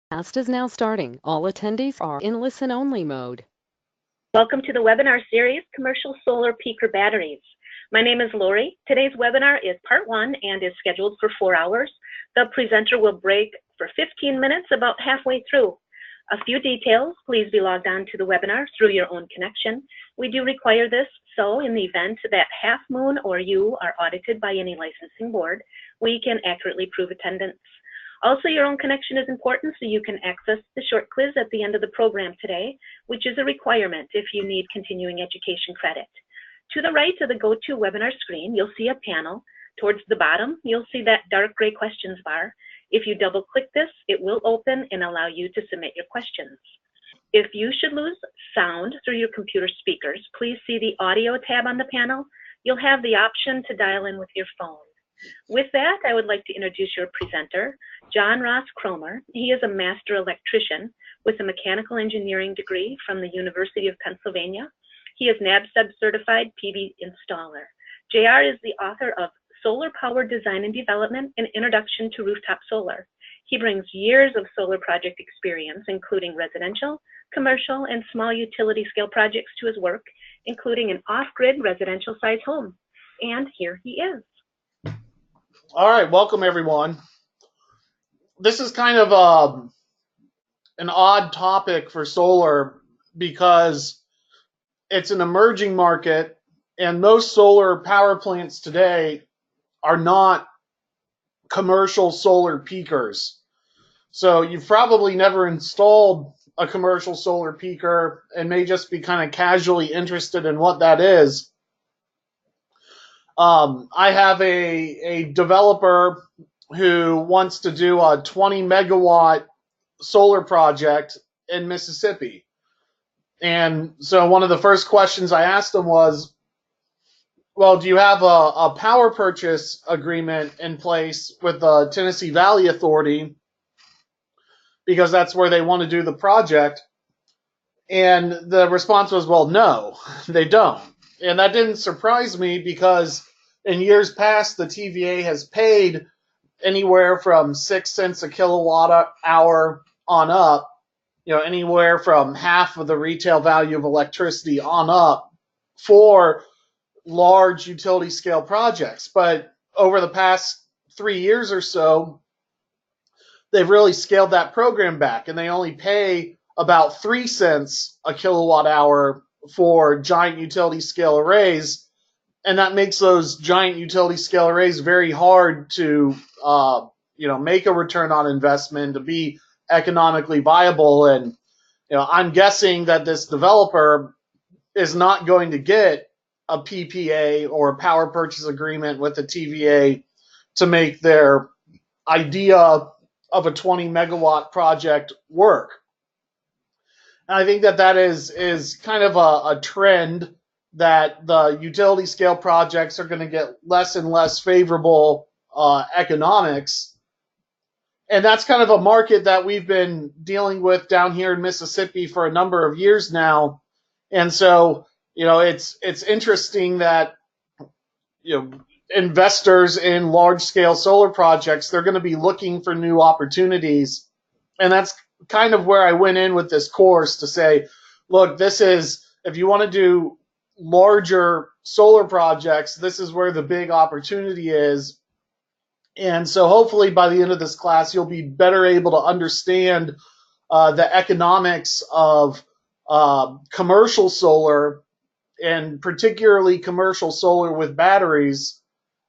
Cast is now starting. All attendees are in listen-only mode. Welcome to the webinar series, Commercial Solar Peaker Batteries. My name is Lori. Today's webinar is part one and is scheduled for 4 hours. The presenter will break for 15 minutes about halfway through. A few details, please be logged on to the webinar through your own connection. We do require this, so in the event that Half Moon or you are audited by any licensing board, we can accurately prove attendance. Also, your own connection is important so you can access the short quiz at the end of the program today, which is a requirement if you need continuing education credit. To the right of the GoToWebinar screen, you'll see a panel. Towards the bottom, you'll see that dark gray questions bar. If you double click this, it will open and allow you to submit your questions. If you should lose sound through your computer speakers, please see the audio tab on the panel. You'll have the option to dial in with your phone. With that, I would like to introduce your presenter, John Ross Cromer. He is a master electrician with a mechanical engineering degree from the University of Pennsylvania. He is NABCEP certified PV installer. JR is the author of Solar Power Design and Development, An Introduction to Rooftop Solar. He brings years of solar project experience, including residential, commercial, and small utility scale projects to his work, including an off-grid residential size home. And here he is. All right, welcome everyone. This is kind of an odd topic for solar because it's an emerging market and most solar power plants today are not commercial solar peakers. So you've probably never installed a commercial solar peaker and may just be kind of casually interested in what that is. I have a developer who wants to do a 20 megawatt solar project in Mississippi. And so one of the first questions I asked him was, well, do you have a power purchase agreement in place with the Tennessee Valley Authority? Because that's where they want to do the project. And the response was, well, no, they don't. And that didn't surprise me because in years past, the TVA has paid anywhere from 6 cents a kilowatt hour on up, anywhere from half of the retail value of electricity on up for large utility scale projects. But over the past 3 years or so, they've really scaled that program back and they only pay about 3 cents a kilowatt hour for giant utility scale arrays. And that makes those giant utility scale arrays very hard to, make a return on investment, to be economically viable. And, I'm guessing that this developer is not going to get a PPA or a power purchase agreement with the TVA to make their idea of a 20 megawatt project work. And I think that is kind of a trend that the utility scale projects are going to get less and less favorable economics. And that's kind of a market that we've been dealing with down here in Mississippi for a number of years now. And so, it's interesting that, investors in large scale solar projects, they're going to be looking for new opportunities. And that's kind of where I went in with this course to say, look, this is, if you want to do larger solar projects, this is where the big opportunity is. And so hopefully by the end of this class, you'll be better able to understand the economics of commercial solar, and particularly commercial solar with batteries.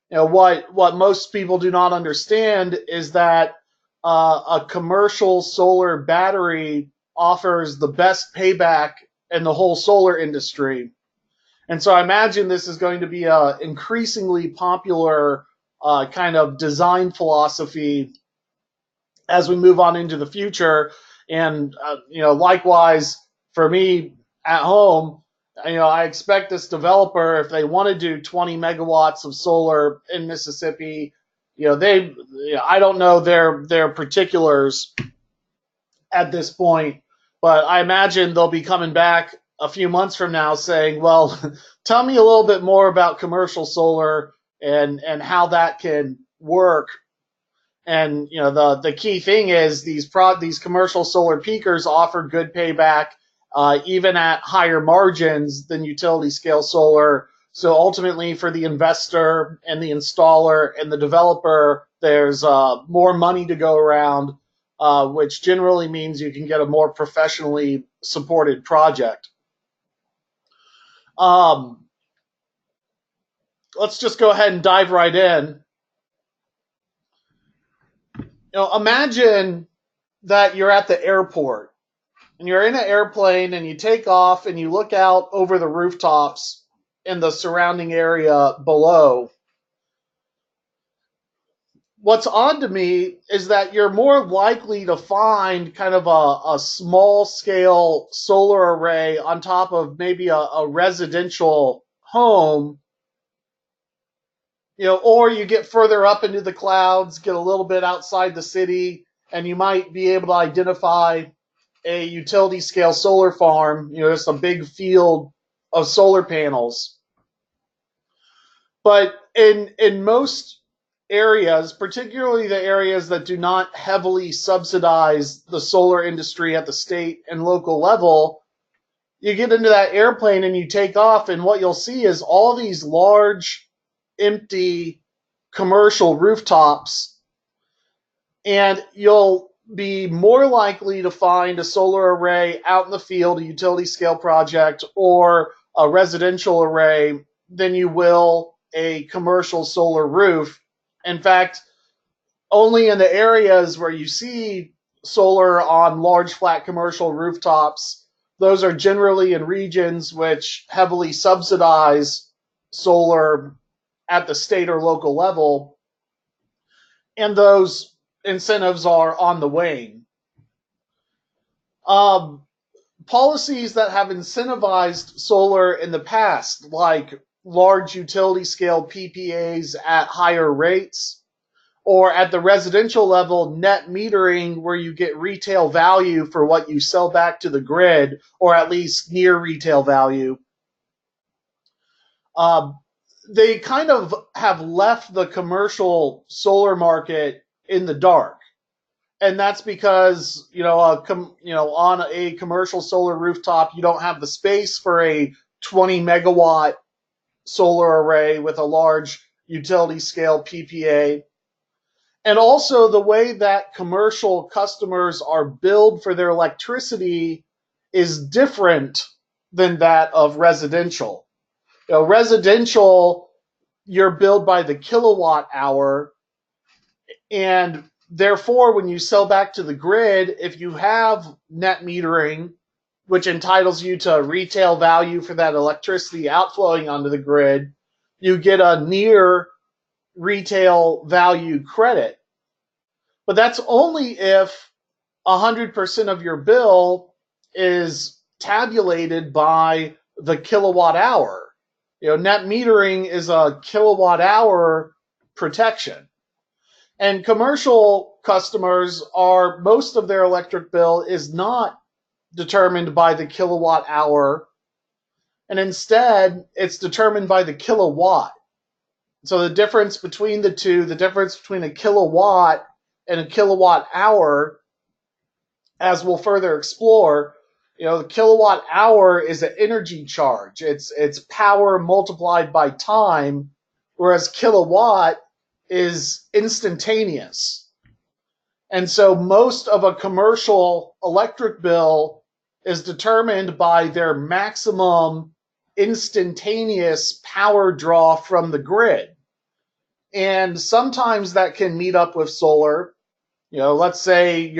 What most people do not understand is that a commercial solar battery offers the best payback in the whole solar industry. And so I imagine this is going to be an increasingly popular kind of design philosophy as we move on into the future. And, likewise for me at home, I expect this developer, if they want to do 20 megawatts of solar in Mississippi, I don't know their particulars at this point, but I imagine they'll be coming back a few months from now saying, well, tell me a little bit more about commercial solar and how that can work. And the key thing is these commercial solar peakers offer good payback, even at higher margins than utility scale solar. So ultimately, for the investor and the installer and the developer, there's more money to go around, which generally means you can get a more professionally supported project. Let's just go ahead and dive right in. Imagine that you're at the airport and you're in an airplane and you take off and you look out over the rooftops in the surrounding area below. What's odd to me is that you're more likely to find kind of a small scale solar array on top of maybe a residential home, or you get further up into the clouds, get a little bit outside the city, and you might be able to identify a utility scale solar farm, just a big field of solar panels. But in most areas, particularly the areas that do not heavily subsidize the solar industry at the state and local level, you get into that airplane and you take off, and what you'll see is all these large, empty commercial rooftops, and you'll be more likely to find a solar array out in the field, a utility scale project, or a residential array than you will a commercial solar roof. In fact, only in the areas where you see solar on large flat commercial rooftops, those are generally in regions which heavily subsidize solar at the state or local level, and those incentives are on the wane. Policies that have incentivized solar in the past, like large utility scale PPAs at higher rates, or at the residential level, net metering, where you get retail value for what you sell back to the grid, or at least near retail value. They kind of have left the commercial solar market in the dark. And that's because, on a commercial solar rooftop, you don't have the space for a 20 megawatt solar array with a large utility scale PPA. And also the way that commercial customers are billed for their electricity is different than that of residential. Residential, you're billed by the kilowatt hour, and therefore when you sell back to the grid, if you have net metering, which entitles you to retail value for that electricity outflowing onto the grid, you get a near retail value credit. But that's only if 100% of your bill is tabulated by the kilowatt hour. Net metering is a kilowatt hour protection. And commercial customers most of their electric bill is not determined by the kilowatt hour, and instead it's determined by the kilowatt. So the difference between the two, the difference between a kilowatt and a kilowatt hour, as we'll further explore, the kilowatt hour is an energy charge. It's power multiplied by time, whereas kilowatt is instantaneous. And so most of a commercial electric bill is determined by their maximum instantaneous power draw from the grid. And sometimes that can meet up with solar. Let's say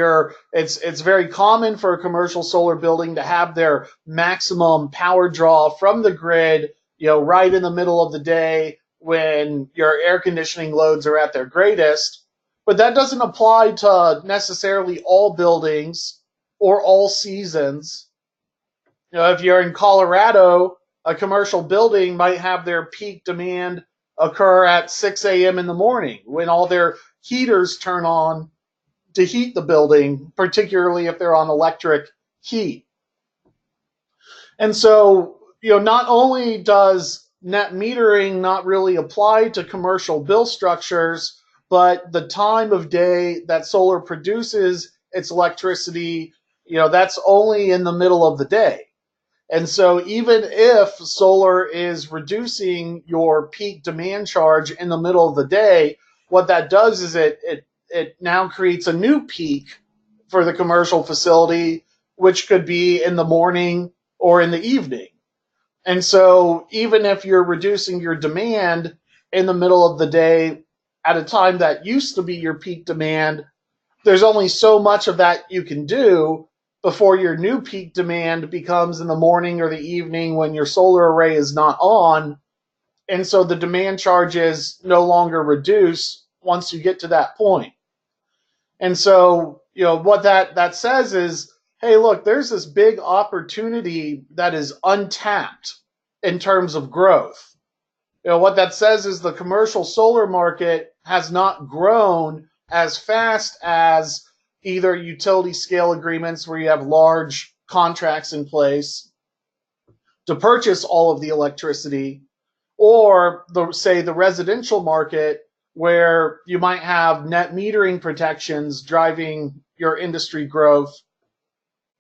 it's very common for a commercial solar building to have their maximum power draw from the grid, right in the middle of the day when your air conditioning loads are at their greatest. But that doesn't apply to necessarily all buildings or all seasons. If you're in Colorado, a commercial building might have their peak demand occur at 6 a.m. in the morning when all their heaters turn on to heat the building, particularly if they're on electric heat. And so, not only does net metering not really apply to commercial bill structures, but the time of day that solar produces its electricity, that's only in the middle of the day. And so even if solar is reducing your peak demand charge in the middle of the day, what that does is it now creates a new peak for the commercial facility, which could be in the morning or in the evening. And so even if you're reducing your demand in the middle of the day at a time that used to be your peak demand, there's only so much of that you can do before your new peak demand becomes in the morning or the evening when your solar array is not on. And so the demand charges no longer reduce once you get to that point. And so, what that says is, hey, look, there's this big opportunity that is untapped in terms of growth. What that says is the commercial solar market has not grown as fast as either utility scale agreements where you have large contracts in place to purchase all of the electricity, or the residential market where you might have net metering protections driving your industry growth.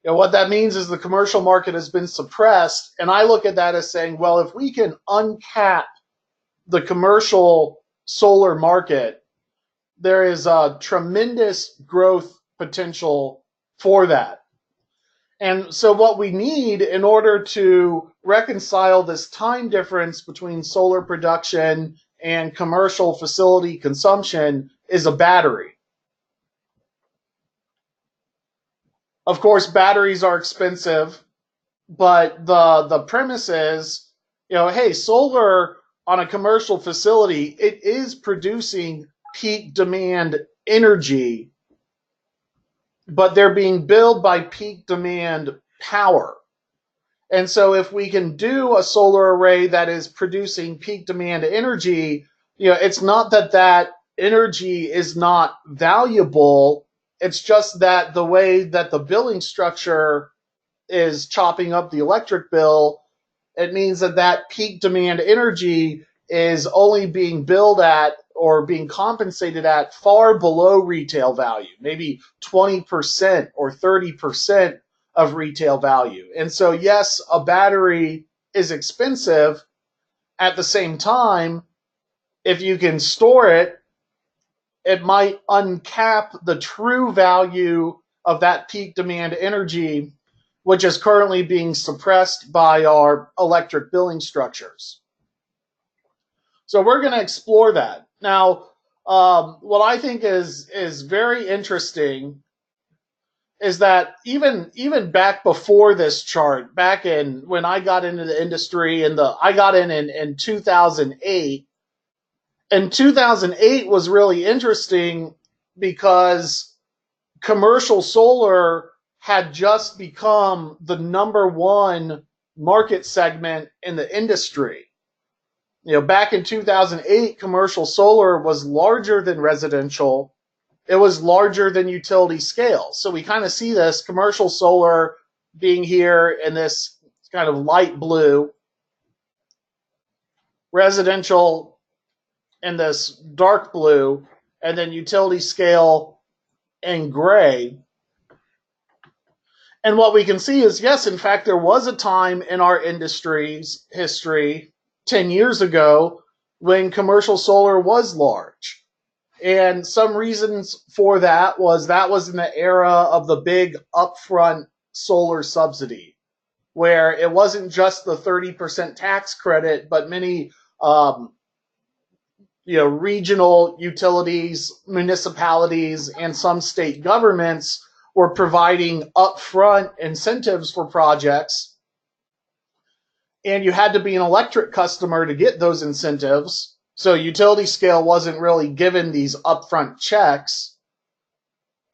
What that means is the commercial market has been suppressed, and I look at that as saying, well, if we can uncap the commercial solar market, there is a tremendous growth potential for that. And so what we need in order to reconcile this time difference between solar production and commercial facility consumption is a battery. Of course, batteries are expensive, but the premise is, hey, solar on a commercial facility, it is producing peak demand energy, but they're being billed by peak demand power. And so if we can do a solar array that is producing peak demand energy, it's not that energy is not valuable. It's just that the way that the billing structure is chopping up the electric bill, it means that peak demand energy is only being billed at or being compensated at far below retail value, maybe 20% or 30% of retail value. And so, yes, a battery is expensive. At the same time, if you can store it, it might uncap the true value of that peak demand energy, which is currently being suppressed by our electric billing structures. So we're going to explore that. Now, what I think is very interesting is that even back before this chart, back in when I got into the industry, I got in 2008. And 2008 was really interesting because commercial solar had just become the number one market segment in the industry. Back in 2008, commercial solar was larger than residential. It was larger than utility scale. So we kind of see this commercial solar being here in this kind of light blue, residential in this dark blue, and then utility scale in gray. And what we can see is, yes, in fact, there was a time in our industry's history 10 years ago when commercial solar was large. And some reasons for that was in the era of the big upfront solar subsidy, where it wasn't just the 30% tax credit, but many regional utilities, municipalities, and some state governments were providing upfront incentives for projects. And you had to be an electric customer to get those incentives. So utility scale wasn't really given these upfront checks.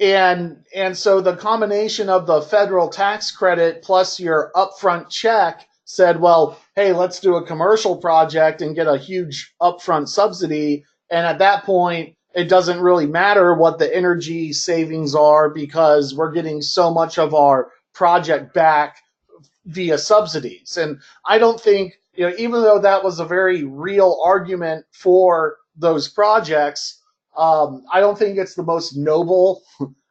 And so the combination of the federal tax credit plus your upfront check said, well, hey, let's do a commercial project and get a huge upfront subsidy. And at that point, it doesn't really matter what the energy savings are because we're getting so much of our project back via subsidies. And I don't think, even though that was a very real argument for those projects, I don't think it's the most noble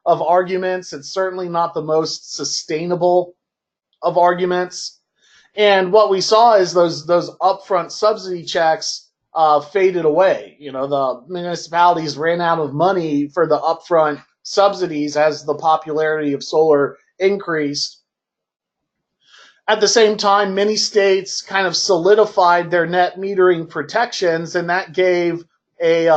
of arguments. It's certainly not the most sustainable of arguments. And what we saw is those upfront subsidy checks faded away. The municipalities ran out of money for the upfront subsidies as the popularity of solar increased. At the same time, many states kind of solidified their net metering protections, and that gave a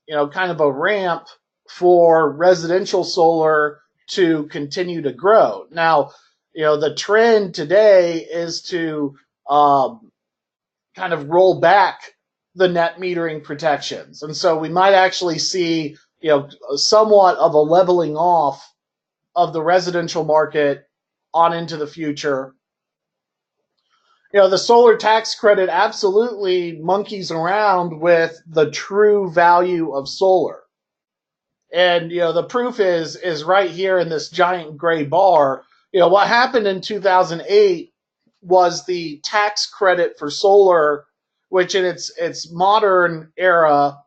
kind of a ramp for residential solar to continue to grow. Now, the trend today is to kind of roll back the net metering protections. And so we might actually see, somewhat of a leveling off of the residential market on into the future. The solar tax credit absolutely monkeys around with the true value of solar. And, the proof is right here in this giant gray bar. What happened in 2008 was the tax credit for solar, which in its modern era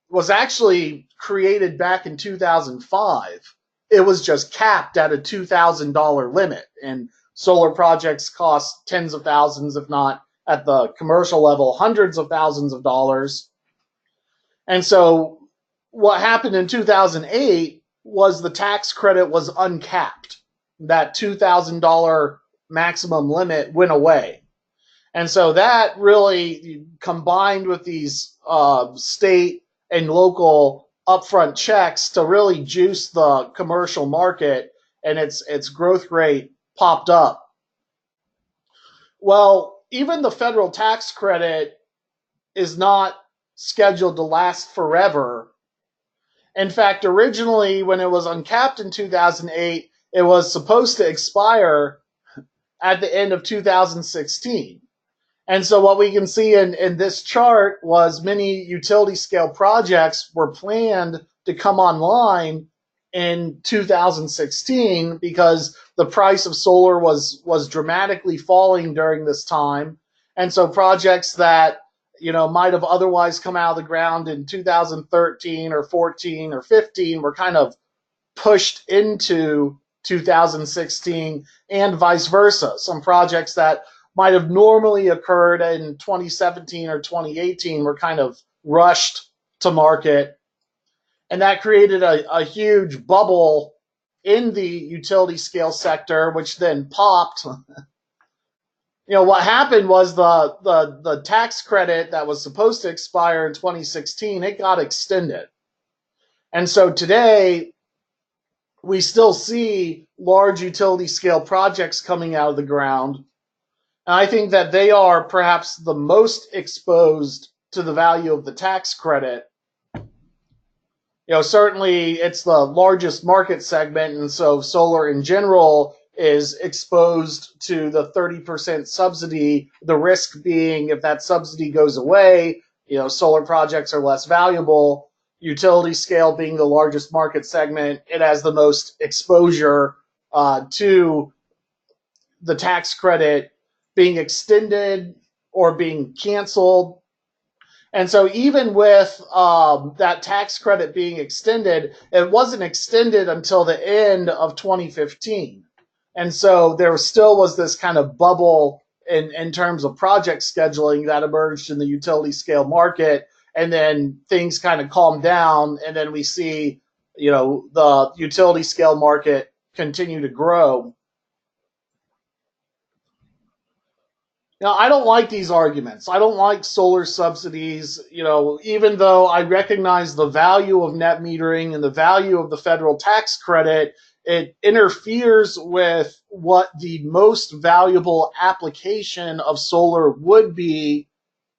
was actually created back in 2005. It was just capped at a $2,000 limit, and solar projects cost tens of thousands, if not at the commercial level, hundreds of thousands of dollars. And so what happened in 2008 was the tax credit was uncapped. That $2,000 maximum limit went away. And so that really, combined with these state and local upfront checks, to really juice the commercial market, and its growth rate popped up. Well, even the federal tax credit is not scheduled to last forever. In fact, originally, when it was uncapped in 2008, it was supposed to expire at the end of 2016. And so what we can see in this chart was many utility scale projects were planned to come online in 2016 because the price of solar was dramatically falling during this time. And so projects that might have otherwise come out of the ground in 2013 or 14 or 15 were kind of pushed into 2016, and vice versa. Some projects that might have normally occurred in 2017 or 2018 were kind of rushed to market. And that created a huge bubble in the utility scale sector, which then popped. What happened was the tax credit that was supposed to expire in 2016, it got extended. And so today, we still see large utility scale projects coming out of the ground. And I think that they are perhaps the most exposed to the value of the tax credit. Certainly it's the largest market segment, and so solar in general is exposed to the 30% subsidy, the risk being if that subsidy goes away, solar projects are less valuable. Utility scale being the largest market segment, it has the most exposure to the tax credit being extended or being canceled. And so even with that tax credit being extended, it wasn't extended until the end of 2015. And so there still was this kind of bubble in terms of project scheduling that emerged in the utility scale market. And then things kind of calmed down, and then we see, the utility scale market continue to grow. Now, I don't like these arguments. I don't like solar subsidies, even though I recognize the value of net metering and the value of the federal tax credit, it interferes with what the most valuable application of solar would be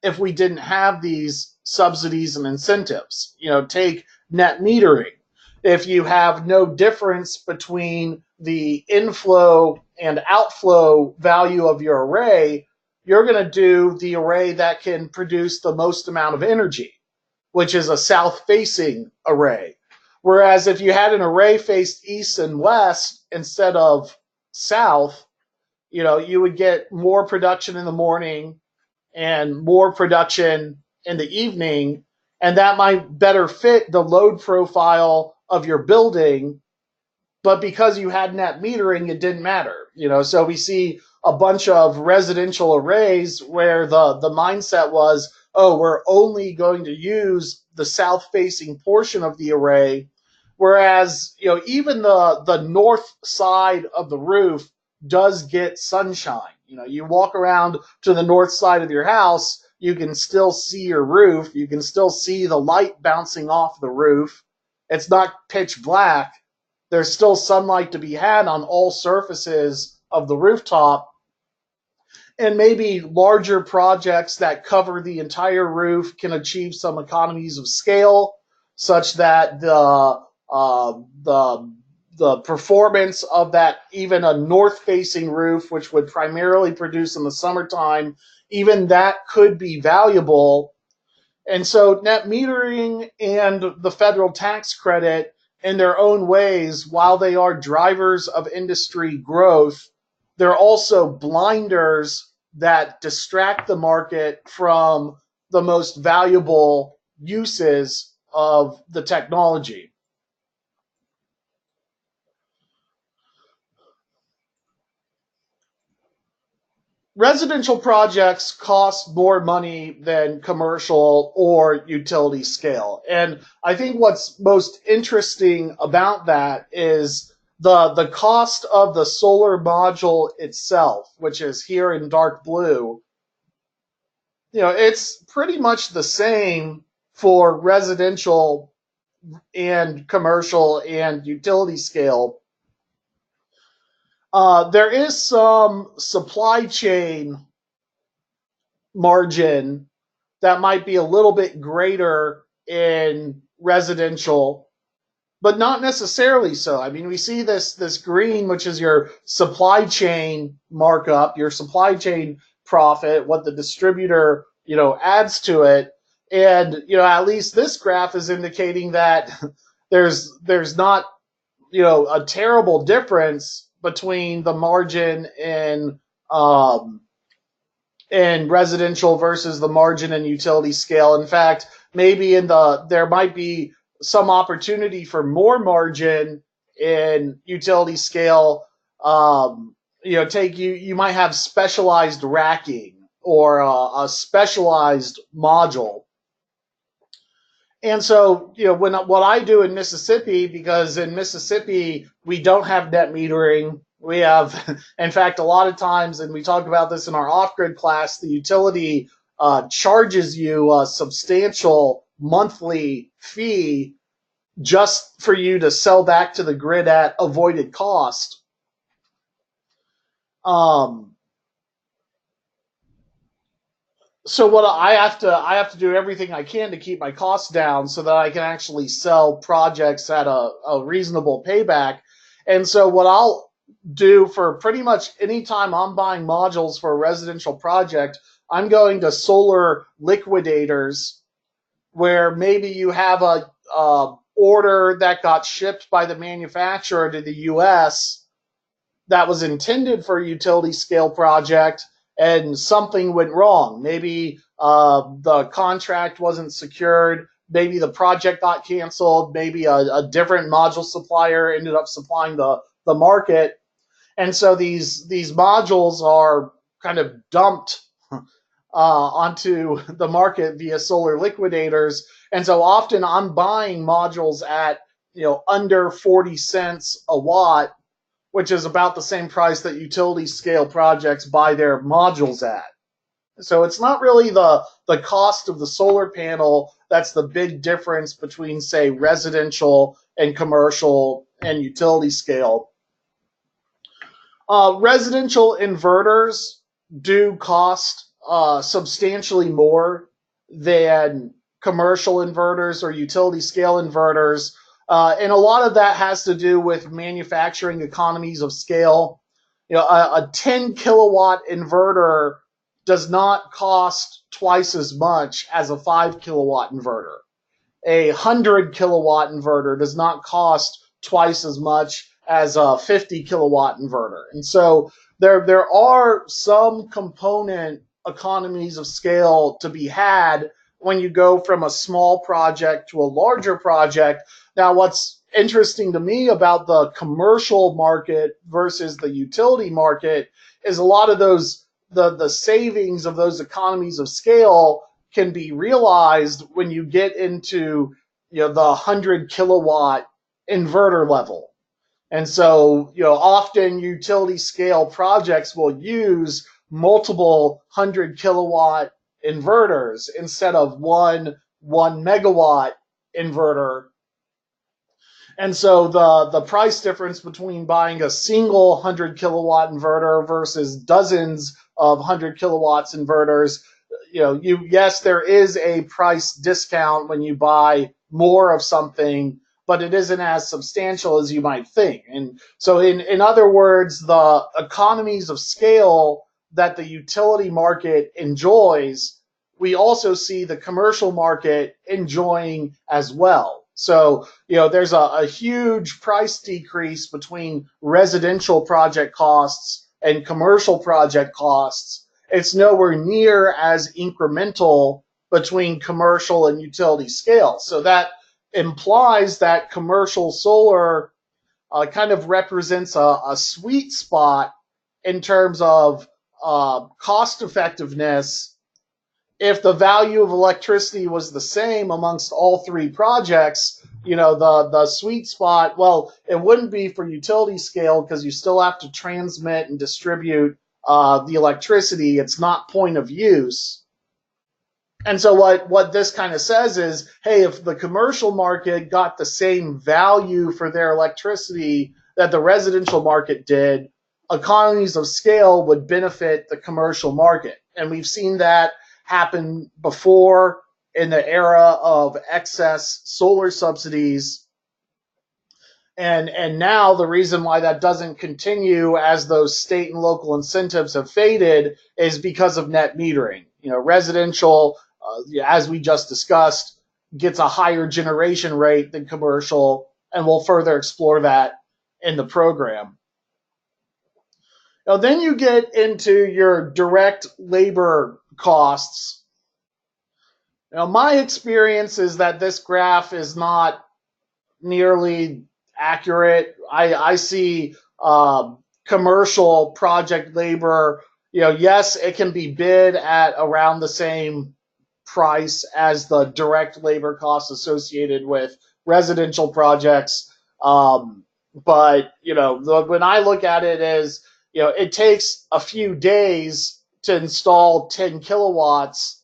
if we didn't have these subsidies and incentives. Take net metering. If you have no difference between the inflow and outflow value of your array, you're going to do the array that can produce the most amount of energy, which is a south-facing array. Whereas if you had an array faced east and west instead of south, you would get more production in the morning and more production in the evening, and that might better fit the load profile of your building. But because you had net metering, it didn't matter. So we see a bunch of residential arrays where the mindset was, oh, we're only going to use the south facing portion of the array, whereas even the north side of the roof does get sunshine. You walk around to the north side of your house, you can still see your roof, you can still see the light bouncing off the roof. It's not pitch black. There's still sunlight to be had on all surfaces of the rooftop. And maybe larger projects that cover the entire roof can achieve some economies of scale, such that the performance of that, even a north-facing roof, which would primarily produce in the summertime, even that could be valuable. And so net metering and the federal tax credit, in their own ways, while they are drivers of industry growth, they're also blinders that distract the market from the most valuable uses of the technology. Residential projects cost more money than commercial or utility scale. And I think what's most interesting about that is the cost of the solar module itself, which is here in dark blue. It's pretty much the same for residential and commercial and utility scale. There is some supply chain margin that might be a little bit greater in residential, but not necessarily so. I mean, we see this green, which is your supply chain markup, your supply chain profit, what the distributor adds to it, and at least this graph is indicating that there's not a terrible difference between the margin in residential versus the margin in utility scale. In fact, maybe there might be some opportunity for more margin in utility scale. You might have specialized racking or a specialized module. And so, what I do in Mississippi, because in Mississippi we don't have net metering, we have, in fact, a lot of times, and we talk about this in our off-grid class, the utility charges you a substantial monthly fee just for you to sell back to the grid at avoided cost. So what I have to do everything I can to keep my costs down so that I can actually sell projects at a reasonable payback. And so what I'll do for pretty much any time I'm buying modules for a residential project, I'm going to solar liquidators, where maybe you have a order that got shipped by the manufacturer to the US that was intended for a utility scale project, and something went wrong. Maybe the contract wasn't secured. Maybe the project got canceled. Maybe a different module supplier ended up supplying the market. And so these modules are kind of dumped onto the market via solar liquidators. And so often I'm buying modules at under 40 cents a watt, which is about the same price that utility scale projects buy their modules at. So it's not really the cost of the solar panel that's the big difference between, say, residential and commercial and utility scale. Residential inverters do cost substantially more than commercial inverters or utility scale inverters. And a lot of that has to do with manufacturing economies of scale. A 10 kilowatt inverter does not cost twice as much as a 5 kilowatt inverter. A 100 kilowatt inverter does not cost twice as much as a 50 kilowatt inverter. And so there are some component economies of scale to be had when you go from a small project to a larger project. Now, what's interesting to me about the commercial market versus the utility market is a lot of those the savings of those economies of scale can be realized when you get into the 100 kilowatt inverter level. And so, often utility scale projects will use multiple 100 kilowatt inverters instead of one megawatt inverter. And so the price difference between buying a single 100 kilowatt inverter versus dozens of 100 kilowatts inverters, yes, there is a price discount when you buy more of something, but it isn't as substantial as you might think. And so in other words, the economies of scale that the utility market enjoys, we also see the commercial market enjoying as well. So, there's a huge price decrease between residential project costs and commercial project costs. It's nowhere near as incremental between commercial and utility scale. So that implies that commercial solar kind of represents a sweet spot in terms of cost effectiveness. If the value of electricity was the same amongst all three projects, the sweet spot, well, it wouldn't be for utility scale because you still have to transmit and distribute the electricity. It's not point of use. And so what this kind of says is, hey, if the commercial market got the same value for their electricity that the residential market did, economies of scale would benefit the commercial market. And we've seen that happen before in the era of excess solar subsidies. And now the reason why that doesn't continue as those state and local incentives have faded is because of net metering. Residential, as we just discussed, gets a higher generation rate than commercial, and we'll further explore that in the program. Now, then you get into your direct labor costs. Now, my experience is that this graph is not nearly accurate. I see commercial project labor, yes, it can be bid at around the same price as the direct labor costs associated with residential projects. But, when I look at it as, it takes a few days to install 10 kilowatts.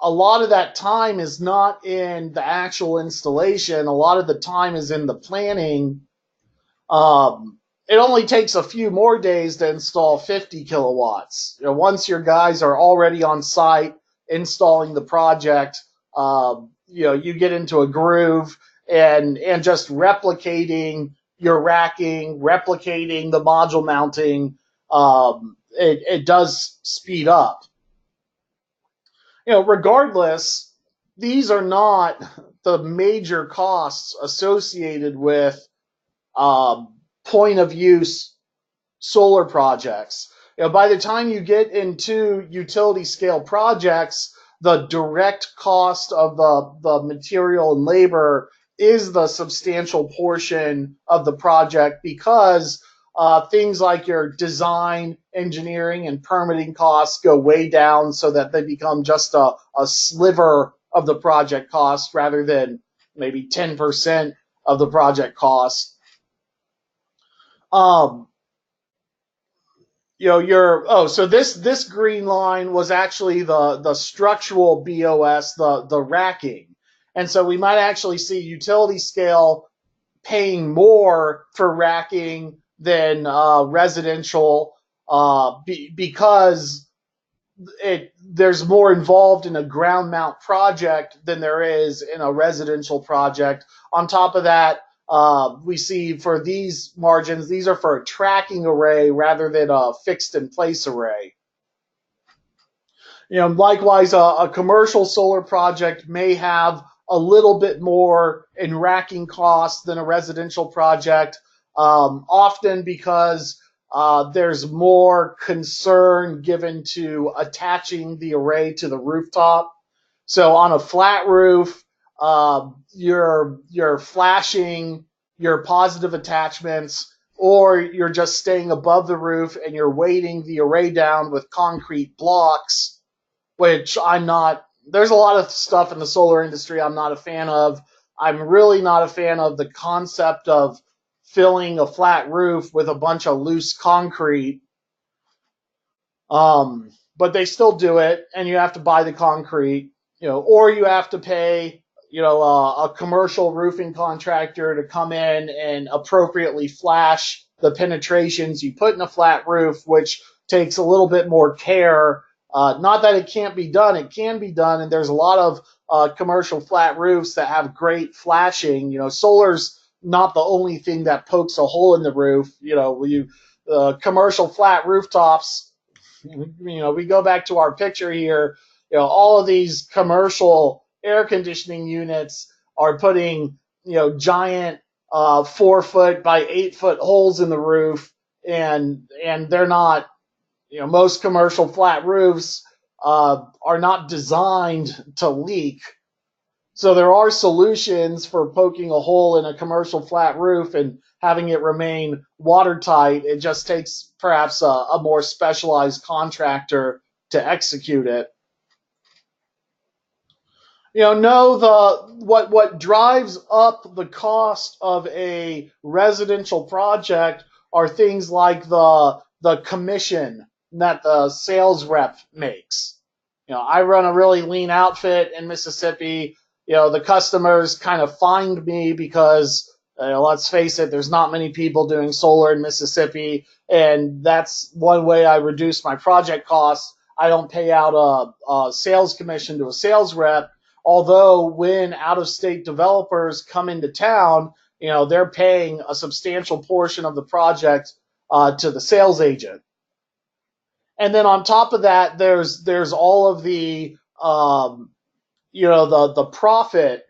A lot of that time is not in the actual installation. A lot of the time is in the planning. It only takes a few more days to install 50 kilowatts. Once your guys are already on site installing the project, you get into a groove and just replicating your racking, replicating the module mounting, it does speed up. Regardless, these are not the major costs associated with point of use solar projects. By the time you get into utility scale projects, the direct cost of the material and labor is the substantial portion of the project because things like your design, engineering, and permitting costs go way down so that they become just a sliver of the project cost rather than maybe 10% of the project cost. So this green line was actually the structural BOS, the racking. And so we might actually see utility scale paying more for racking than residential because there's more involved in a ground mount project than there is in a residential project. On top of that, we see for these margins, these are for a tracking array rather than a fixed in place array. Likewise, a commercial solar project may have a little bit more in racking costs than a residential project, often because there's more concern given to attaching the array to the rooftop. So on a flat roof, you're flashing your positive attachments, or you're just staying above the roof and you're weighting the array down with concrete blocks, which I'm not. There's a lot of stuff in the solar industry I'm not a fan of. I'm really not a fan of the concept of filling a flat roof with a bunch of loose concrete. But they still do it, and you have to buy the concrete, or you have to pay, a commercial roofing contractor to come in and appropriately flash the penetrations you put in a flat roof, which takes a little bit more care. Not that it can't be done; it can be done, and there's a lot of commercial flat roofs that have great flashing. Solar's not the only thing that pokes a hole in the roof. Commercial flat rooftops. We go back to our picture here. All of these commercial air conditioning units are putting, giant 4-foot by 8-foot holes in the roof, and they're not. Most commercial flat roofs are not designed to leak. So there are solutions for poking a hole in a commercial flat roof and having it remain watertight. It just takes perhaps a more specialized contractor to execute it. What drives up the cost of a residential project are things like the commission that the sales rep makes. I run a really lean outfit in Mississippi. The customers kind of find me because, let's face it, there's not many people doing solar in Mississippi, and that's one way I reduce my project costs. I don't pay out a sales commission to a sales rep, although when out-of-state developers come into town, they're paying a substantial portion of the project to the sales agent. And then on top of that, there's all of the the profit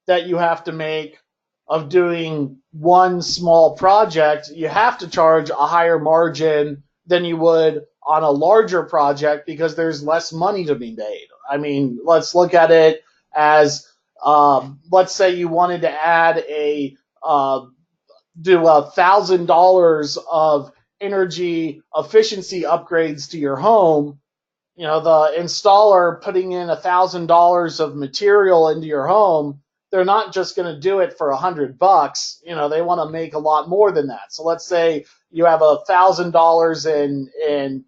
that you have to make of doing one small project. You have to charge a higher margin than you would on a larger project because there's less money to be made. I mean, let's look at it as, let's say you wanted to add do $1,000 of energy efficiency upgrades to your home. The installer putting in $1,000 of material into your home, they're not just going to do it for $100. They want to make a lot more than that. So let's say you have $1,000 in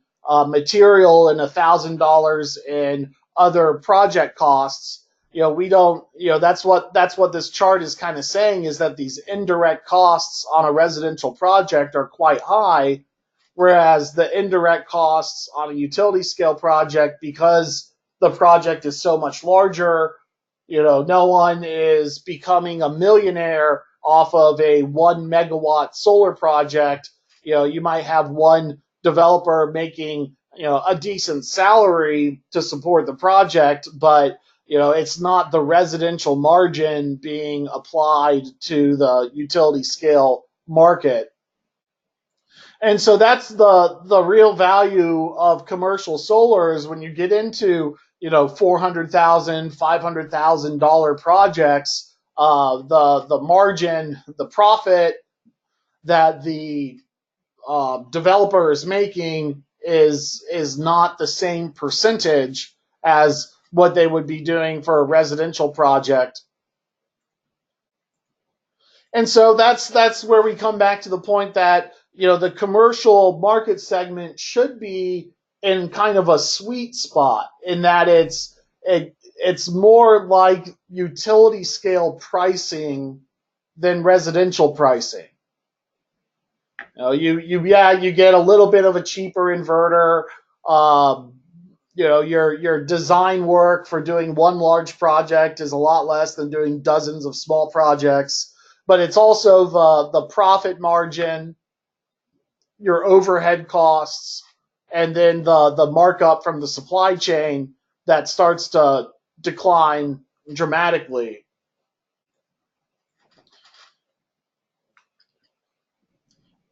material and $1,000 in other project costs. We don't. That's what this chart is kind of saying, is that these indirect costs on a residential project are quite high, whereas the indirect costs on a utility scale project, because the project is so much larger, no one is becoming a millionaire off of a 1 megawatt solar project. You might have one developer making, a decent salary to support the project, but it's not the residential margin being applied to the utility scale market. And so that's the real value of commercial solar, is when you get into $400,000, $500,000 projects. The margin, the profit that the developer is making is not the same percentage as what they would be doing for a residential project. And so that's where we come back to the point that the commercial market segment should be in kind of a sweet spot, in that it's more like utility scale pricing than residential pricing. You get a little bit of a cheaper inverter. Your design work for doing one large project is a lot less than doing dozens of small projects. But it's also the profit margin, your overhead costs, and then the markup from the supply chain that starts to decline dramatically.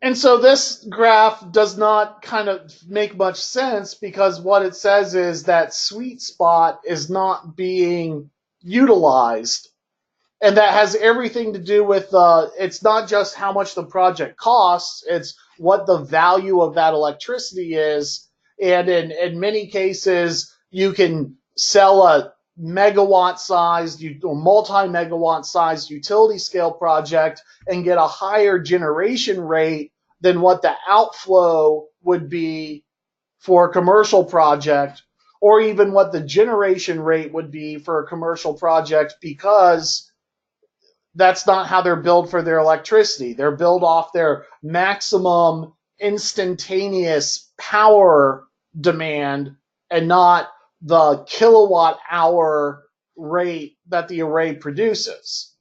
And so this graph does not kind of make much sense, because what it says is that sweet spot is not being utilized. And that has everything to do with, it's not just how much the project costs, it's what the value of that electricity is. And in many cases, you can sell a megawatt-sized, multi-megawatt-sized utility scale project and get a higher generation rate than what the outflow would be for a commercial project, or even what the generation rate would be for a commercial project, because that's not how they're billed for their electricity. They're billed off their maximum instantaneous power demand and not the kilowatt hour rate that the array produces.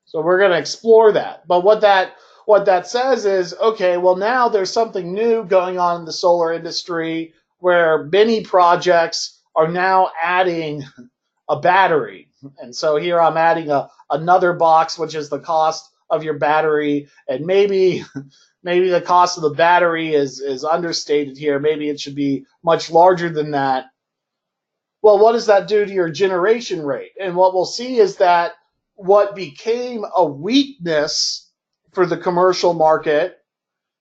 So we're going to explore that. But what that says is, okay, well, now there's something new going on in the solar industry where many projects are now adding a battery. And so here I'm adding another box, which is the cost of your battery. And maybe the cost of the battery is understated here. Maybe it should be much larger than that. Well, what does that do to your generation rate? And what we'll see is that what became a weakness for the commercial market,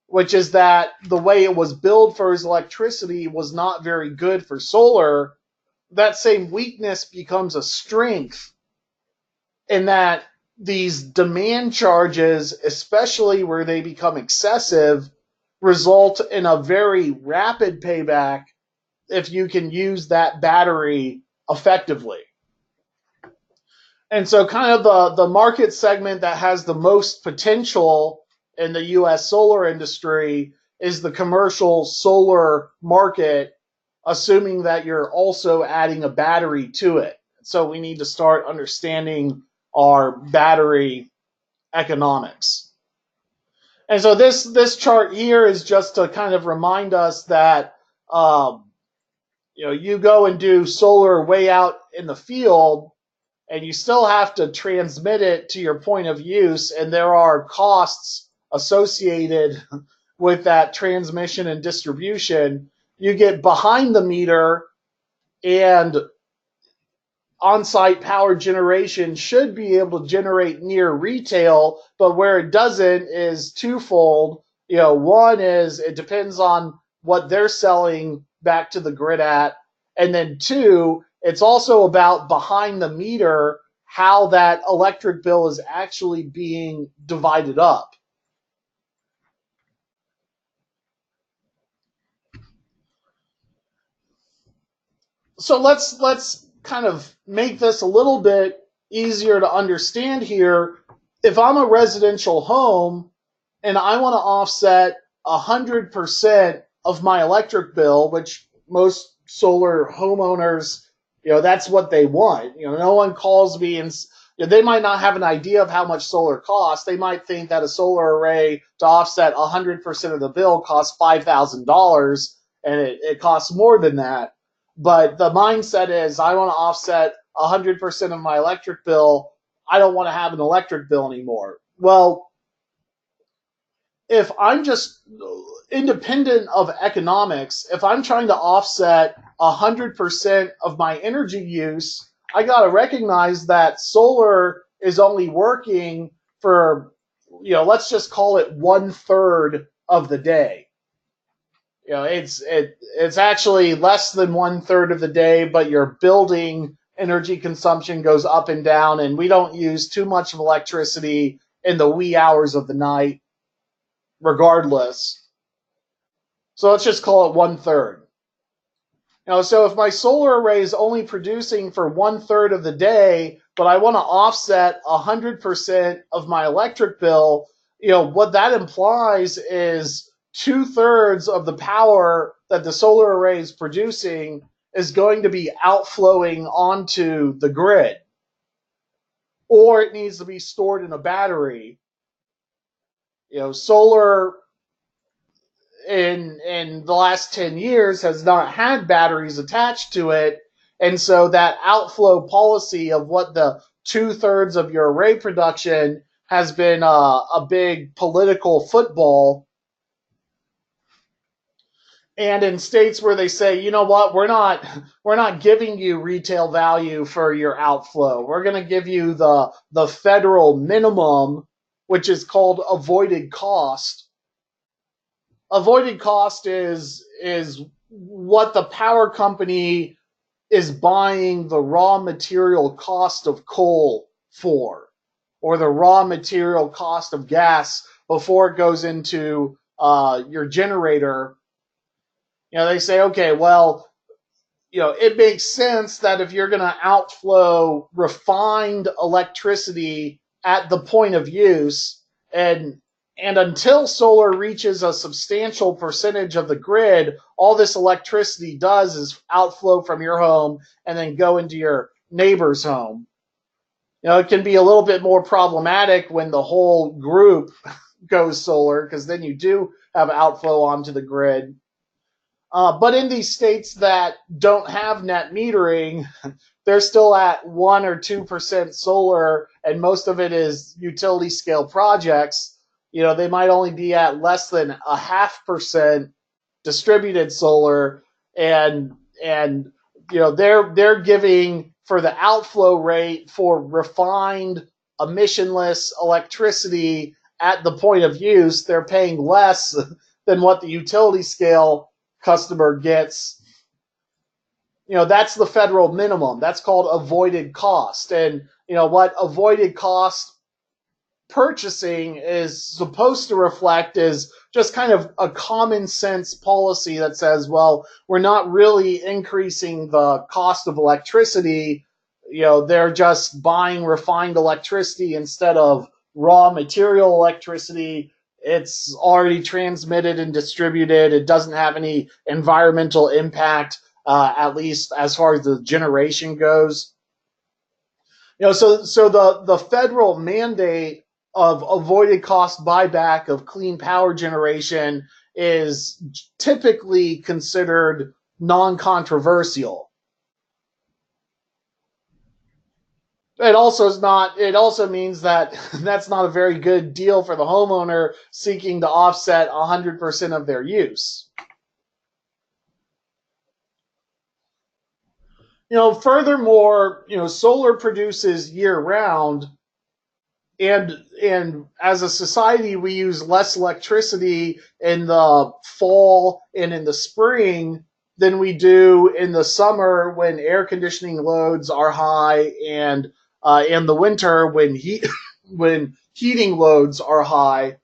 which is that the way it was billed for his electricity was not very good for solar, that same weakness becomes a strength, in that these demand charges, especially where they become excessive, result in a very rapid payback if you can use that battery effectively. And so kind of the market segment that has the most potential in the US solar industry is the commercial solar market, assuming that you're also adding a battery to it. So we need to start understanding our battery economics. And so this chart here is just to kind of remind us that you go and do solar way out in the field, and you still have to transmit it to your point of use, and there are costs associated with that transmission and distribution. You get behind the meter, and on-site power generation should be able to generate near retail, but where it doesn't is twofold. One is it depends on what they're selling back to the grid at, and then two, it's also about behind the meter, how that electric bill is actually being divided up. So let's kind of make this a little bit easier to understand here. If I'm a residential home and I want to offset 100% of my electric bill, which most solar homeowners, that's what they want. No one calls me and they might not have an idea of how much solar costs. They might think that a solar array to offset 100% of the bill costs $5,000, and it costs more than that. But the mindset is, I want to offset 100% of my electric bill. I don't want to have an electric bill anymore. Well, if I'm just independent of economics, if I'm trying to offset 100% of my energy use, I got to recognize that solar is only working for, let's just call it 1/3 of the day. It's actually less than 1/3 of the day, but your building energy consumption goes up and down, and we don't use too much of electricity in the wee hours of the night, regardless. So let's just call it 1/3. So if my solar array is only producing for 1/3 of the day, but I want to offset 100% of my electric bill, what that implies is 2/3 of the power that the solar array is producing is going to be outflowing onto the grid, or it needs to be stored in a battery. Solar in the last 10 years has not had batteries attached to it, and so that outflow policy of what the 2/3 of your array production has been a big political football. And in states where they say, you know what, we're not giving you retail value for your outflow. We're going to give you the federal minimum, which is called avoided cost. Avoided cost is what the power company is buying the raw material cost of coal for, or the raw material cost of gas before it goes into your generator. They say, okay, well, it makes sense that if you're going to outflow refined electricity at the point of use, and until solar reaches a substantial percentage of the grid, all this electricity does is outflow from your home and then go into your neighbor's home. It can be a little bit more problematic when the whole group goes solar, because then you do have outflow onto the grid. But in these states that don't have net metering, they're still at 1 or 2% solar, and most of it is utility scale projects. They might only be at less than 0.5% distributed solar, and they're giving, for the outflow rate for refined emissionless electricity at the point of use, they're paying less than what the utility scale customer gets. That's the federal minimum. That's called avoided cost. And what avoided cost purchasing is supposed to reflect is just kind of a common sense policy that says, well, we're not really increasing the cost of electricity. They're just buying refined electricity instead of raw material electricity. It's already transmitted and distributed. It doesn't have any environmental impact, at least as far as the generation goes. So the federal mandate of avoided cost buyback of clean power generation is typically considered non-controversial. It also means that that's not a very good deal for the homeowner seeking to offset 100% of their use. Furthermore, solar produces year-round, and as a society, we use less electricity in the fall and in the spring than we do in the summer when air conditioning loads are high, and in the winter when heating loads are high.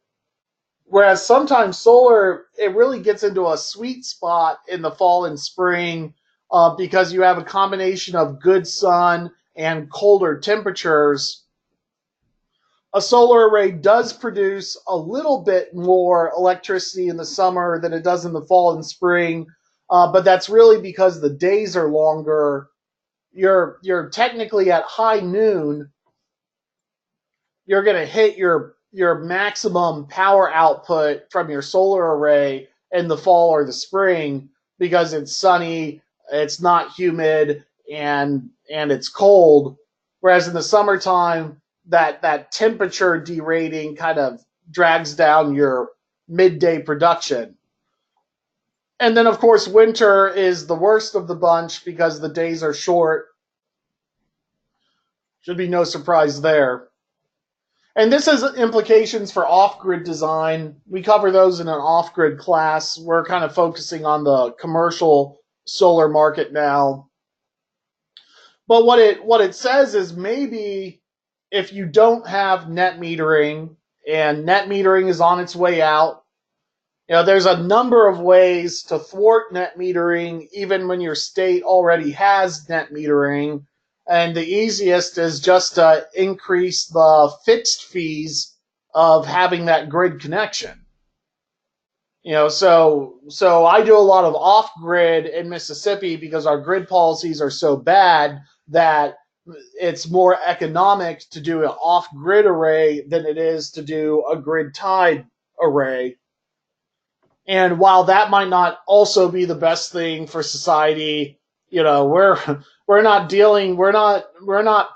Whereas sometimes solar, it really gets into a sweet spot in the fall and spring, because you have a combination of good sun and colder temperatures. A solar array does produce a little bit more electricity in the summer than it does in the fall and spring, but that's really because the days are longer. You're technically at high noon, you're going to hit your maximum power output from your solar array in the fall or the spring, because it's sunny, it's not humid, and it's cold. Whereas in the summertime, that temperature derating kind of drags down your midday production. And then, of course, winter is the worst of the bunch because the days are short. Should be no surprise there. And this has implications for off-grid design. We cover those in an off-grid class. We're kind of focusing on the commercial solar market now. But what it says is, maybe if you don't have net metering, and net metering is on its way out, there's a number of ways to thwart net metering, even when your state already has net metering. And the easiest is just to increase the fixed fees of having that grid connection. So I do a lot of off-grid in Mississippi because our grid policies are so bad that it's more economic to do an off-grid array than it is to do a grid-tied array. And while that might not also be the best thing for society, we're we're not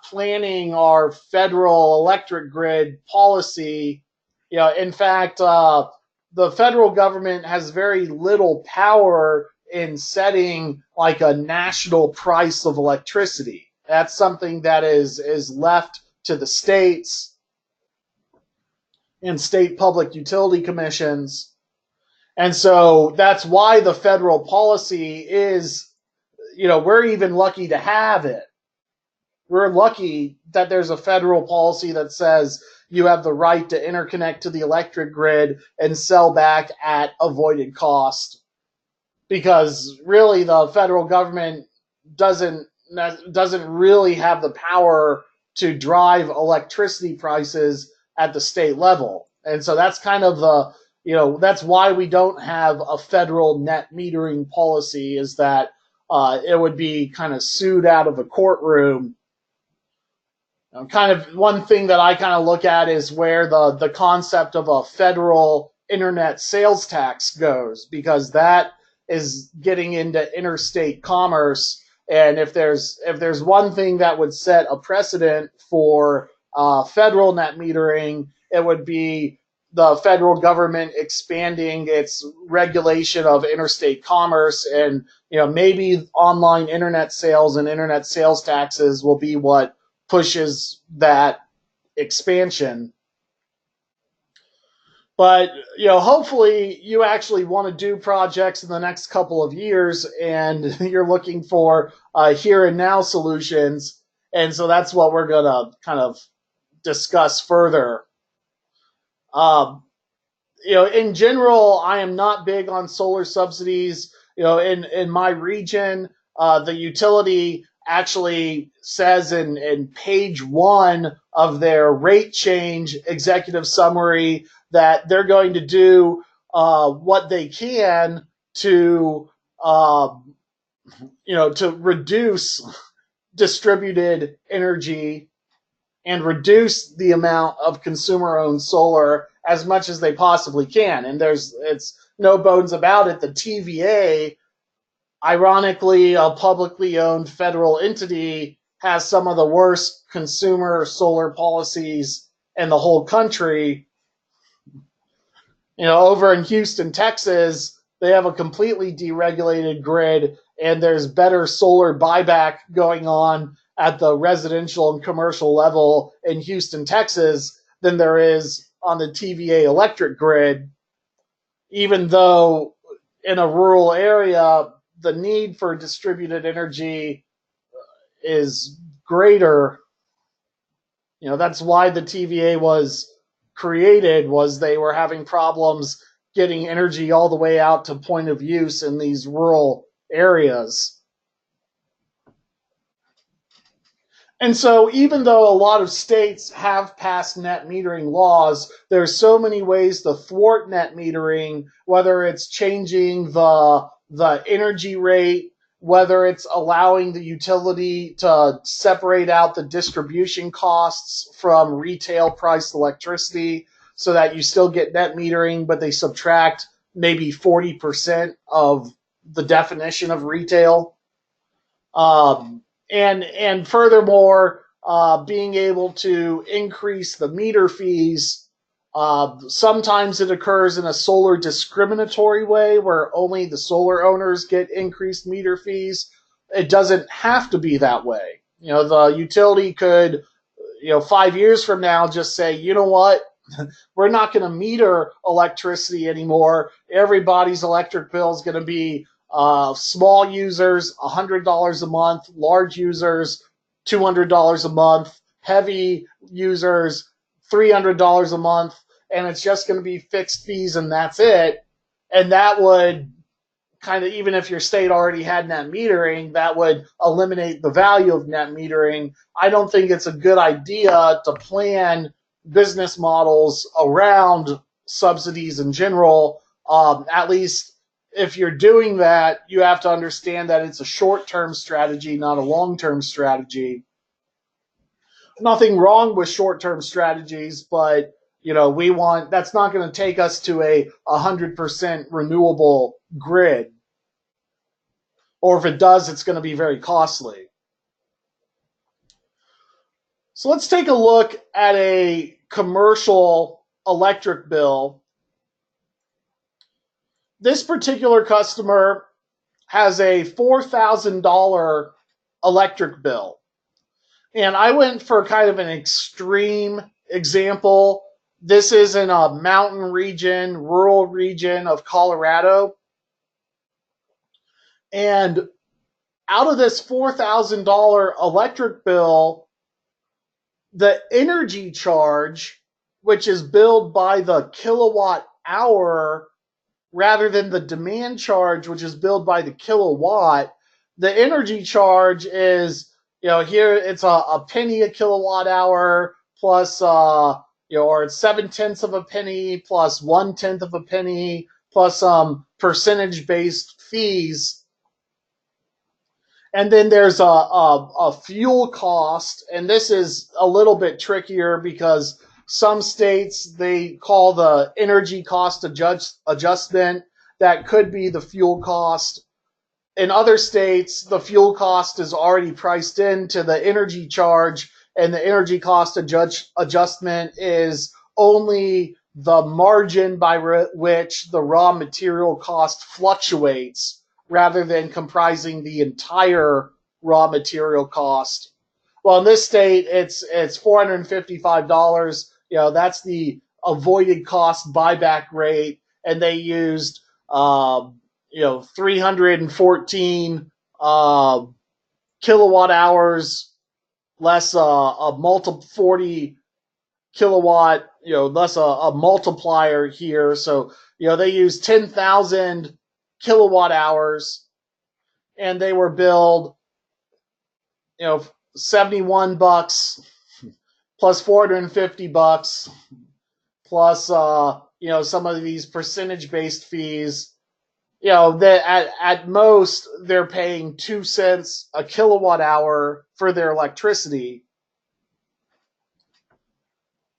planning our federal electric grid policy. In fact, the federal government has very little power in setting like a national price of electricity. That's something that is left to the states and state public utility commissions. And so that's why the federal policy is, we're even lucky to have it. We're lucky that there's a federal policy that says you have the right to interconnect to the electric grid and sell back at avoided cost. Because really the federal government doesn't really have the power to drive electricity prices at the state level. And so that's kind of that's why we don't have a federal net metering policy, is that it would be kind of sued out of a courtroom. Kind of one thing that I kind of look at is where the concept of a federal internet sales tax goes, because that is getting into interstate commerce. And if there's one thing that would set a precedent for federal net metering, it would be the federal government expanding its regulation of interstate commerce. And maybe online internet sales and internet sales taxes will be what pushes that expansion. But hopefully you actually want to do projects in the next couple of years, and you're looking for here and now solutions. And so that's what we're going to kind of discuss further. In general, I am not big on solar subsidies. In my region, the utility actually says in page 1 of their rate change executive summary that they're going to do what they can to to reduce distributed energy and reduce the amount of consumer-owned solar as much as they possibly can. And it's no bones about it. The TVA, ironically, a publicly owned federal entity, has some of the worst consumer solar policies in the whole country. Over in Houston, Texas, they have a completely deregulated grid, and there's better solar buyback going on at the residential and commercial level in Houston, Texas, than there is on the TVA electric grid, even though in a rural area, the need for distributed energy is greater. That's why the TVA was created, was they were having problems getting energy all the way out to point of use in these rural areas. And so even though a lot of states have passed net metering laws, there's so many ways to thwart net metering, whether it's changing the energy rate, whether it's allowing the utility to separate out the distribution costs from retail priced electricity so that you still get net metering, but they subtract maybe 40% of the definition of retail. And furthermore, being able to increase the meter fees. Sometimes it occurs in a solar discriminatory way where only the solar owners get increased meter fees. It doesn't have to be that way. The utility could, 5 years from now just say, you know what? We're not going to meter electricity anymore. Everybody's electric bill is going to be small users, $100 a month, large users, $200 a month, heavy users, $300 a month, and it's just going to be fixed fees and that's it. And that would kind of, even if your state already had net metering, that would eliminate the value of net metering. I don't think it's a good idea to plan business models around subsidies in general. At least if you're doing that, you have to understand that it's a short-term strategy, not a long-term strategy. Nothing wrong with short-term strategies, but that's not going to take us to a 100% renewable grid. Or if it does, it's going to be very costly. So let's take a look at a commercial electric bill. This particular customer has a $4,000 electric bill. And I went for kind of an extreme example. This is in a mountain region, rural region of Colorado. And out of this $4,000 electric bill, the energy charge, which is billed by the kilowatt hour rather than the demand charge, which is billed by the kilowatt, the energy charge is, here it's a penny a kilowatt hour plus, or it's 7/10 of a penny plus 1/10 of a penny plus some percentage-based fees. And then there's a fuel cost, and this is a little bit trickier because some states, they call the energy cost adjustment. That could be the fuel cost. In other states, the fuel cost is already priced into the energy charge, and the energy cost adjustment is only the margin by which the raw material cost fluctuates, rather than comprising the entire raw material cost. Well, in this state, it's $455. That's the avoided cost buyback rate, and they used 314 kilowatt hours less a 40 kilowatt, less a multiplier here. So they used 10,000 kilowatt hours, and they were billed, $71 plus $450 plus some of these percentage-based fees. That at most they're paying 2 cents a kilowatt hour for their electricity,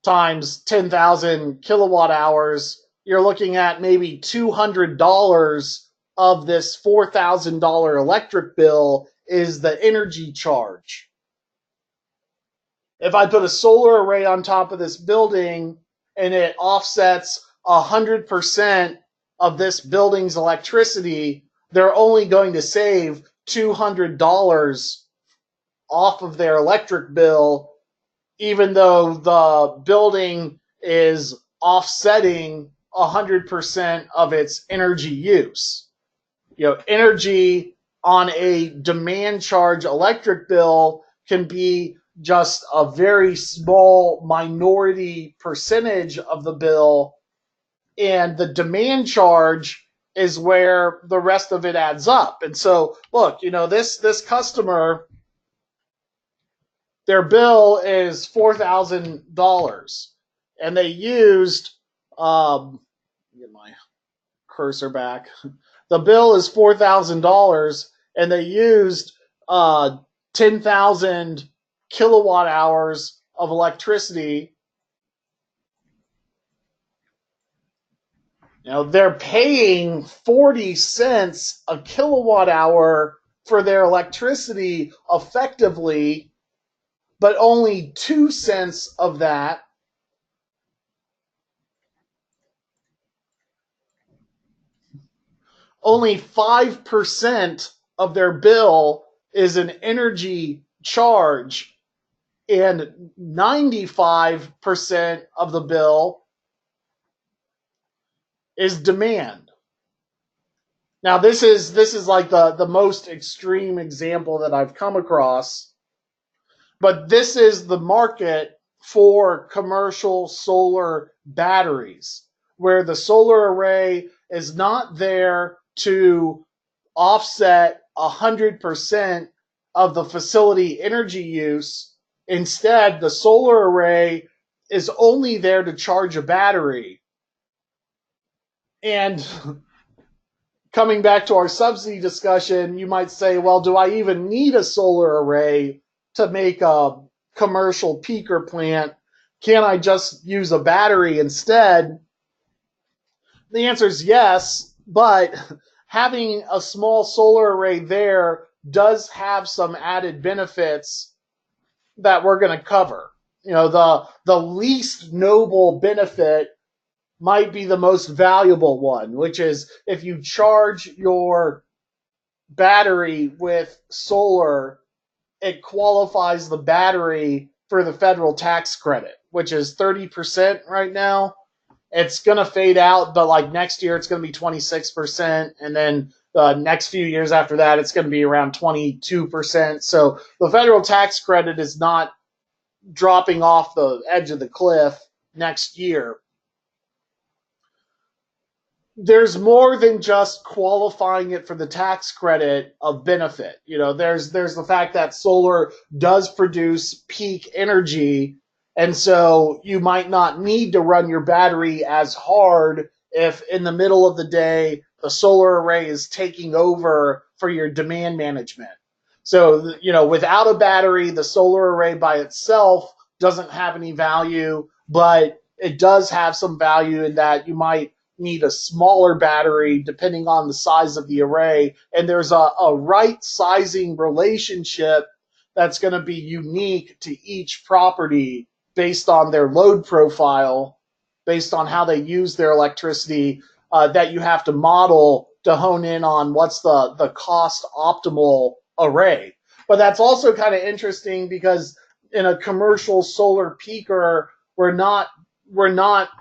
times 10,000 kilowatt hours. You're looking at maybe $200 of this $4,000 electric bill is the energy charge. If I put a solar array on top of this building and it offsets 100% of this building's electricity, they're only going to save $200 off of their electric bill, even though the building is offsetting 100% of its energy use. Energy on a demand charge electric bill can be just a very small minority percentage of the bill, and the demand charge is where the rest of it adds up. And so, look, this customer, their bill is $4,000, and they used, get my cursor back. The bill is $4,000, and they used 10,000 kilowatt hours of electricity. They're paying 40 cents a kilowatt hour for their electricity effectively, but only 2 cents of that only 5% of their bill is an energy charge, and 95% of the bill is demand. Now, this is like the most extreme example that I've come across, but this is the market for commercial solar batteries, where the solar array is not there to offset 100% of the facility energy use. Instead, the solar array is only there to charge a battery. And coming back to our subsidy discussion, you might say, well, do I even need a solar array to make a commercial peaker plant? Can't I just use a battery instead? The answer is yes, but having a small solar array there does have some added benefits, that we're going to cover. The least noble benefit might be the most valuable one, which is if you charge your battery with solar, it qualifies the battery for the federal tax credit, which is 30% right now. It's going to fade out, but like next year it's going to be 26%, and then the next few years after that it's going to be around 22%. So the federal tax credit is not dropping off the edge of the cliff next year. There's more than just qualifying it for the tax credit of benefit. There's the fact that solar does produce peak energy, and so you might not need to run your battery as hard if in the middle of the day the solar array is taking over for your demand management. So, without a battery, the solar array by itself doesn't have any value, but it does have some value in that you might need a smaller battery depending on the size of the array, and there's a right sizing relationship that's going to be unique to each property based on their load profile, based on how they use their electricity, that you have to model to hone in on what's the cost optimal array. But that's also kind of interesting because in a commercial solar peaker, we're not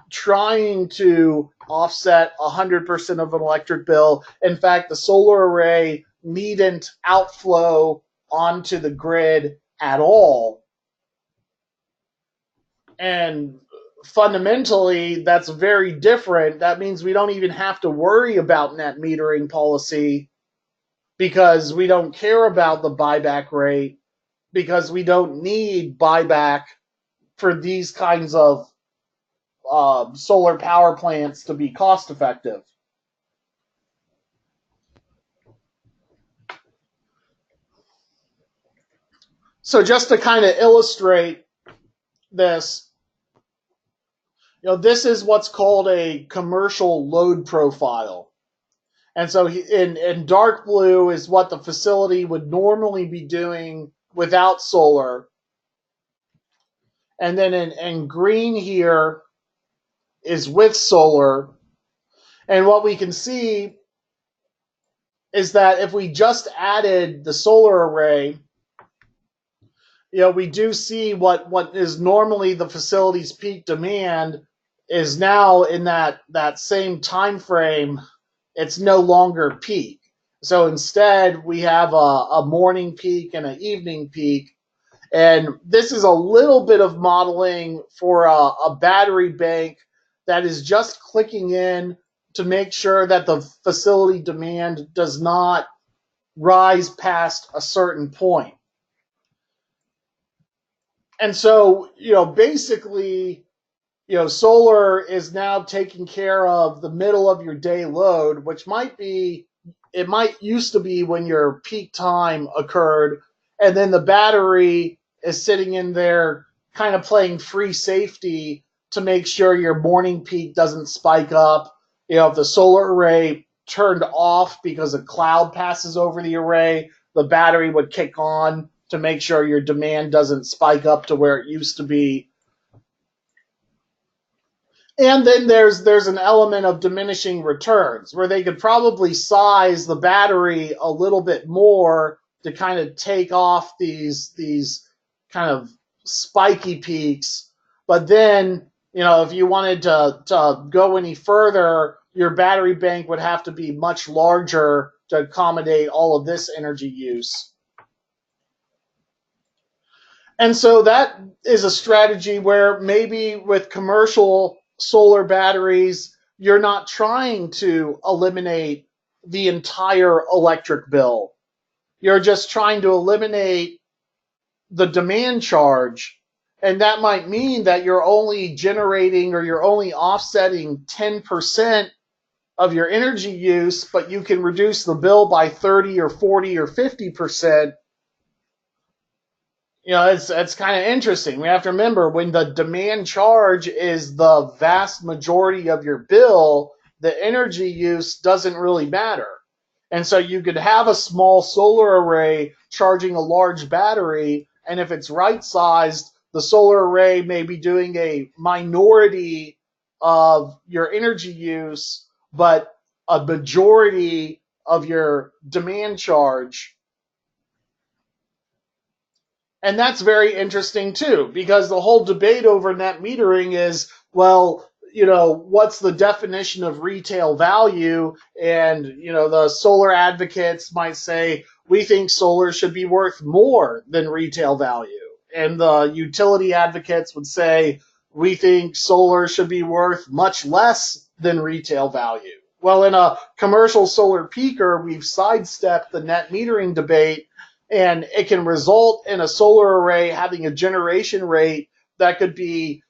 trying to offset 100% of an electric bill. In fact, the solar array needn't outflow onto the grid at all. And fundamentally, that's very different. That means we don't even have to worry about net metering policy because we don't care about the buyback rate, because we don't need buyback for these kinds of solar power plants to be cost effective. So just to kind of illustrate this, this is what's called a commercial load profile. And so in dark blue is what the facility would normally be doing without solar. And then in green here is with solar. And what we can see is that if we just added the solar array, we do see what is normally the facility's peak demand is now in that same time frame, it's no longer peak. So instead, we have a morning peak and an evening peak. And this is a little bit of modeling for a battery bank that is just clicking in to make sure that the facility demand does not rise past a certain point. And so, basically, solar is now taking care of the middle of your day load, which it might used to be when your peak time occurred, and then the battery is sitting in there kind of playing free safety to make sure your morning peak doesn't spike up. If the solar array turned off because a cloud passes over the array, the battery would kick on to make sure your demand doesn't spike up to where it used to be. And then there's an element of diminishing returns where they could probably size the battery a little bit more to kind of take off these kind of spiky peaks. But then, if you wanted to go any further, your battery bank would have to be much larger to accommodate all of this energy use. And so that is a strategy where maybe with commercial solar batteries, you're not trying to eliminate the entire electric bill. You're just trying to eliminate the demand charge. And that might mean that you're only generating or you're only offsetting 10% of your energy use, but you can reduce the bill by 30 or 40 or 50%. It's kind of interesting. We have to remember when the demand charge is the vast majority of your bill, the energy use doesn't really matter. And so you could have a small solar array charging a large battery, And if it's right-sized, the solar array may be doing a minority of your energy use, but a majority of your demand charge. And that's very interesting too, because the whole debate over net metering is, well, what's the definition of retail value? And, the solar advocates might say, we think solar should be worth more than retail value. And the utility advocates would say, we think solar should be worth much less than retail value. Well, in a commercial solar peaker, we've sidestepped the net metering debate, and it can result in a solar array having a generation rate that could be,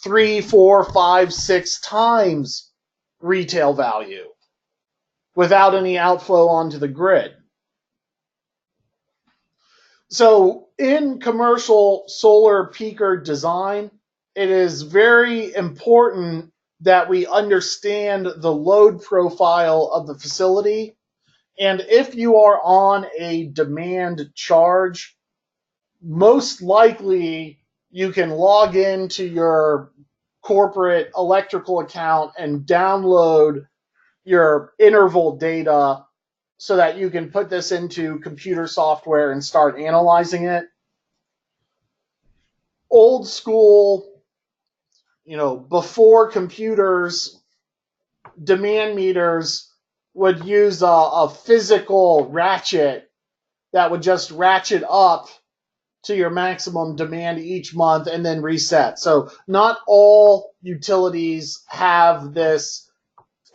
3, 4, 5, 6 times retail value without any outflow onto the grid. So in commercial solar peaker design, it is very important that we understand the load profile of the facility. And if you are on a demand charge, most likely you can log into your corporate electrical account and download your interval data so that you can put this into computer software and start analyzing it. Old school, before computers, demand meters would use a physical ratchet that would just ratchet up to your maximum demand each month and then reset. So not all utilities have this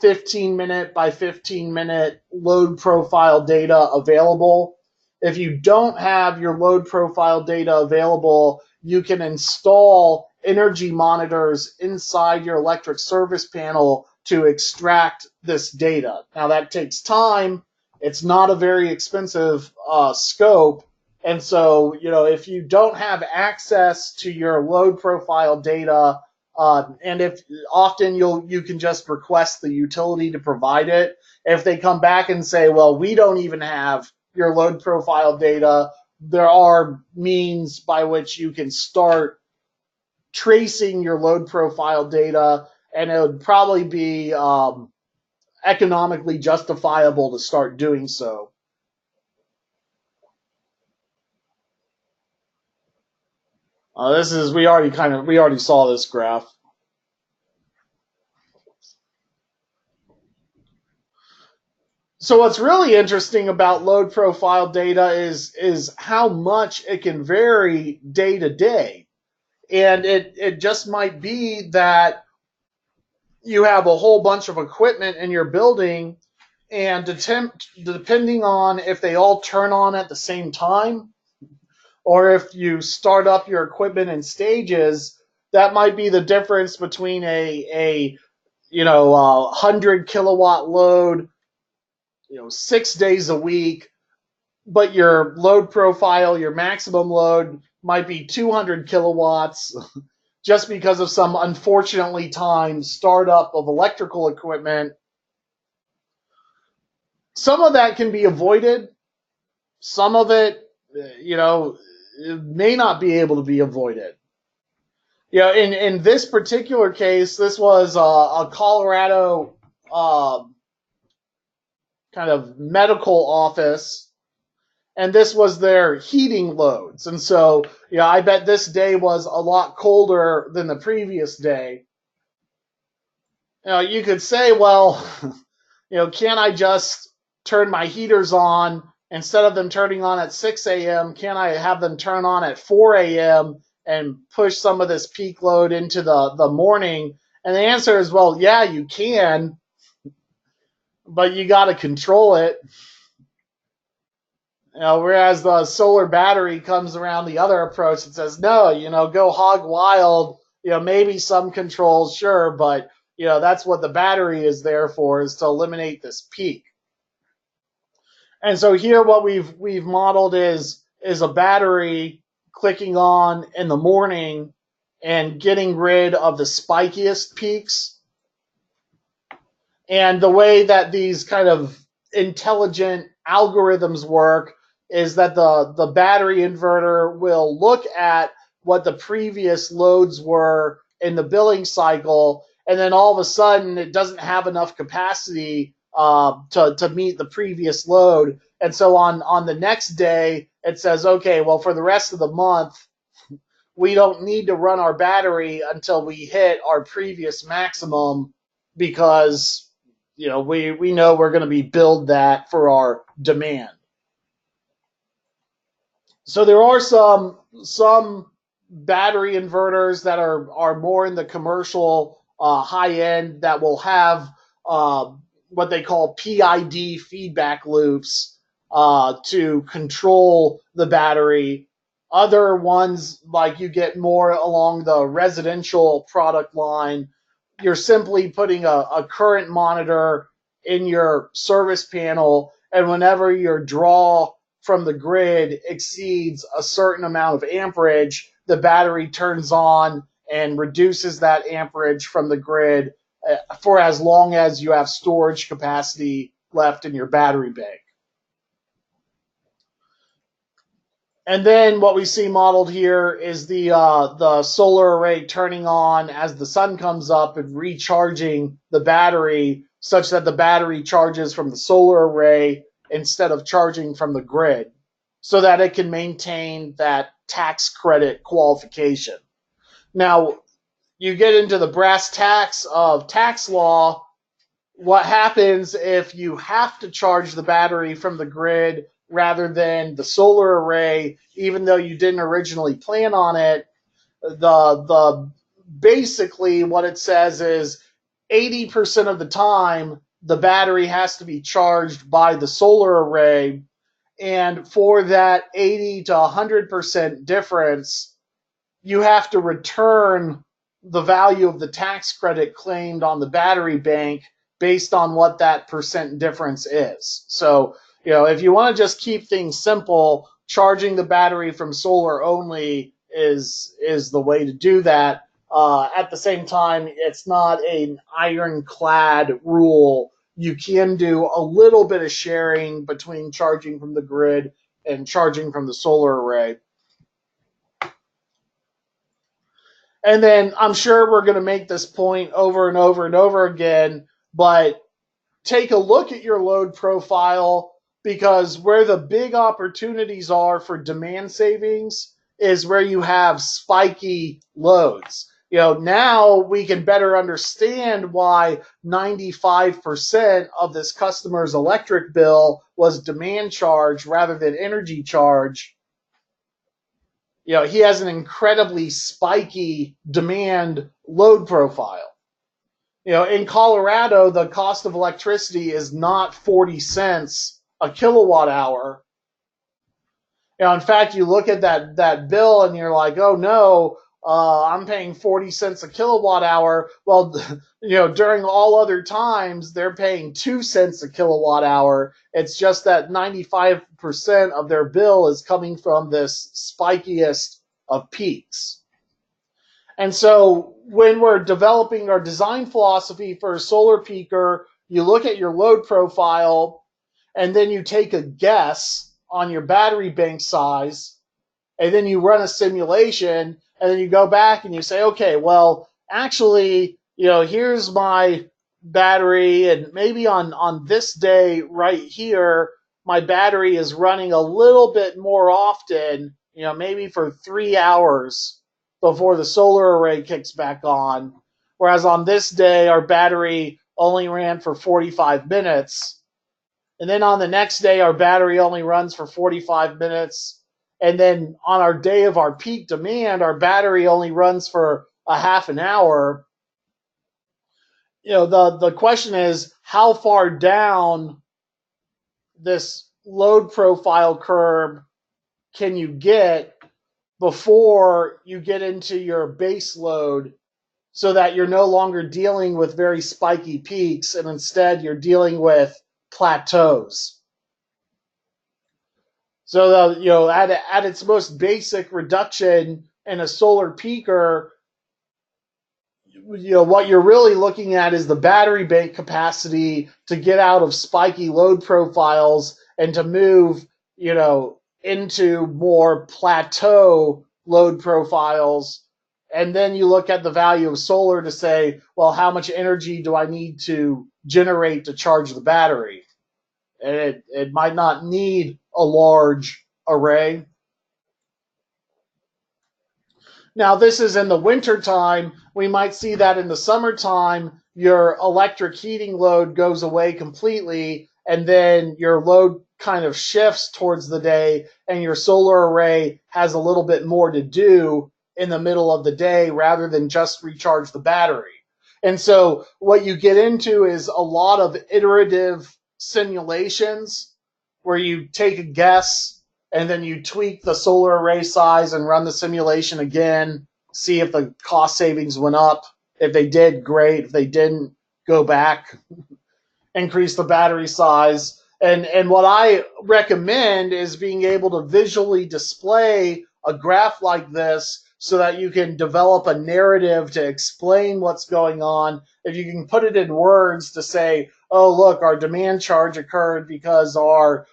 15-minute by 15-minute load profile data available. If you don't have your load profile data available, you can install energy monitors inside your electric service panel to extract this data. Now that takes time. It's not a very expensive scope. And so, if you don't have access to your load profile data, and if often you can just request the utility to provide it. If they come back and say, well, we don't even have your load profile data, there are means by which you can start tracing your load profile data, and it would probably be economically justifiable to start doing so. We already saw this graph. So what's really interesting about load profile data is how much it can vary day to day. And it just might be that you have a whole bunch of equipment in your building, and depending on if they all turn on at the same time, or if you start up your equipment in stages, that might be the difference between a 100 kilowatt load, 6 days a week, but your load profile, your maximum load might be 200 kilowatts just because of some unfortunately timed startup of electrical equipment. Some of that can be avoided. Some of it, it may not be able to be avoided. In this particular case, this was a Colorado kind of medical office, and this was their heating loads. And so, I bet this day was a lot colder than the previous day. You could say, well, can I just turn my heaters on instead of them turning on at 6 a.m.? Can I have them turn on at 4 a.m. and push some of this peak load into the morning? And the answer is, well, yeah, you can, but you got to control it. Whereas the solar battery comes around the other approach and says, no, go hog wild. Maybe some controls, sure, but that's what the battery is there for, is to eliminate this peak. And so here what we've modeled is a battery clicking on in the morning and getting rid of the spikiest peaks. And the way that these kind of intelligent algorithms work is that the battery inverter will look at what the previous loads were in the billing cycle, and then all of a sudden it doesn't have enough capacity to meet the previous load. And so on the next day, it says, okay, well, for the rest of the month, we don't need to run our battery until we hit our previous maximum because we know we're going to be billed that for our demand. So there are some battery inverters that are more in the commercial high end that will have what they call PID feedback loops to control the battery. Other ones, like you get more along the residential product line, you're simply putting a current monitor in your service panel, and whenever your draw from the grid exceeds a certain amount of amperage, the battery turns on and reduces that amperage from the grid for as long as you have storage capacity left in your battery bank. And then what we see modeled here is the solar array turning on as the sun comes up and recharging the battery such that the battery charges from the solar array instead of charging from the grid, so that it can maintain that tax credit qualification. Now, you get into the brass tacks of tax law. What happens if you have to charge the battery from the grid rather than the solar array, even though you didn't originally plan on it? The basically what it says is 80% of the time the battery has to be charged by the solar array, and for that 80 to 100% difference, you have to return the value of the tax credit claimed on the battery bank based on what that percent difference is. So, if you want to just keep things simple, charging the battery from solar only is the way to do that. At the same time, it's not an ironclad rule. You can do a little bit of sharing between charging from the grid and charging from the solar array. And then I'm sure we're going to make this point over and over and over again, but take a look at your load profile, because where the big opportunities are for demand savings is where you have spiky loads. Now we can better understand why 95% of this customer's electric bill was demand charge rather than energy charge. He has an incredibly spiky demand load profile. In Colorado, the cost of electricity is not 40 cents a kilowatt hour. In fact, you look at that bill and you're like, oh no, I'm paying 40 cents a kilowatt hour. Well, during all other times, they're paying 2 cents a kilowatt hour. It's just that 95% of their bill is coming from this spikiest of peaks. And so when we're developing our design philosophy for a solar peaker, you look at your load profile, and then you take a guess on your battery bank size, and then you run a simulation, and then you go back and you say, okay, well, actually, here's my battery, and maybe on this day right here, my battery is running a little bit more often, maybe for 3 hours before the solar array kicks back on, whereas on this day, our battery only ran for 45 minutes. And then on the next day, our battery only runs for 45 minutes. And then on our day of our peak demand, our battery only runs for a half an hour. The question is, how far down this load profile curve can you get before you get into your base load, so that you're no longer dealing with very spiky peaks and instead you're dealing with plateaus. So at its most basic reduction in a solar peaker, what you're really looking at is the battery bank capacity to get out of spiky load profiles and to move into more plateau load profiles. And then you look at the value of solar to say, well, how much energy do I need to generate to charge the battery? And it might not need a large array. Now, this is in the winter time. We might see that in the summertime, your electric heating load goes away completely, and then your load kind of shifts towards the day, and your solar array has a little bit more to do in the middle of the day rather than just recharge the battery. And so what you get into is a lot of iterative simulations where you take a guess and then you tweak the solar array size and run the simulation again, see if the cost savings went up. If they did, great. If they didn't, go back, increase the battery size. And what I recommend is being able to visually display a graph like this so that you can develop a narrative to explain what's going on. If you can put it in words to say, oh, look, our demand charge occurred because our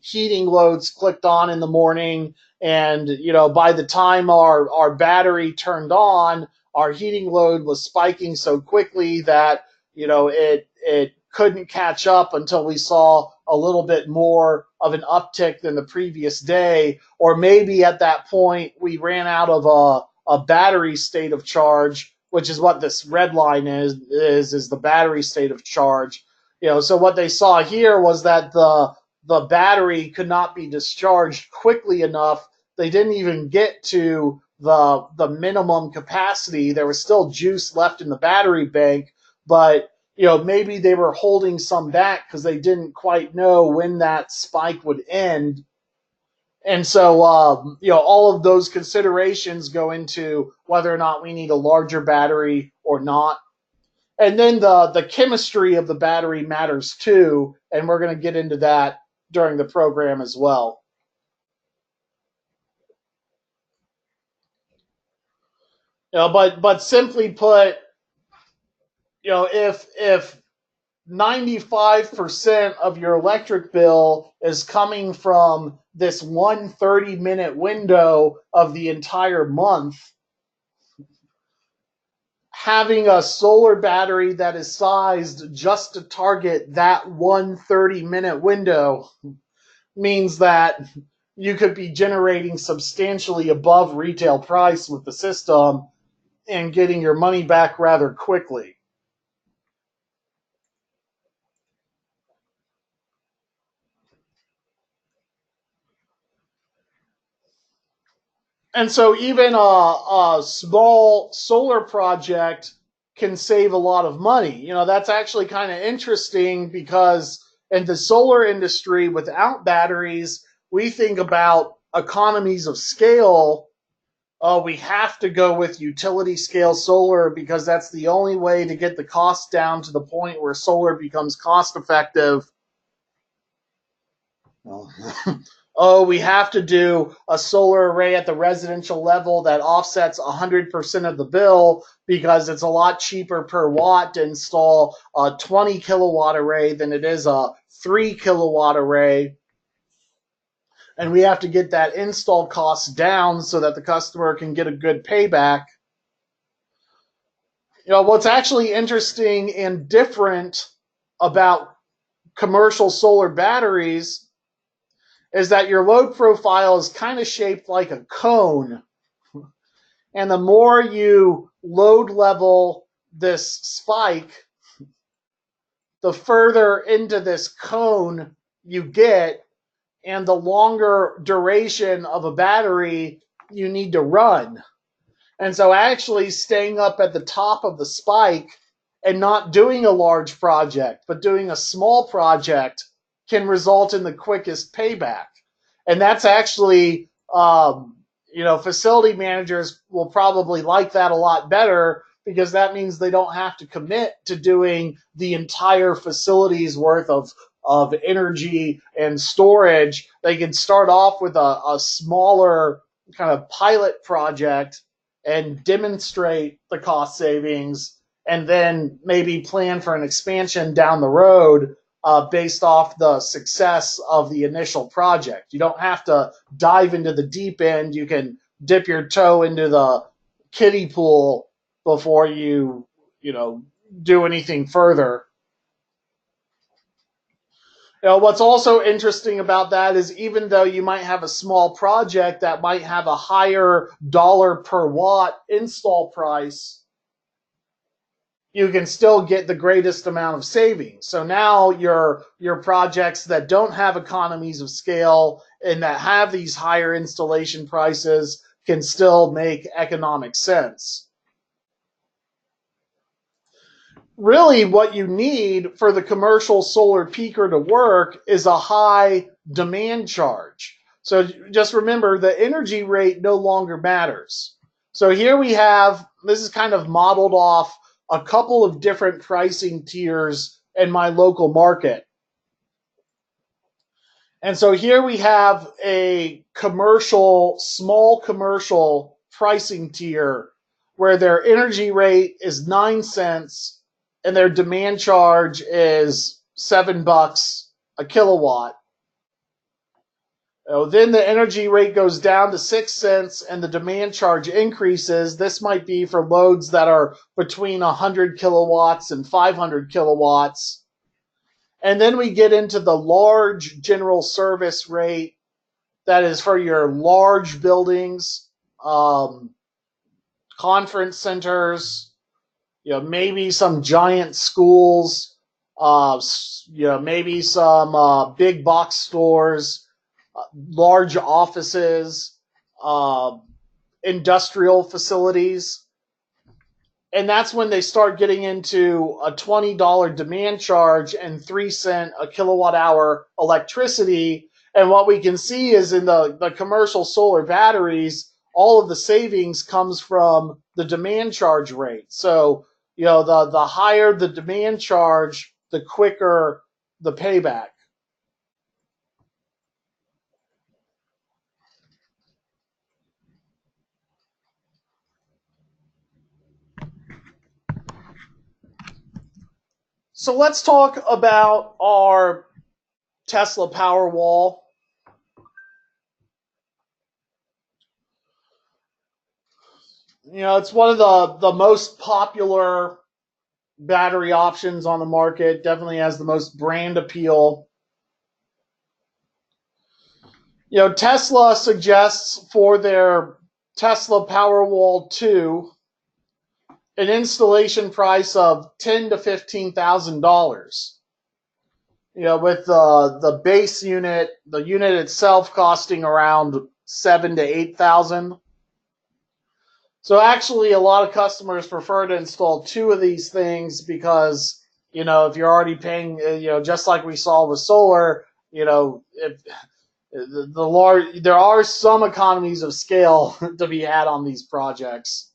heating loads clicked on in the morning, and by the time our battery turned on, our heating load was spiking so quickly that it couldn't catch up until we saw a little bit more of an uptick than the previous day. Or maybe at that point we ran out of a battery state of charge, which is what this red line is the battery state of charge. So what they saw here was that the battery could not be discharged quickly enough. They didn't even get to the minimum capacity. There was still juice left in the battery bank, but maybe they were holding some back because they didn't quite know when that spike would end. And so, all of those considerations go into whether or not we need a larger battery or not. And then the chemistry of the battery matters too, and we're going to get into that during the program as well. But simply put, if 95% of your electric bill is coming from this 1 30-minute window of the entire month, having a solar battery that is sized just to target that 1 30-minute window means that you could be generating substantially above retail price with the system and getting your money back rather quickly. And so even a small solar project can save a lot of money. That's actually kind of interesting because in the solar industry, without batteries, we think about economies of scale. We have to go with utility scale solar because that's the only way to get the cost down to the point where solar becomes cost effective. Oh, we have to do a solar array at the residential level that offsets 100% of the bill because it's a lot cheaper per watt to install a 20 kilowatt array than it is a 3 kilowatt array. And we have to get that install cost down so that the customer can get a good payback. What's actually interesting and different about commercial solar batteries is that your load profile is kind of shaped like a cone. And the more you load level this spike, the further into this cone you get, and the longer duration of a battery you need to run. And so actually staying up at the top of the spike and not doing a large project, but doing a small project can result in the quickest payback. And that's actually, facility managers will probably like that a lot better because that means they don't have to commit to doing the entire facility's worth of energy and storage. They can start off with a smaller kind of pilot project and demonstrate the cost savings, and then maybe plan for an expansion down the road based off the success of the initial project. You don't have to dive into the deep end. You can dip your toe into the kiddie pool before you do anything further. What's also interesting about that is even though you might have a small project that might have a higher dollar per watt install price, you can still get the greatest amount of savings. So now your projects that don't have economies of scale and that have these higher installation prices can still make economic sense. Really, what you need for the commercial solar peaker to work is a high demand charge. So just remember, the energy rate no longer matters. So here we have, this is kind of modeled off a couple of different pricing tiers in my local market. And so here we have a small commercial pricing tier where their energy rate is 9 cents and their demand charge is $7 a kilowatt. Then the energy rate goes down to 6 cents and the demand charge increases. This might be for loads that are between 100 kilowatts and 500 kilowatts. And then we get into the large general service rate that is for your large buildings, conference centers, maybe some giant schools, maybe some big box stores, large offices, industrial facilities. And that's when they start getting into a $20 demand charge and 3 cent a kilowatt hour electricity. And what we can see is in the commercial solar batteries, all of the savings comes from the demand charge rate. So, the higher the demand charge, the quicker the payback. So let's talk about our Tesla Powerwall. It's one of the most popular battery options on the market. Definitely has the most brand appeal. Tesla suggests for their Tesla Powerwall 2 an installation price of $10,000 to $15,000. With the base unit, the unit itself costing around $7,000 to $8,000. So actually, a lot of customers prefer to install 2 of these things because, if you're already paying, just like we saw with solar, if there are some economies of scale to be had on these projects.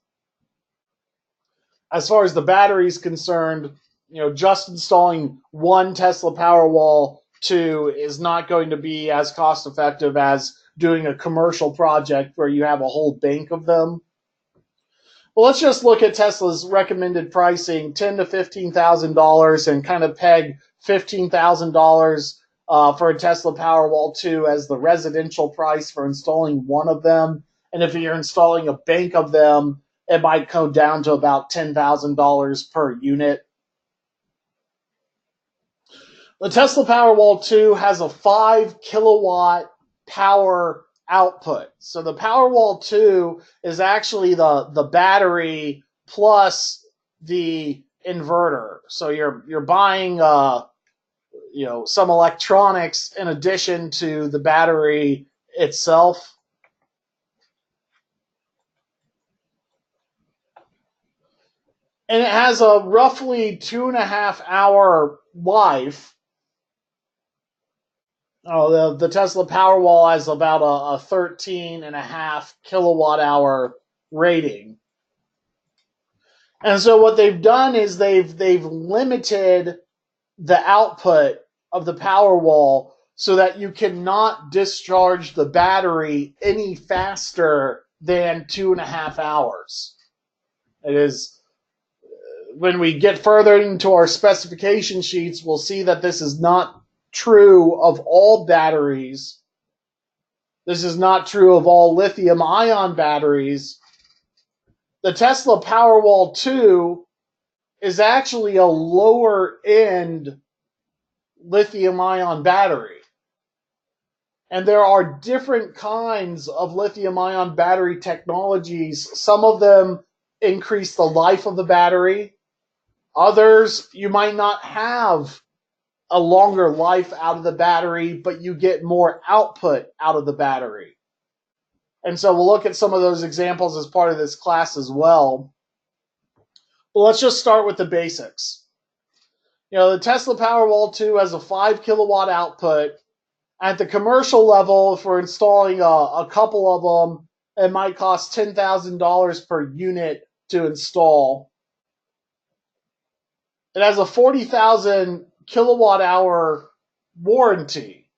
As far as the battery is concerned, just installing one Tesla Powerwall 2 is not going to be as cost effective as doing a commercial project where you have a whole bank of them. Well, let's just look at Tesla's recommended pricing, $10,000 to $15,000, and kind of peg $15,000 for a Tesla Powerwall 2 as the residential price for installing one of them. And if you're installing a bank of them, it might go down to about $10,000 per unit. The Tesla Powerwall 2 has a 5 kilowatt power output. So the Powerwall 2 is actually the battery plus the inverter. So you're buying some electronics in addition to the battery itself. And it has a roughly 2.5 hour life. The Tesla Powerwall has about a 13.5 kilowatt hour rating. And so what they've done is they've limited the output of the Powerwall so that you cannot discharge the battery any faster than 2.5 hours. It is when we get further into our specification sheets, we'll see that this is not true of all batteries. This is not true of all lithium-ion batteries. The Tesla Powerwall 2 is actually a lower-end lithium-ion battery. And there are different kinds of lithium-ion battery technologies. Some of them increase the life of the battery. Others, you might not have a longer life out of the battery, but you get more output out of the battery. And so we'll look at some of those examples as part of this class as well. But let's just start with the basics. The Tesla Powerwall 2 has a 5 kilowatt output. At the commercial level, if we're installing a couple of them, it might cost $10,000 per unit to install. It has a 40,000 kilowatt hour warranty.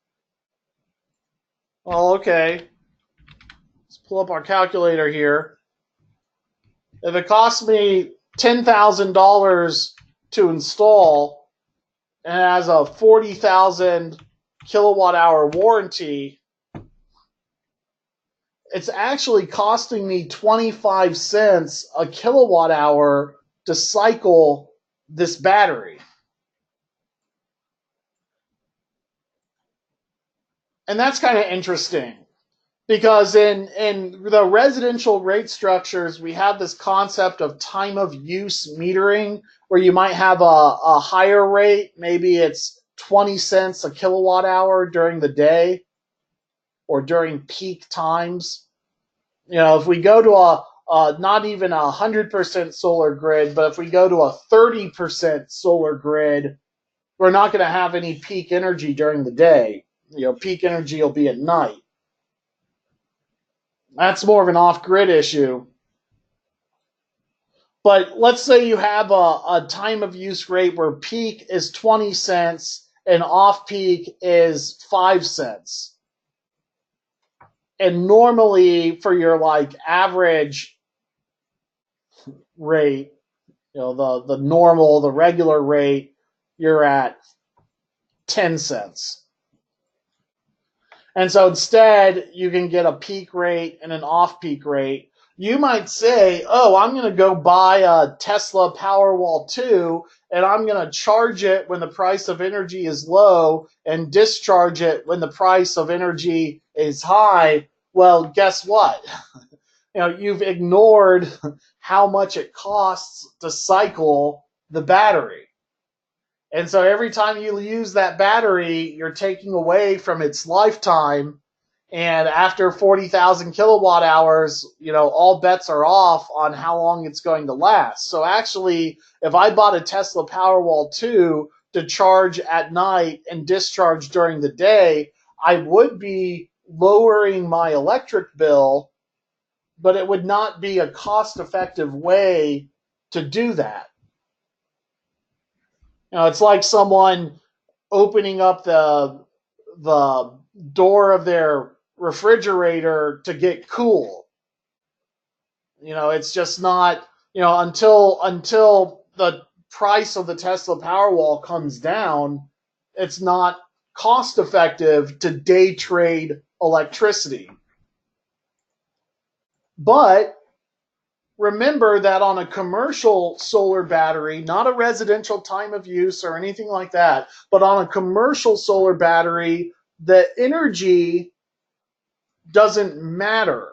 Well, okay. Let's pull up our calculator here. If it costs me $10,000 to install and it has a 40,000 kilowatt hour warranty, it's actually costing me 25 cents a kilowatt hour to cycle this battery. And that's kind of interesting because in the residential rate structures, we have this concept of time of use metering where you might have a higher rate. Maybe it's 20 cents a kilowatt hour during the day or during peak times. If we go to not even 100% solar grid, but if we go to a 30% solar grid, we're not going to have any peak energy during the day. Peak energy will be at night. That's more of an off-grid issue. But let's say you have a time of use rate where peak is 20 cents and off-peak is 5 cents. And normally for your average rate, the normal, the regular rate, you're at 10 cents. And so instead, you can get a peak rate and an off-peak rate. You might say, oh, I'm going to go buy a Tesla Powerwall 2, and I'm going to charge it when the price of energy is low and discharge it when the price of energy is high. Well, guess what? You've ignored how much it costs to cycle the battery. And so every time you use that battery, you're taking away from its lifetime. And after 40,000 kilowatt hours, all bets are off on how long it's going to last. So actually, if I bought a Tesla Powerwall 2 to charge at night and discharge during the day, I would be lowering my electric bill, but it would not be a cost-effective way to do that. It's like someone opening up the door of their refrigerator to get cool. It's just not, until the price of the Tesla Powerwall comes down, it's not cost effective to day trade electricity. But remember that on a commercial solar battery, not a residential time of use or anything like that, but on a commercial solar battery, the energy doesn't matter.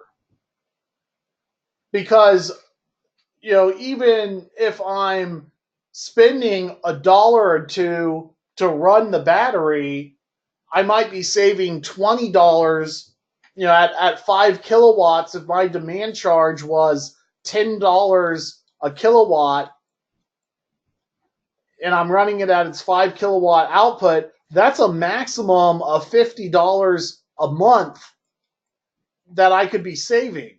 Because, even if I'm spending $1 or $2 to run the battery, I might be saving $20, at 5 kilowatts. If my demand charge was $10 a kilowatt and I'm running it at its 5 kilowatt output, that's a maximum of $50 a month that I could be saving.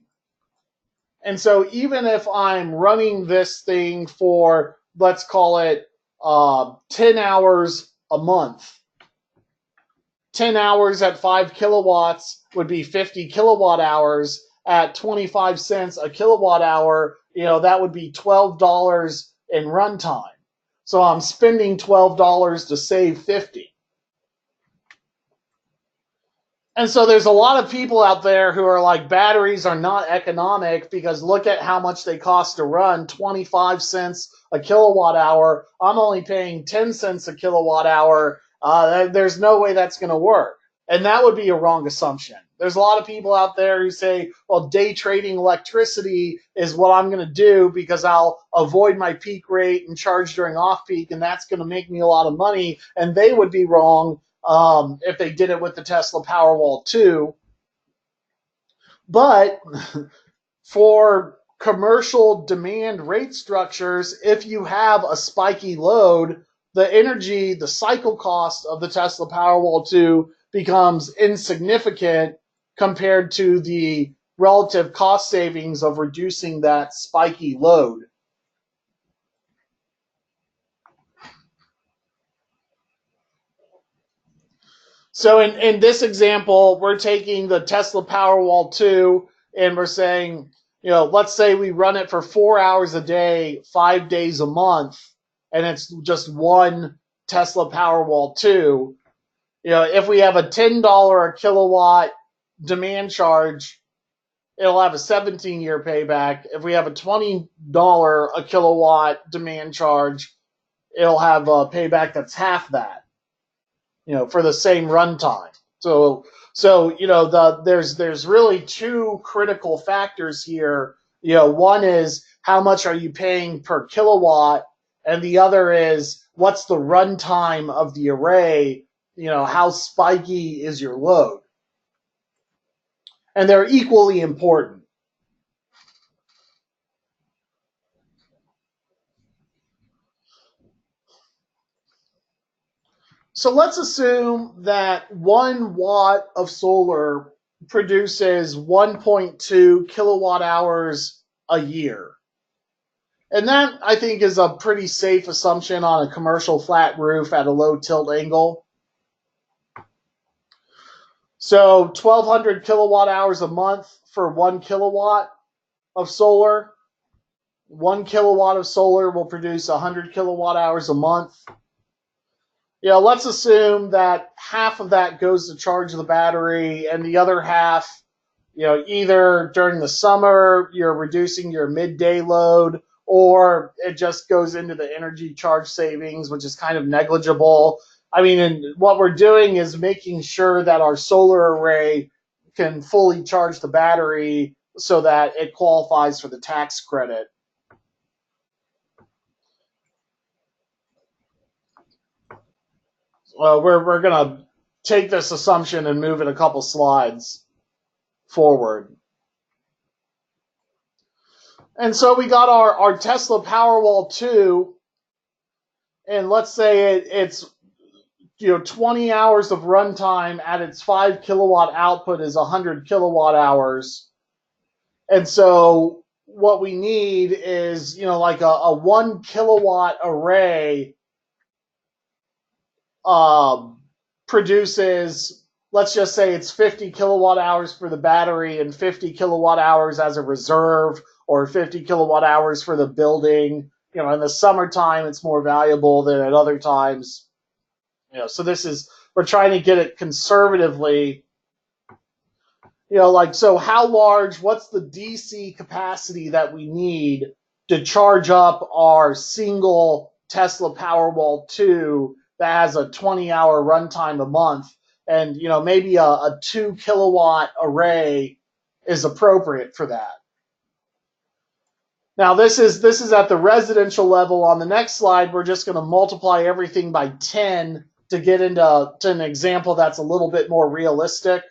And so even if I'm running this thing for, let's call it 10 hours a month, 10 hours at 5 kilowatts would be 50 kilowatt hours at 25 cents a kilowatt hour. That would be $12 in runtime. So I'm spending $12 to save 50. And so there's a lot of people out there who are like, batteries are not economic because look at how much they cost to run, 25 cents a kilowatt hour. I'm only paying 10 cents a kilowatt hour. There's no way that's going to work. And that would be a wrong assumption. There's a lot of people out there who say, well, day trading electricity is what I'm going to do because I'll avoid my peak rate and charge during off peak, and that's going to make me a lot of money. And they would be wrong if they did it with the Tesla Powerwall 2. But for commercial demand rate structures, if you have a spiky load, the energy, the cycle cost of the Tesla Powerwall 2 becomes insignificant compared to the relative cost savings of reducing that spiky load. So in this example, we're taking the Tesla Powerwall 2 and we're saying, let's say we run it for 4 hours a day, 5 days a month, and it's just one Tesla Powerwall 2. If we have a $10 a kilowatt demand charge, it'll have a 17-year payback. If we have a $20 a kilowatt demand charge, it'll have a payback that's half that, for the same runtime. So there's really two critical factors here. One is how much are you paying per kilowatt, and the other is what's the runtime of the array. How spiky is your load? And they're equally important. So let's assume that 1 watt of solar produces 1.2 kilowatt hours a year. And that, I think, is a pretty safe assumption on a commercial flat roof at a low tilt angle. So 1,200 kilowatt hours a month for 1 kilowatt of solar. 1 kilowatt of solar will produce 100 kilowatt hours a month. Let's assume that half of that goes to charge the battery, and the other half, either during the summer you're reducing your midday load, or it just goes into the energy charge savings, which is kind of negligible. And what we're doing is making sure that our solar array can fully charge the battery so that it qualifies for the tax credit. We're going to take this assumption and move it a couple slides forward. And so we got our Tesla Powerwall 2, and let's say it's 20 hours of runtime at its 5 kilowatt output is 100 kilowatt hours. And so what we need is, like a 1 kilowatt array produces, let's just say it's 50 kilowatt hours for the battery and 50 kilowatt hours as a reserve, or 50 kilowatt hours for the building. In the summertime, it's more valuable than at other times. So we're trying to get it conservatively. So how large, what's the DC capacity that we need to charge up our single Tesla Powerwall 2 that has a 20-hour runtime a month? And, maybe a 2 kilowatt array is appropriate for that. Now, this is at the residential level. On the next slide, we're just going to multiply everything by 10 to get into an example that's a little bit more realistic.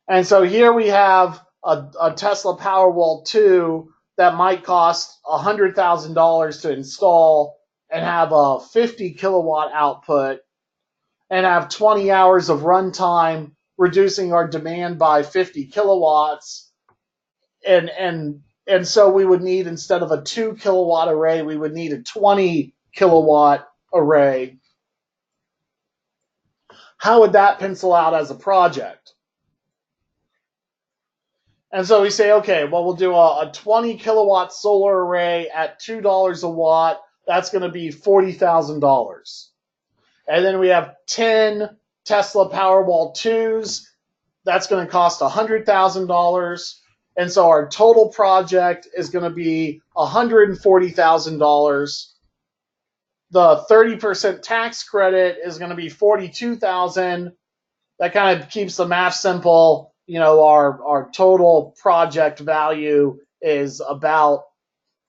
And so here we have a Tesla Powerwall 2 that might cost $100,000 to install and have a 50 kilowatt output and have 20 hours of runtime, reducing our demand by 50 kilowatts. And so we would need, instead of a 2 kilowatt array, we would need a 20 kilowatt array. How would that pencil out as a project? And so we say, okay, well, we'll do a 20 kilowatt solar array at $2 a watt. That's going to be $40,000. And then we have 10 Tesla Powerwall 2s. That's going to cost $100,000. And so our total project is going to be $140,000. The 30% tax credit is going to be $42,000. That kind of keeps the math simple. You know, our total project value is about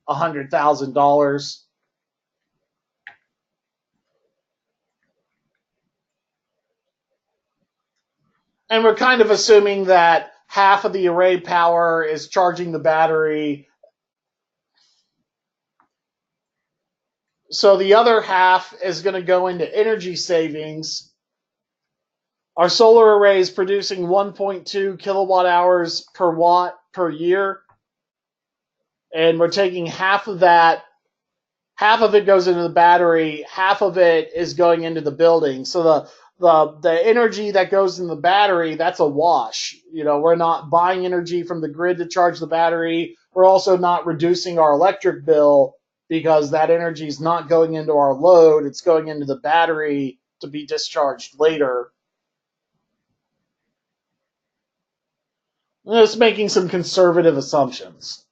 $100,000. And we're kind of assuming that half of the array power is charging the battery. So the other half is going to go into energy savings. Our solar array is producing 1.2 kilowatt hours per watt per year. And we're taking half of that. Half of it goes into the battery. Half of it is going into the building. So the energy that goes in the battery, that's a wash. You know, we're not buying energy from the grid to charge the battery. We're also not reducing our electric bill because that energy is not going into our load. It's going into the battery to be discharged later. I'm just making some conservative assumptions.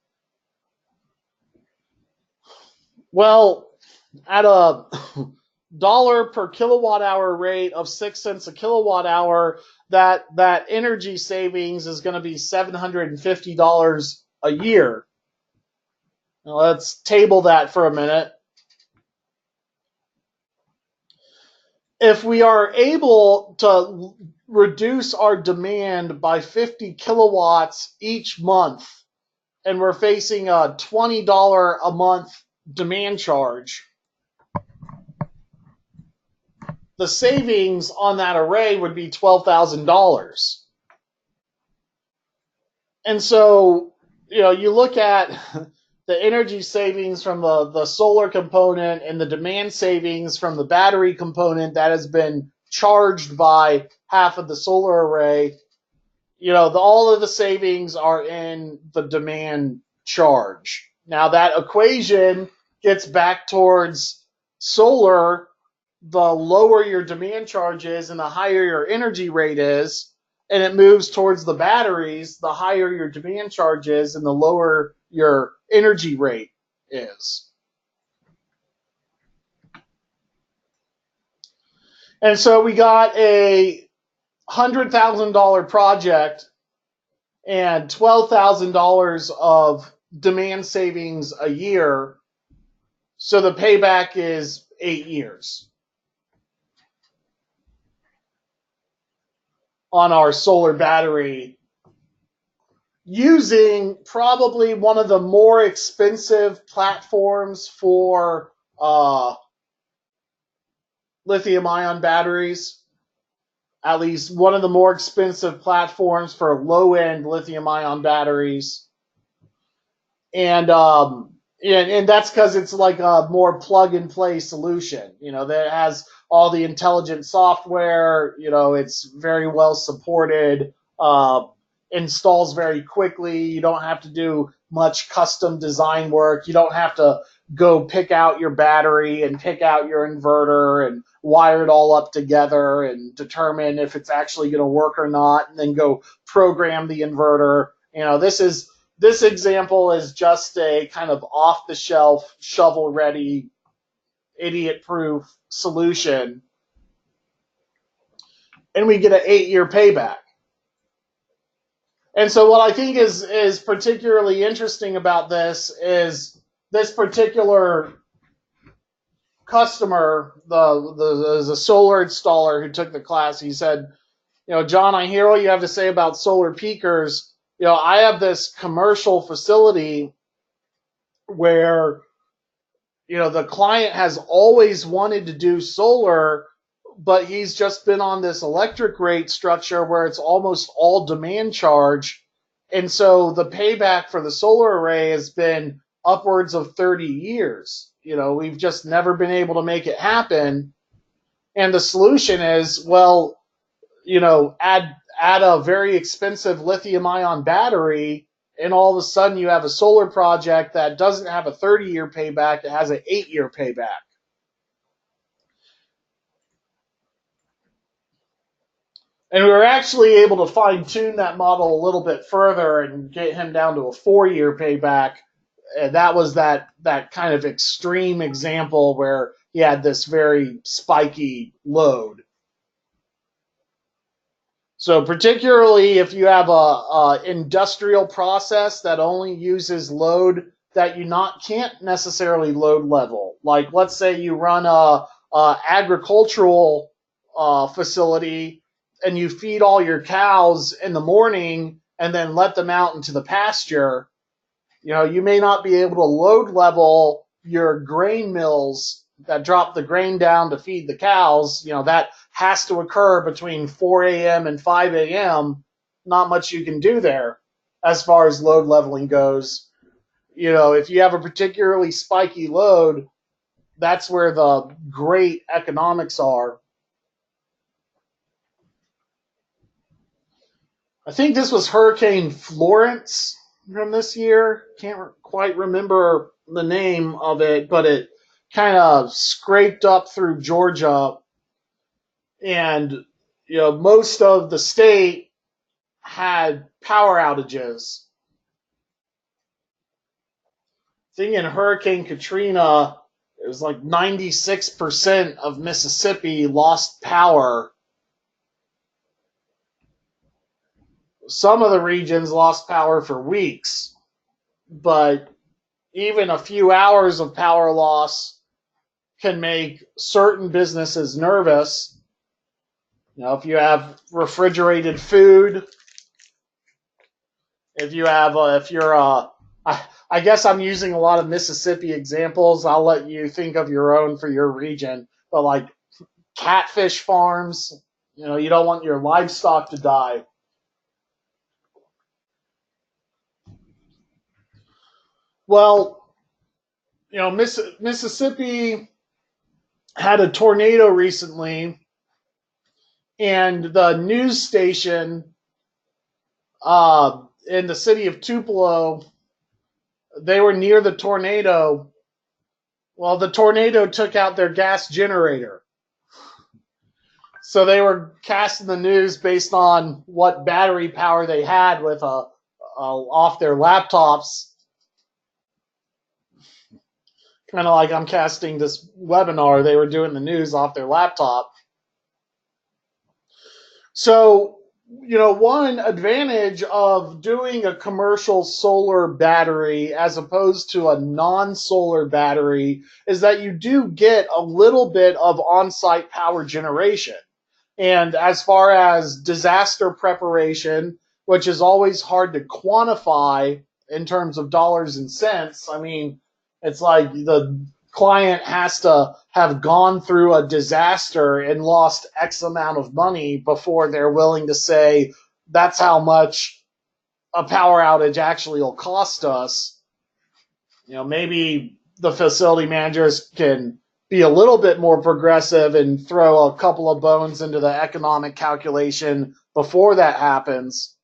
Well, at a dollar per kilowatt hour rate of 6 cents a kilowatt hour, that energy savings is going to be $750 a year. Now let's table that for a minute. If we are able to reduce our demand by 50 kilowatts each month, and we're facing a $20 a month demand charge, the savings on that array would be $12,000. And so, you know, you look at the energy savings from the solar component and the demand savings from the battery component that has been charged by half of the solar array. You know, all of the savings are in the demand charge. Now that equation gets back towards solar. The lower your demand charge is and the higher your energy rate is, and it moves towards the batteries, the higher your demand charge is and the lower your energy rate is. And so we got a $100,000 project and $12,000 of demand savings a year. So the payback is 8 years on our solar battery, using probably one of the more expensive platforms for lithium-ion batteries, at least one of the more expensive platforms for low-end lithium-ion batteries. And that's because it's like a more plug-and-play solution, you know, that has all the intelligent software, you know, it's very well supported, installs very quickly. You don't have to do much custom design work. You don't have to go pick out your battery and pick out your inverter and wire it all up together and determine if it's actually going to work or not, and then go program the inverter. You know, this example is just a kind of off-the-shelf, shovel-ready, idiot-proof solution, and we get an 8-year payback. And so what I think is particularly interesting about this is this particular customer, the solar installer who took the class. He said, you know, John, I hear what you have to say about solar peakers. You know, I have this commercial facility where, you know, the client has always wanted to do solar, but he's just been on this electric rate structure where it's almost all demand charge. And so the payback for the solar array has been upwards of 30 years. You know, we've just never been able to make it happen. And the solution is, well, you know, add add a very expensive lithium-ion battery, and all of a sudden you have a solar project that doesn't have a 30-year payback, it has an 8-year payback. And we were actually able to fine-tune that model a little bit further and get him down to a 4-year payback. And that was that kind of extreme example where he had this very spiky load. So particularly if you have a industrial process that only uses load that you can't necessarily load level, like let's say you run a agricultural facility and you feed all your cows in the morning and then let them out into the pasture, you may not be able to load level your grain mills that drop the grain down to feed the cows. That has to occur between 4 a.m. and 5 a.m. Not much you can do there as far as load leveling goes. If you have a particularly spiky load, that's where the great economics are. I think this was Hurricane Florence from this year. Can't quite remember the name of it, but it kind of scraped up through Georgia, and most of the state had power outages. I think in Hurricane Katrina, it was like 96% of Mississippi lost power. Some of the regions lost power for weeks, but even a few hours of power loss can make certain businesses nervous. If you have refrigerated food, I guess I'm using a lot of Mississippi examples. I'll let you think of your own for your region, but like catfish farms, you don't want your livestock to die. Well, Mississippi had a tornado recently, and the news station in the city of Tupelo, they were near the tornado. Well, the tornado took out their gas generator. So they were casting the news based on what battery power they had with off their laptops. Kind of like I'm casting this webinar, they were doing the news off their laptop. So, one advantage of doing a commercial solar battery as opposed to a non-solar battery is that you do get a little bit of on-site power generation. And as far as disaster preparation, which is always hard to quantify in terms of dollars and cents, it's like the client has to have gone through a disaster and lost X amount of money before they're willing to say that's how much a power outage actually will cost us. Maybe the facility managers can be a little bit more progressive and throw a couple of bones into the economic calculation before that happens.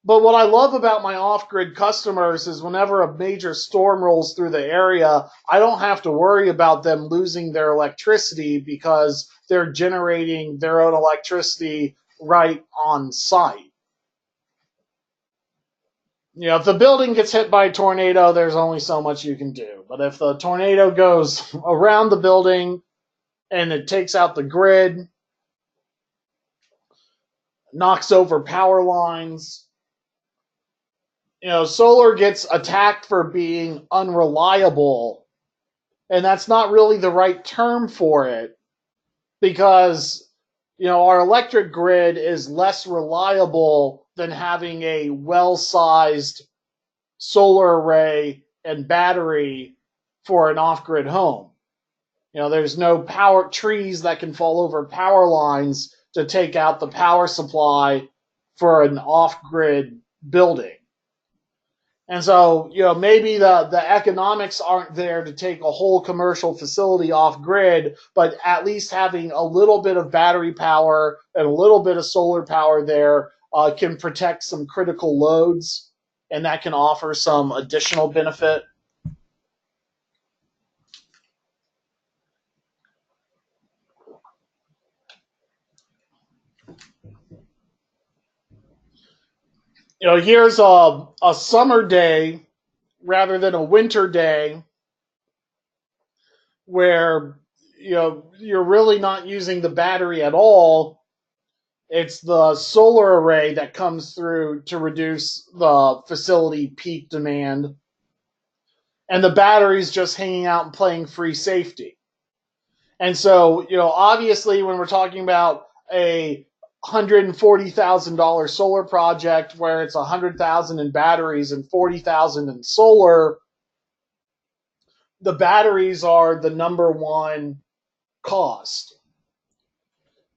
But what I love about my off-grid customers is whenever a major storm rolls through the area, I don't have to worry about them losing their electricity because they're generating their own electricity right on site. If the building gets hit by a tornado, there's only so much you can do. But if the tornado goes around the building and it takes out the grid, knocks over power lines, solar gets attacked for being unreliable, and that's not really the right term for it because, our electric grid is less reliable than having a well-sized solar array and battery for an off-grid home. There's no power trees that can fall over power lines to take out the power supply for an off-grid building. And so, maybe the economics aren't there to take a whole commercial facility off grid, but at least having a little bit of battery power and a little bit of solar power there can protect some critical loads, and that can offer some additional benefit. Here's a summer day rather than a winter day where you're really not using the battery at all. It's the solar array that comes through to reduce the facility peak demand, and the battery's just hanging out and playing free safety. And so, obviously, when we're talking about a $140,000 solar project where it's $100,000 in batteries and $40,000 in solar, the batteries are the number one cost.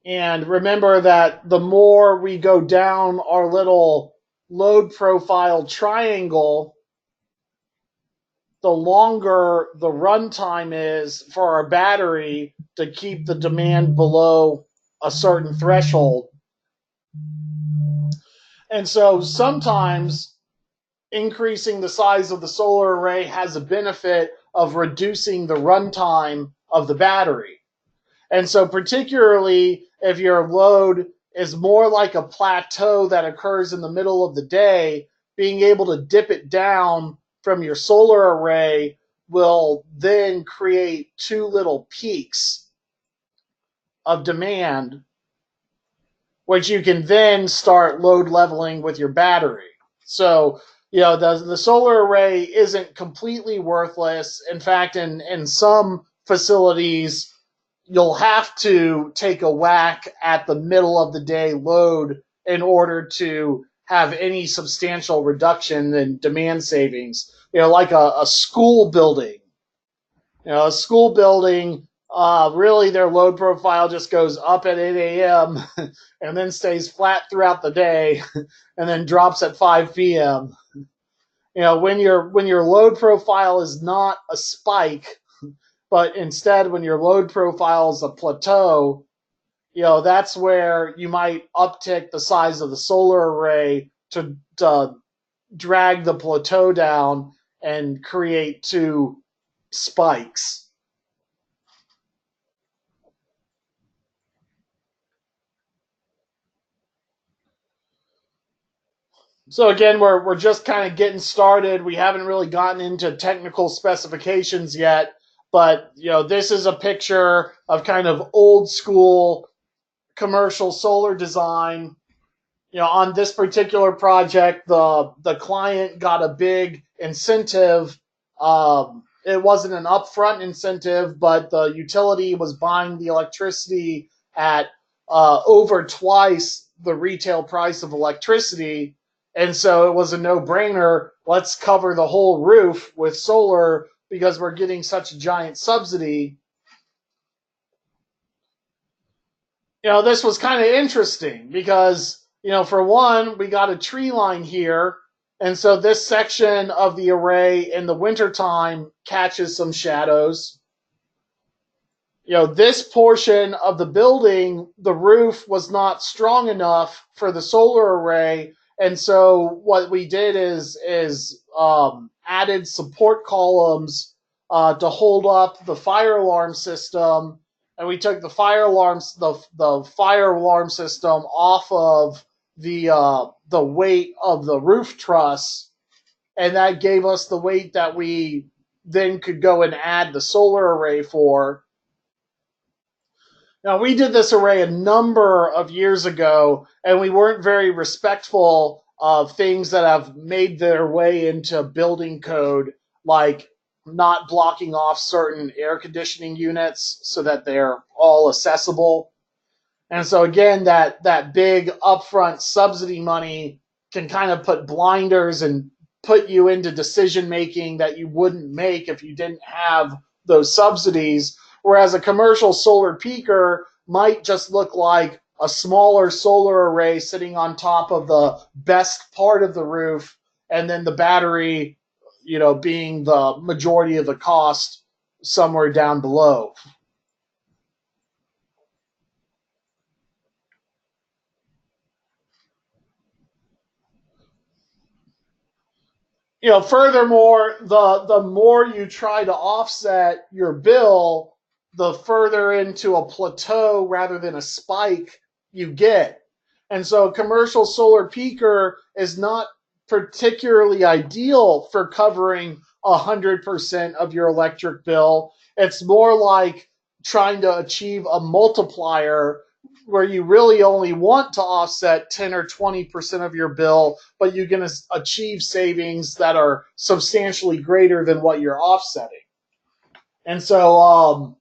And remember that the more we go down our little load profile triangle, the longer the runtime is for our battery to keep the demand below a certain threshold. And so sometimes increasing the size of the solar array has a benefit of reducing the runtime of the battery. And so particularly if your load is more like a plateau that occurs in the middle of the day, being able to dip it down from your solar array will then create two little peaks of demand, which you can then start load leveling with your battery. So, the solar array isn't completely worthless. In fact, in some facilities, you'll have to take a whack at the middle of the day load in order to have any substantial reduction in demand savings. Like a school building. A school building, really their load profile just goes up at 8 a.m. and then stays flat throughout the day and then drops at 5 p.m. When your load profile is not a spike, but instead when your load profile is a plateau, that's where you might uptick the size of the solar array to drag the plateau down and create two spikes. So again, we're just kind of getting started. We haven't really gotten into technical specifications yet, but this is a picture of kind of old school commercial solar design. On this particular project, the client got a big incentive. It wasn't an upfront incentive, but the utility was buying the electricity at over twice the retail price of electricity. And so it was a no-brainer. Let's cover the whole roof with solar because we're getting such a giant subsidy. This was kind of interesting because, for one, we got a tree line here. And so this section of the array in the wintertime catches some shadows. This portion of the building, the roof was not strong enough for the solar array. And so what we did is added support columns to hold up the fire alarm system, and we took the fire alarm system off of the weight of the roof truss, and that gave us the weight that we then could go and add the solar array for. Now, we did this array a number of years ago, and we weren't very respectful of things that have made their way into building code, like not blocking off certain air conditioning units so that they're all accessible. And so, again, that big upfront subsidy money can kind of put blinders and put you into decision-making that you wouldn't make if you didn't have those subsidies. Whereas a commercial solar peaker might just look like a smaller solar array sitting on top of the best part of the roof, and then the battery, being the majority of the cost somewhere down below. Furthermore, the more you try to offset your bill, the further into a plateau rather than a spike you get. And so commercial solar peaker is not particularly ideal for covering 100% of your electric bill. It's more like trying to achieve a multiplier where you really only want to offset 10 or 20% of your bill, but you can achieve savings that are substantially greater than what you're offsetting. And so,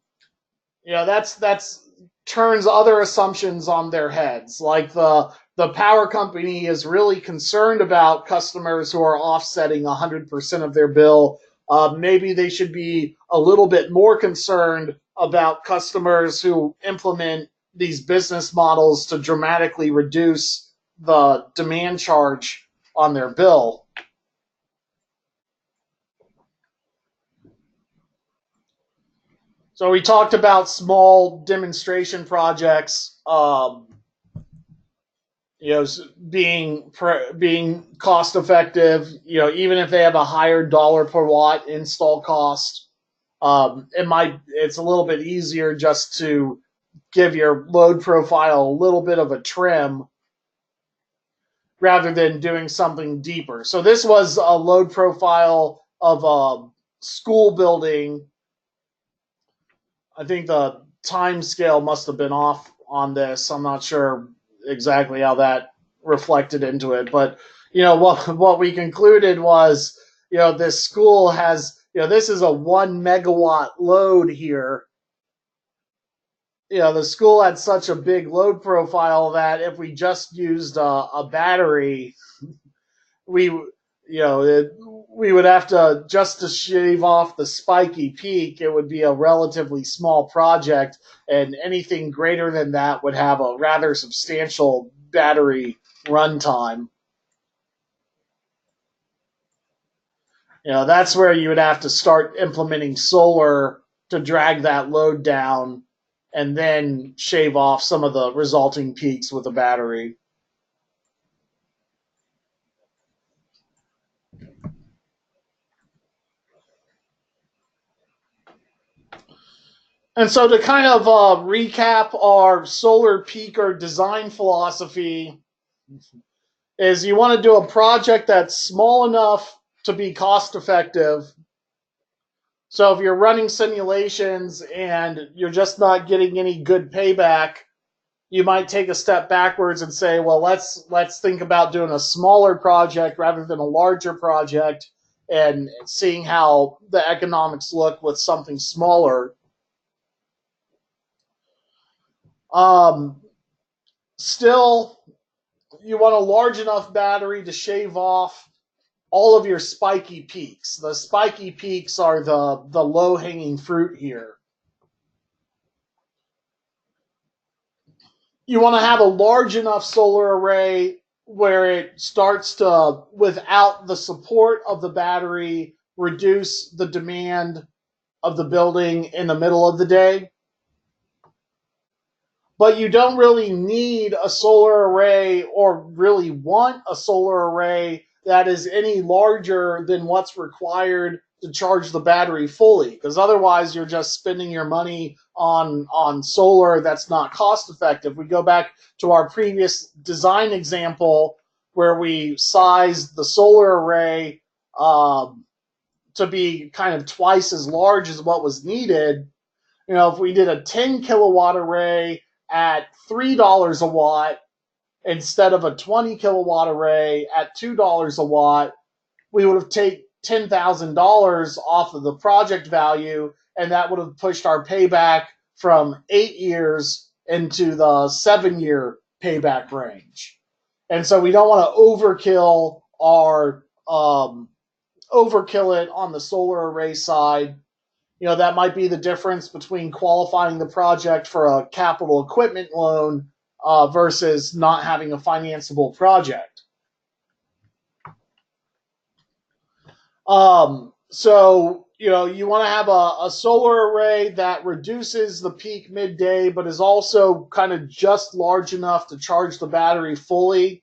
that's turns other assumptions on their heads. Like the power company is really concerned about customers who are offsetting 100% of their bill. Maybe they should be a little bit more concerned about customers who implement these business models to dramatically reduce the demand charge on their bill. So we talked about small demonstration projects, being cost effective. Even if they have a higher dollar per watt install cost, it's a little bit easier just to give your load profile a little bit of a trim rather than doing something deeper. So this was a load profile of a school building. I think the time scale must have been off on this. I'm not sure exactly how that reflected into it. But, what we concluded was, this school has, this is a 1 megawatt load here. The school had such a big load profile that if we just used a battery, we would have to, just to shave off the spiky peak, it would be a relatively small project, and anything greater than that would have a rather substantial battery runtime. That's where you would have to start implementing solar to drag that load down and then shave off some of the resulting peaks with a battery. And so to kind of recap our solar peaker design philosophy is you want to do a project that's small enough to be cost effective. So if you're running simulations and you're just not getting any good payback, you might take a step backwards and say, well, let's think about doing a smaller project rather than a larger project and seeing how the economics look with something smaller. Still, you want a large enough battery to shave off all of your spiky peaks. The spiky peaks are the low-hanging fruit here. You want to have a large enough solar array where it starts to, without the support of the battery, reduce the demand of the building in the middle of the day. But you don't really need a solar array or really want a solar array that is any larger than what's required to charge the battery fully, because otherwise you're just spending your money on solar that's not cost effective. We go back to our previous design example where we sized the solar array to be kind of twice as large as what was needed. If we did a 10 kilowatt array at $3 a watt instead of a 20 kilowatt array at $2 a watt, we would have taken $10,000 off of the project value, and that would have pushed our payback from 8 years into the 7-year payback range. And so we don't want to overkill it on the solar array side. That might be the difference between qualifying the project for a capital equipment loan versus not having a financeable project. So, you want to have a solar array that reduces the peak midday, but is also kind of just large enough to charge the battery fully.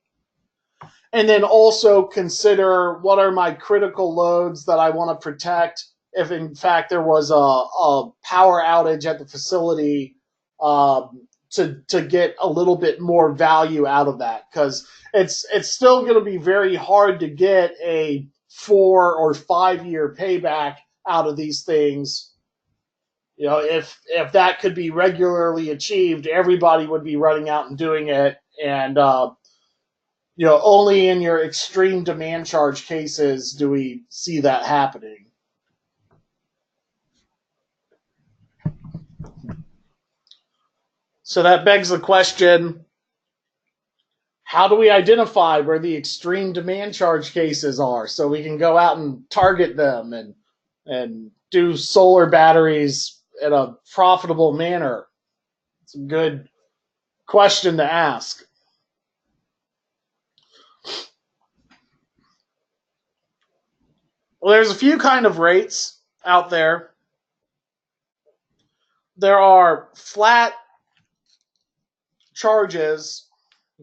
And then also consider what are my critical loads that I want to protect if, in fact, there was a power outage at the facility, to get a little bit more value out of that. Because it's still going to be very hard to get a 4 or 5 year payback out of these things. If that could be regularly achieved, everybody would be running out and doing it. And only in your extreme demand charge cases do we see that happening. So that begs the question, how do we identify where the extreme demand charge cases are so we can go out and target them and do solar batteries in a profitable manner? It's a good question to ask. Well, there's a few kind of rates out there. There are flat charges,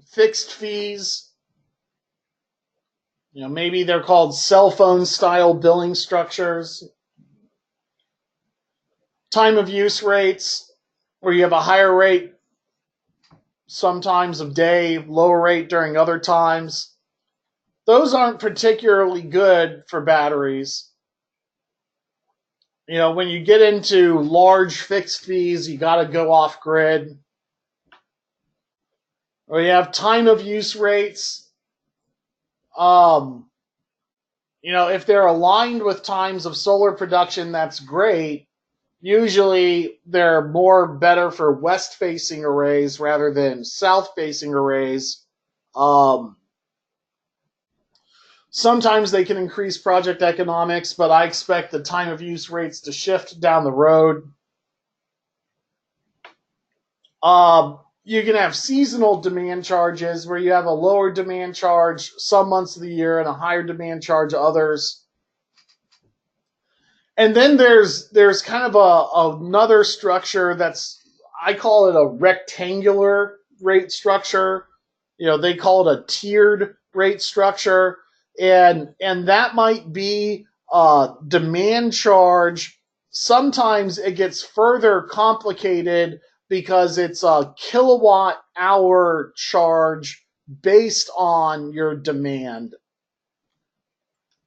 fixed fees. Maybe they're called cell phone style billing structures. Time of use rates, where you have a higher rate sometimes of day, lower rate during other times. Those aren't particularly good for batteries. When you get into large fixed fees, you got to go off grid. Or you have time of use rates. If they're aligned with times of solar production, that's great. Usually they're better for west-facing arrays rather than south-facing arrays. Sometimes they can increase project economics, but I expect the time of use rates to shift down the road. You can have seasonal demand charges where you have a lower demand charge some months of the year and a higher demand charge others. And then there's kind of another structure I call it a rectangular rate structure. They call it a tiered rate structure. And that might be a demand charge. Sometimes it gets further complicated because it's a kilowatt hour charge based on your demand.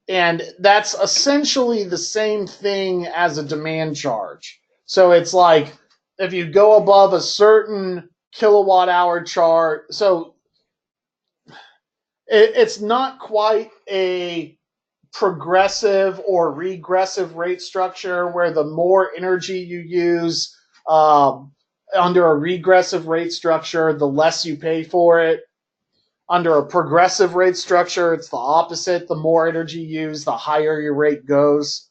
And that's essentially the same thing as a demand charge. So it's like if you go above a certain kilowatt hour charge, so it's not quite a progressive or regressive rate structure where the more energy you use under a regressive rate structure, the less you pay for it. Under a progressive rate structure, it's the opposite. The more energy you use, the higher your rate goes.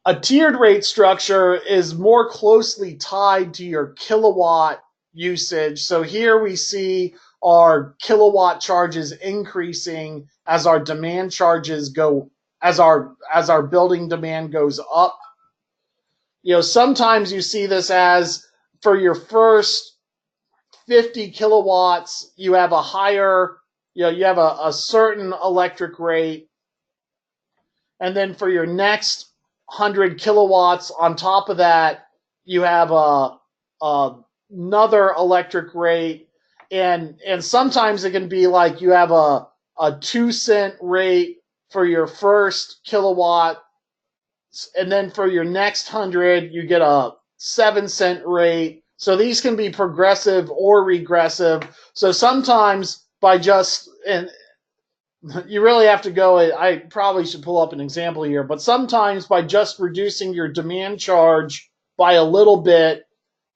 A tiered rate structure is more closely tied to your kilowatt usage. So here we see our kilowatt charges increasing as our demand charges go, as our building demand goes up. Sometimes you see this as for your first 50 kilowatts, you have a higher, you have a certain electric rate. And then for your next 100 kilowatts on top of that, you have another electric rate. And sometimes it can be like you have a 2-cent rate for your first kilowatt. And then for your next 100, you get a 7-cent rate. So these can be progressive or regressive. So sometimes and you really have to go, I probably should pull up an example here, but sometimes by just reducing your demand charge by a little bit,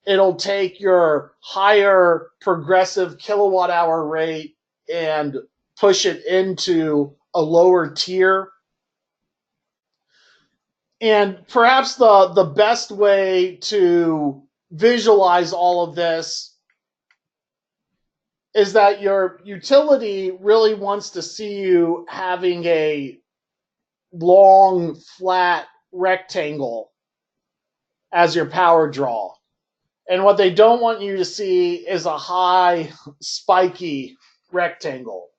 it'll take your higher progressive kilowatt hour rate and push it into a lower tier. And perhaps the best way to visualize all of this is that your utility really wants to see you having a long, flat rectangle as your power draw. And what they don't want you to see is a high, spiky rectangle.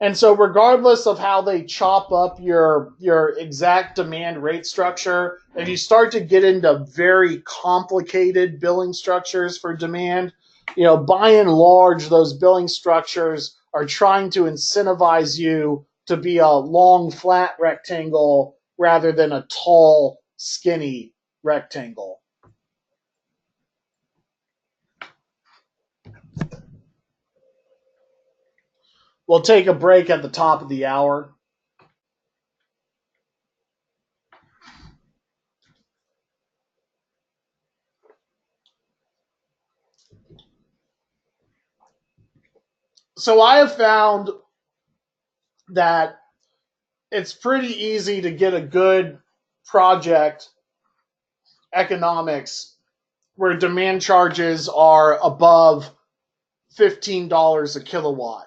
And so regardless of how they chop up your exact demand rate structure, if you start to get into very complicated billing structures for demand, by and large, those billing structures are trying to incentivize you to be a long, flat rectangle rather than a tall, skinny rectangle. We'll take a break at the top of the hour. So I have found that it's pretty easy to get a good project economics where demand charges are above $15 a kilowatt.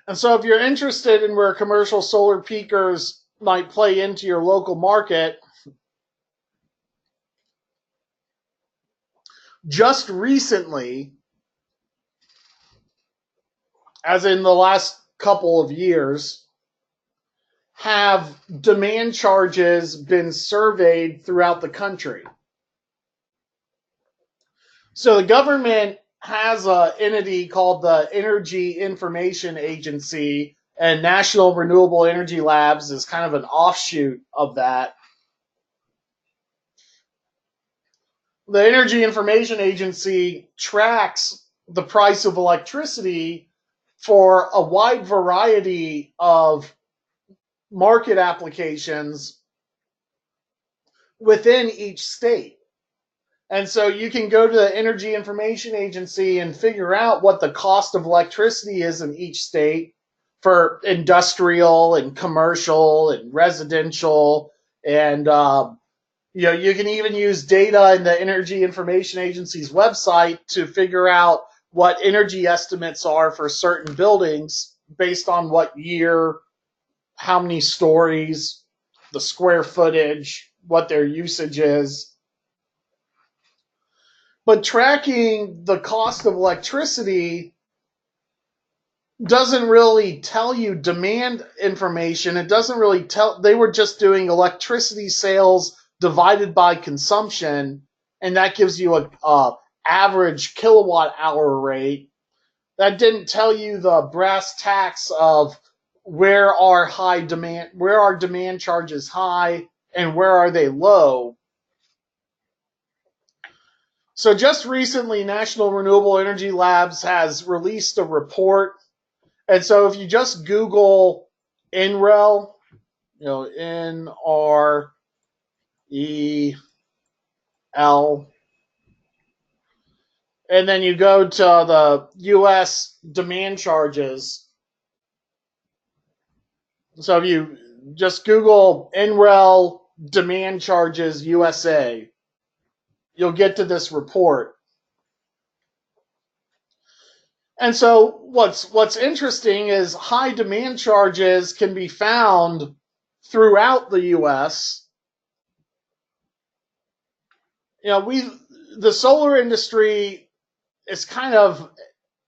And so if you're interested in where commercial solar peakers might play into your local market, just recently, as in the last couple of years, have demand charges been surveyed throughout the country. So the government has an entity called the Energy Information Agency, and National Renewable Energy Labs is kind of an offshoot of that. The Energy Information Agency tracks the price of electricity for a wide variety of market applications within each state. And so you can go to the Energy Information Agency and figure out what the cost of electricity is in each state for industrial and commercial and residential. And, you can even use data in the Energy Information Agency's website to figure out what energy estimates are for certain buildings based on what year, how many stories, the square footage, what their usage is. But tracking the cost of electricity doesn't really tell you demand information. It doesn't really tell. They were just doing electricity sales divided by consumption, and that gives you a average kilowatt hour rate. That didn't tell you the brass tacks of where are demand charges high and where are they low. So just recently, National Renewable Energy Labs has released a report. And so if you just Google NREL, NREL, and then you go to the U.S. demand charges. So if you just Google NREL demand charges USA, you'll get to this report. And so what's interesting is high demand charges can be found throughout the U.S. The solar industry is kind of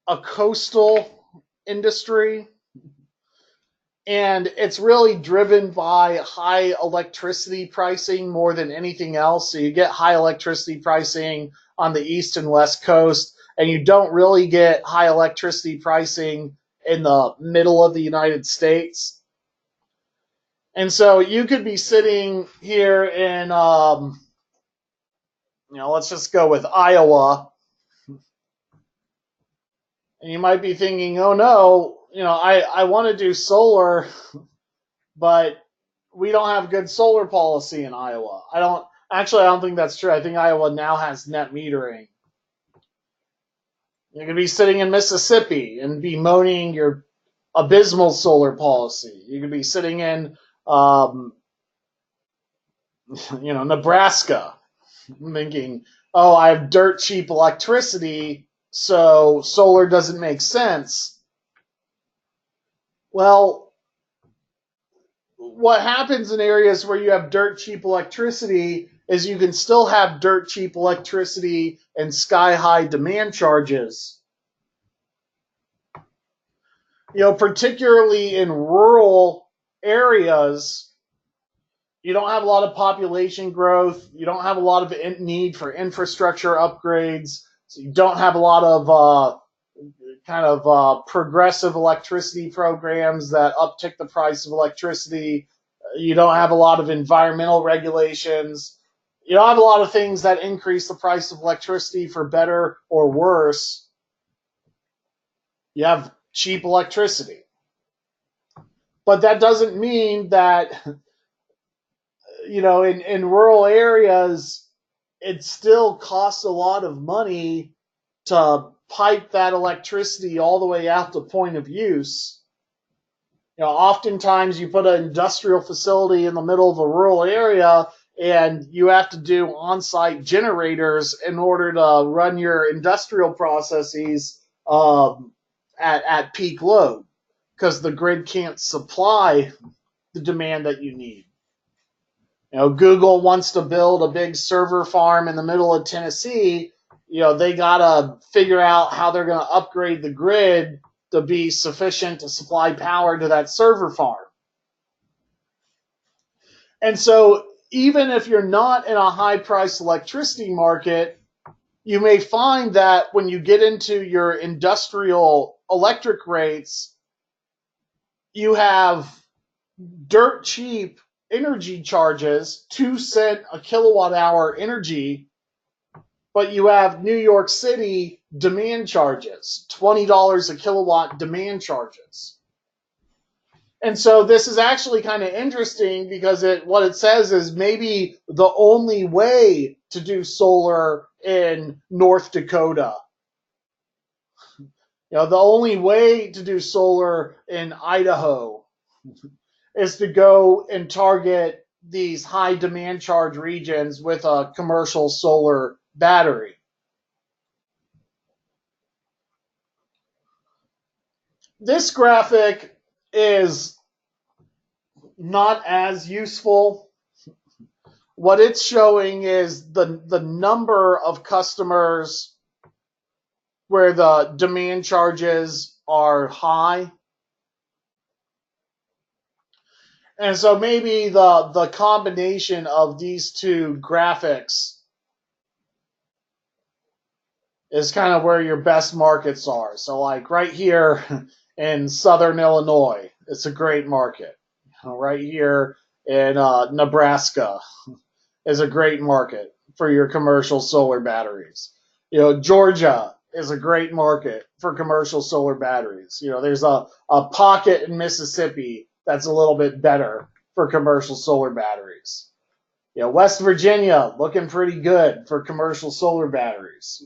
a coastal industry, and it's really driven by high electricity pricing more than anything else. So you get high electricity pricing on the East and West Coast, and you don't really get high electricity pricing in the middle of the United States. And so you could be sitting here in, let's just go with Iowa, and you might be thinking, oh no, I want to do solar, but we don't have good solar policy in Iowa. I don't think that's true. I think Iowa now has net metering. You could be sitting in Mississippi and bemoaning your abysmal solar policy. You could be sitting in, Nebraska, thinking, oh, I have dirt cheap electricity, so solar doesn't make sense. Well, what happens in areas where you have dirt cheap electricity is you can still have dirt cheap electricity and sky high demand charges. Particularly in rural areas, you don't have a lot of population growth. You don't have a lot of need for infrastructure upgrades. So you don't have a lot of progressive electricity programs that uptick the price of electricity. You don't have a lot of environmental regulations. You don't have a lot of things that increase the price of electricity for better or worse. You have cheap electricity. But that doesn't mean that, in rural areas, it still costs a lot of money to pipe that electricity all the way out to point of use. Oftentimes you put an industrial facility in the middle of a rural area and you have to do on-site generators in order to run your industrial processes at peak load because the grid can't supply the demand that you need. Google wants to build a big server farm in the middle of Tennessee. They got to figure out how they're going to upgrade the grid to be sufficient to supply power to that server farm. And so even if you're not in a high-priced electricity market, you may find that when you get into your industrial electric rates, you have dirt cheap energy charges, 2 cents a kilowatt hour energy, but you have New York City demand charges, $20 a kilowatt demand charges. And so this is actually kind of interesting because what it says is maybe the only way to do solar in North Dakota, the only way to do solar in Idaho is to go and target these high demand charge regions with a commercial solar battery. This graphic is not as useful. What it's showing is the number of customers where the demand charges are high. And so maybe the combination of these two graphics is kind of where your best markets are. So like right here in Southern Illinois, it's a great market. Right here in Nebraska is a great market for your commercial solar batteries. Georgia is a great market for commercial solar batteries. There's a pocket in Mississippi that's a little bit better for commercial solar batteries. West Virginia looking pretty good for commercial solar batteries.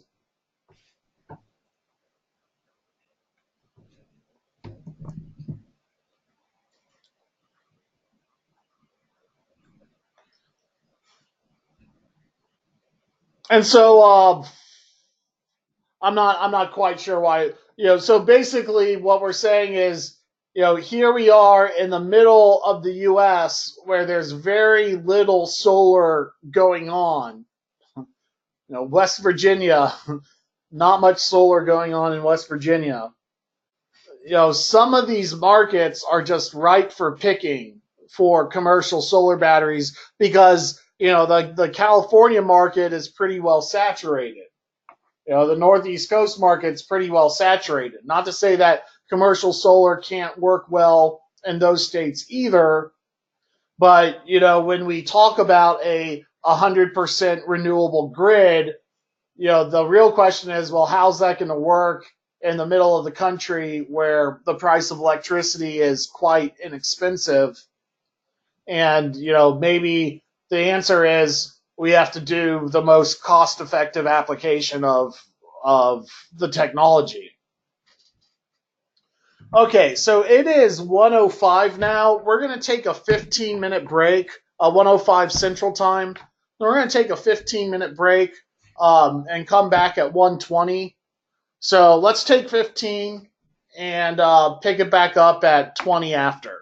And so I'm not quite sure why. So basically what we're saying is, here we are in the middle of the U.S. where there's very little solar going on. West Virginia, not much solar going on in West Virginia. Some of these markets are just ripe for picking for commercial solar batteries because, the California market is pretty well saturated. The Northeast Coast market's pretty well saturated. Not to say that commercial solar can't work well in those states either, but when we talk about a 100% renewable grid, the real question is, well, how's that going to work in the middle of the country where the price of electricity is quite inexpensive? And maybe the answer is we have to do the most cost-effective application of the technology. Okay, so it is 1:05 now. We're going to take a 15-minute break, 1:05 Central Time. We're going to take a 15-minute break and come back at 1:20. So let's take 15 and pick it back up at 20 after.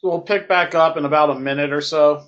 We'll pick back up in about a minute or so.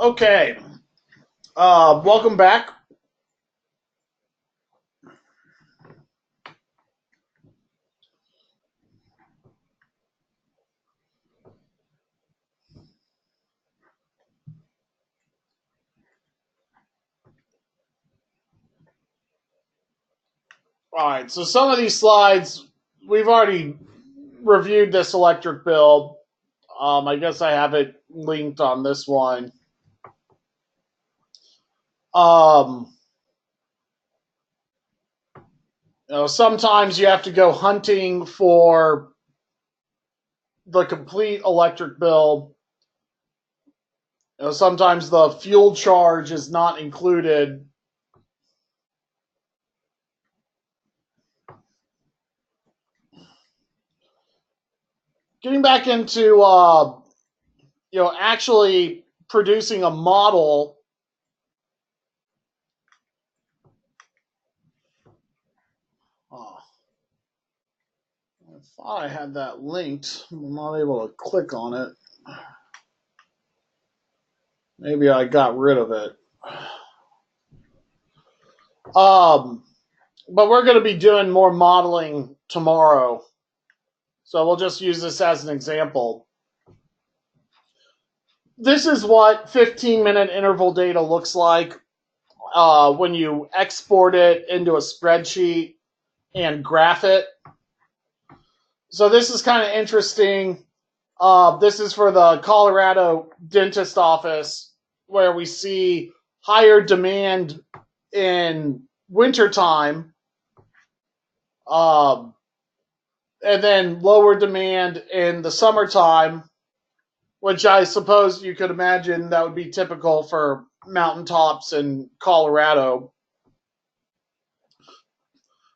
Okay. Welcome back. All right, so some of these slides, we've already reviewed this electric bill. I guess I have it linked on this one. Sometimes you have to go hunting for the complete electric bill. Sometimes the fuel charge is not included. Getting back into actually producing a model. I thought I had that linked. I'm not able to click on it. Maybe I got rid of it. But we're going to be doing more modeling tomorrow. So we'll just use this as an example. This is what 15-minute interval data looks like when you export it into a spreadsheet and graph it. So this is kind of interesting. This is for the Colorado dentist office, where we see higher demand in wintertime, and then lower demand in the summertime, which I suppose you could imagine that would be typical for mountaintops in Colorado.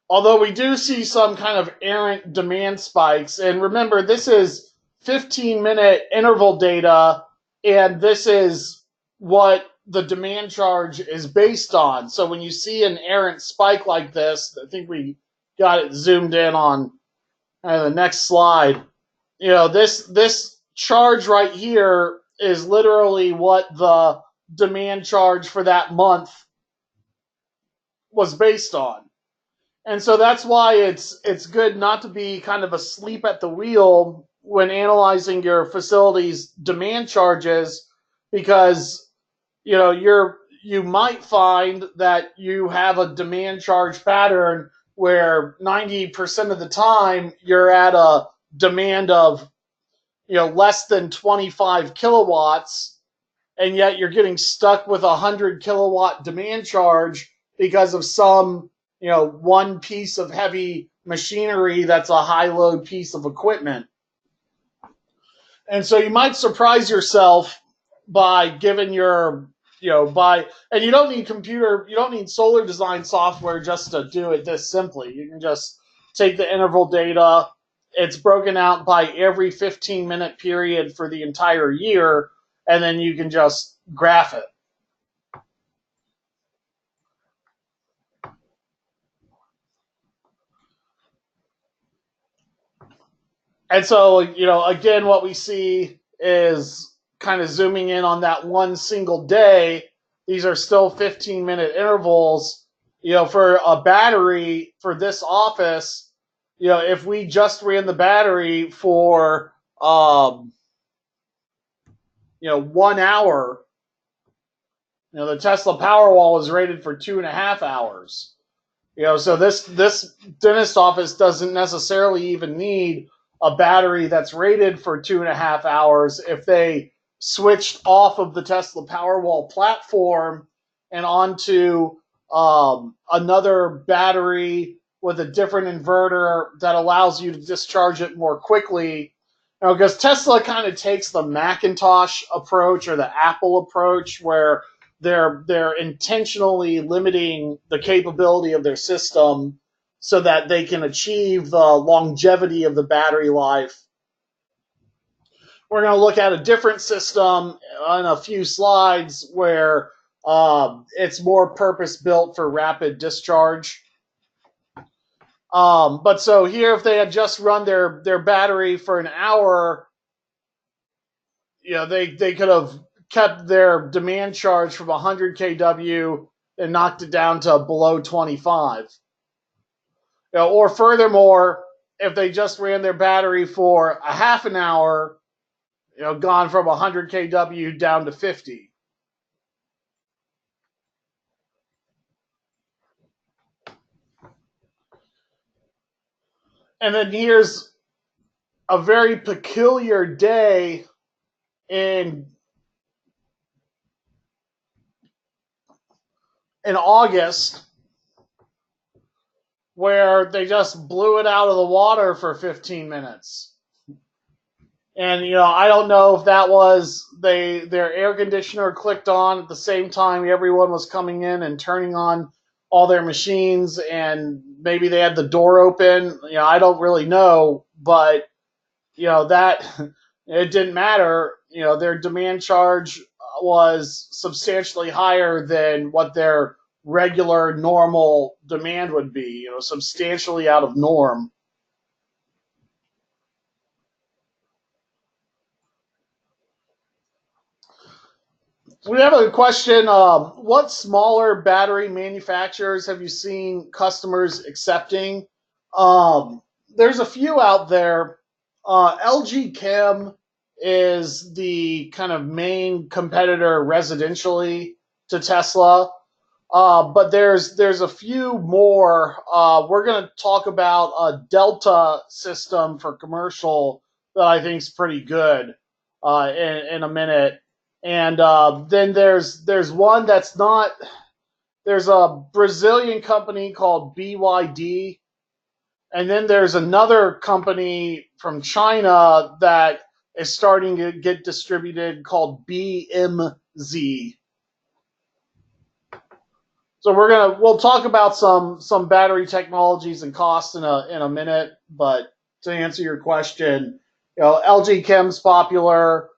Although we do see some kind of errant demand spikes. And remember, this is 15-minute interval data, and this is what the demand charge is based on. So when you see an errant spike like this, I think we got it zoomed in on the next slide. This charge right here is literally what the demand charge for that month was based on. And so that's why it's good not to be kind of asleep at the wheel when analyzing your facility's demand charges, because you might find that you have a demand charge pattern where 90% of the time you're at a demand of less than 25 kilowatts, and yet you're getting stuck with a 100 kilowatt demand charge because of some one piece of heavy machinery that's a high load piece of equipment. And so you might surprise yourself by giving and you don't need solar design software just to do it this simply. You can just take the interval data. It's broken out by every 15-minute period for the entire year, and then you can just graph it. And so, again, what we see is kind of zooming in on that one single day. These are still 15-minute intervals. For a battery for this office, if we just ran the battery for, 1 hour, the Tesla Powerwall is rated for 2.5 hours. So this dentist office doesn't necessarily even need a battery that's rated for 2.5 hours if they switched off of the Tesla Powerwall platform and onto another battery with a different inverter that allows you to discharge it more quickly. Because Tesla kind of takes the Macintosh approach or the Apple approach, where they're intentionally limiting the capability of their system so that they can achieve the longevity of the battery life. We're going to look at a different system in a few slides where it's more purpose-built for rapid discharge. But so here, if they had just run their battery for an hour, they could have kept their demand charge from 100 kW and knocked it down to below 25. Or furthermore, if they just ran their battery for a half an hour, gone from 100 kW down to 50. And then here's a very peculiar day in August, where they just blew it out of the water for 15 minutes. And, I don't know if that was their air conditioner clicked on at the same time everyone was coming in and turning on all their machines, and maybe they had the door open. I don't really know, but, that it didn't matter. Their demand charge was substantially higher than what their regular normal demand would be, substantially out of norm. We have a question. What smaller battery manufacturers have you seen customers accepting? There's a few out there. LG Chem is the kind of main competitor residentially to Tesla. But there's a few more. We're going to talk about a Delta system for commercial that I think is pretty good in a minute. And then there's one that's not. There's a Brazilian company called BYD, and then there's another company from China that is starting to get distributed called BMZ. So we'll talk about some battery technologies and costs in a minute. But to answer your question, LG Chem's popular,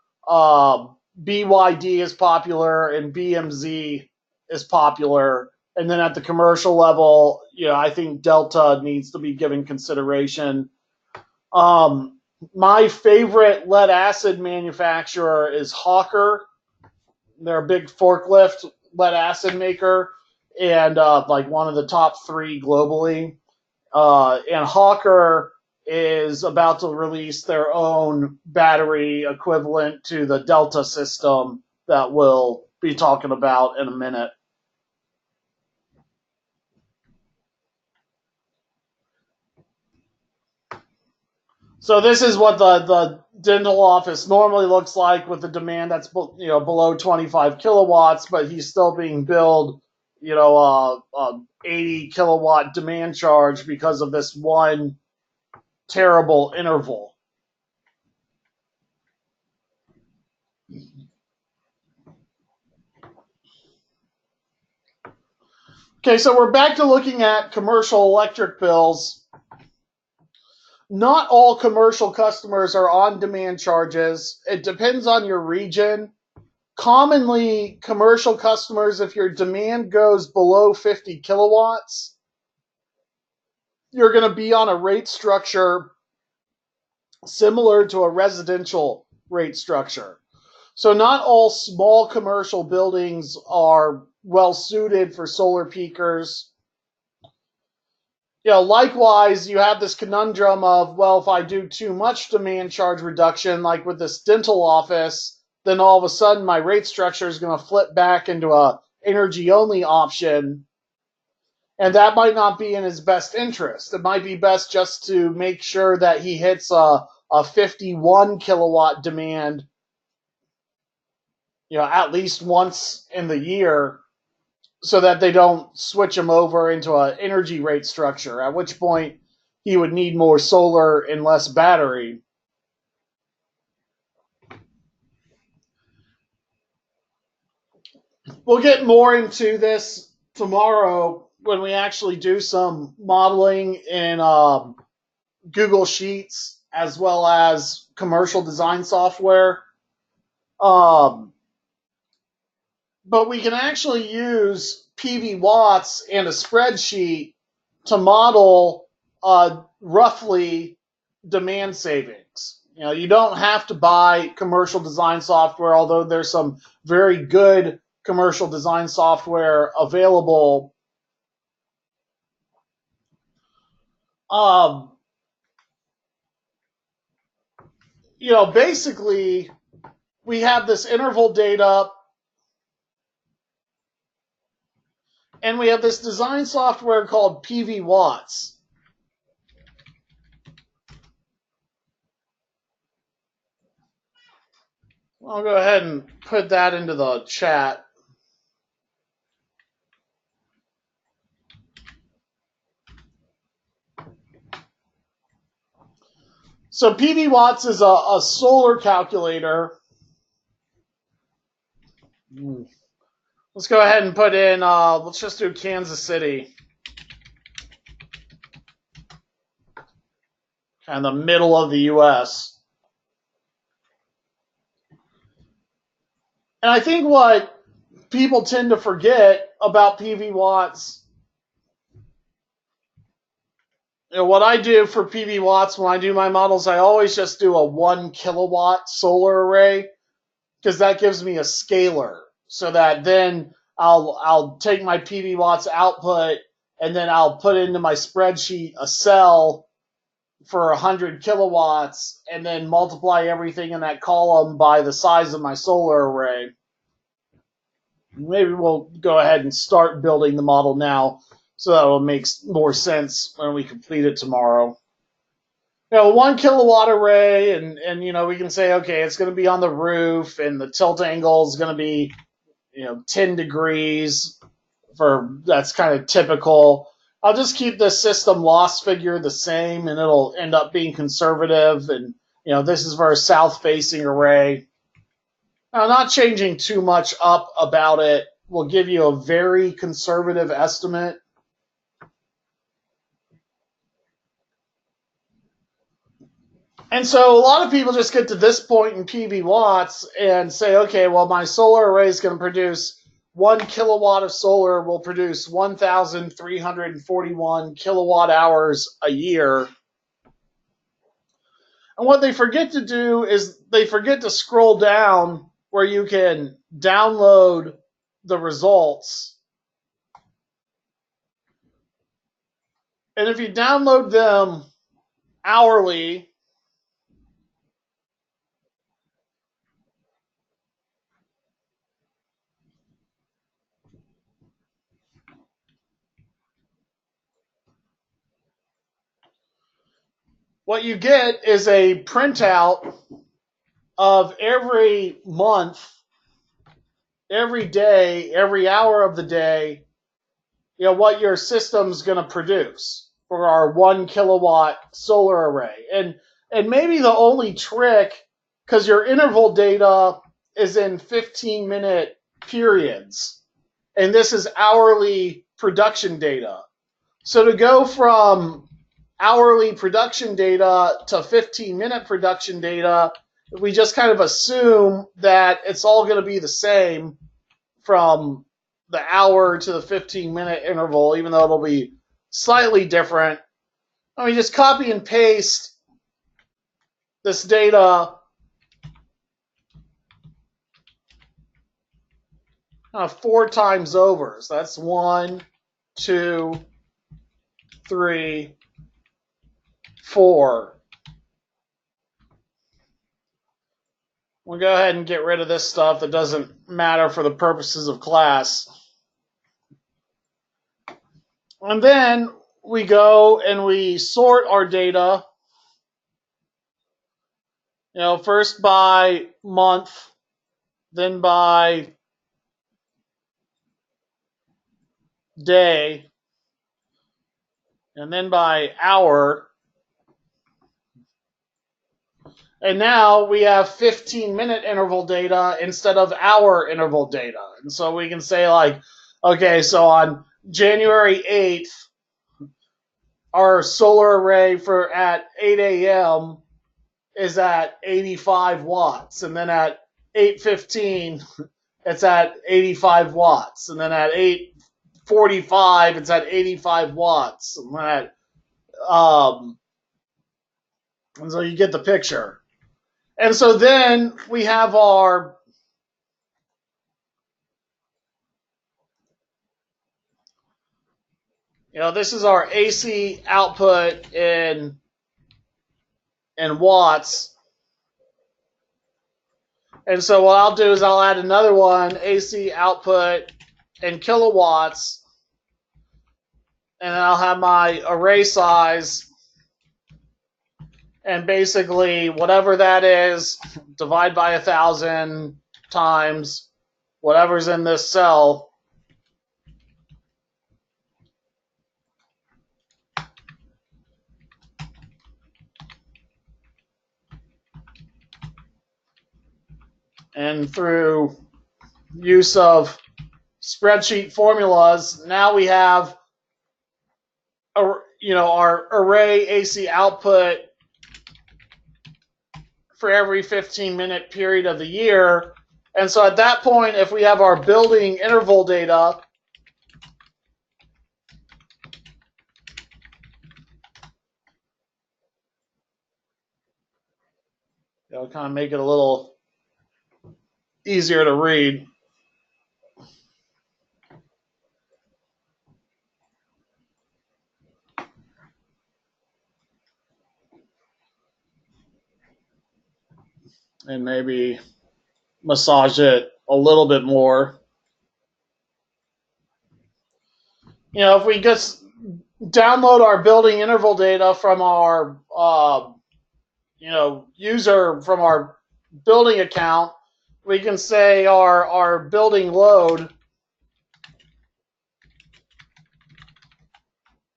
BYD is popular, and BMZ is popular. And then at the commercial level, I think Delta needs to be given consideration. My favorite lead acid manufacturer is Hawker. They're a big forklift lead acid maker, and like one of the top 3 globally. And Hawker is about to release their own battery equivalent to the Delta system that we'll be talking about in a minute. So this is what the dental office normally looks like, with the demand that's below 25 kilowatts, but he's still being billed 80 kilowatt demand charge because of this one terrible interval. Okay, so we're back to looking at commercial electric bills. Not all commercial customers are on demand charges. It depends on your region. Commonly, commercial customers, if your demand goes below 50 kilowatts, you're going to be on a rate structure similar to a residential rate structure. So not all small commercial buildings are well suited for solar peakers. Likewise, you have this conundrum of, well, if I do too much demand charge reduction, like with this dental office, then all of a sudden my rate structure is going to flip back into a energy only option. And that might not be in his best interest. It might be best just to make sure that he hits a 51 kilowatt demand, at least once in the year, so that they don't switch him over into an energy rate structure, at which point he would need more solar and less battery. We'll get more into this tomorrow when we actually do some modeling in Google Sheets as well as commercial design software. But we can actually use PV watts and a spreadsheet to model roughly demand savings. You don't have to buy commercial design software, although there's some very good commercial design software available. Basically, we have this interval data, and we have this design software called PV Watts. I'll go ahead and put that into the chat. So PV Watts is a solar calculator. Let's go ahead and put in, let's just do Kansas City. Kind of the middle of the U.S. And I think what people tend to forget about PV Watts, what I do for PV Watts when I do my models, I always just do a 1 kilowatt solar array, because that gives me a scalar. So that then I'll take my PV Watts output and then I'll put into my spreadsheet a cell for 100 kilowatts and then multiply everything in that column by the size of my solar array. Maybe we'll go ahead and start building the model now so that will make more sense when we complete it tomorrow. 1 kilowatt array, and we can say, okay, it's going to be on the roof and the tilt angle is going to be 10 degrees. That's kind of typical. I'll just keep the system loss figure the same, and it'll end up being conservative. And this is for a south-facing array. Now, not changing too much up about it will give you a very conservative estimate. And so a lot of people just get to this point in PV Watts and say, okay, well, my solar array is going to produce 1 kilowatt of solar will produce 1,341 kilowatt hours a year. And what they forget to do is they forget to scroll down where you can download the results. And if you download them hourly, what you get is a printout of every month, every day, every hour of the day, what your system's going to produce for our 1 kilowatt solar array. And maybe the only trick, because your interval data is in 15-minute periods, and this is hourly production data. So to go from hourly production data to 15-minute production data, we just kind of assume that it's all going to be the same from the hour to the 15-minute interval, even though it'll be slightly different. I mean, just copy and paste this data 4 times over. So that's 1, 2, 3, 4. We'll go ahead and get rid of this stuff that doesn't matter for the purposes of class. And then we go and we sort our data, first by month, then by day, and then by hour. And now we have 15-minute interval data instead of hour interval data. And so we can say, like, okay, so on January 8th, our solar array for at 8 a.m. is at 85 watts. And then at 8:15, it's at 85 watts. And then at 8:45, it's at 85 watts. And then and so you get the picture. And so then we have our this is our AC output in watts. And so what I'll do is I'll add another one, AC output in kilowatts. And then I'll have my array size. And basically, whatever that is, divide by 1,000 times whatever's in this cell. And through use of spreadsheet formulas, now we have our array AC output for every 15-minute period of the year. And so at that point, if we have our building interval data, kind of make it a little easier to read. And maybe massage it a little bit more. If we just download our building interval data from our user from our building account, we can say our building load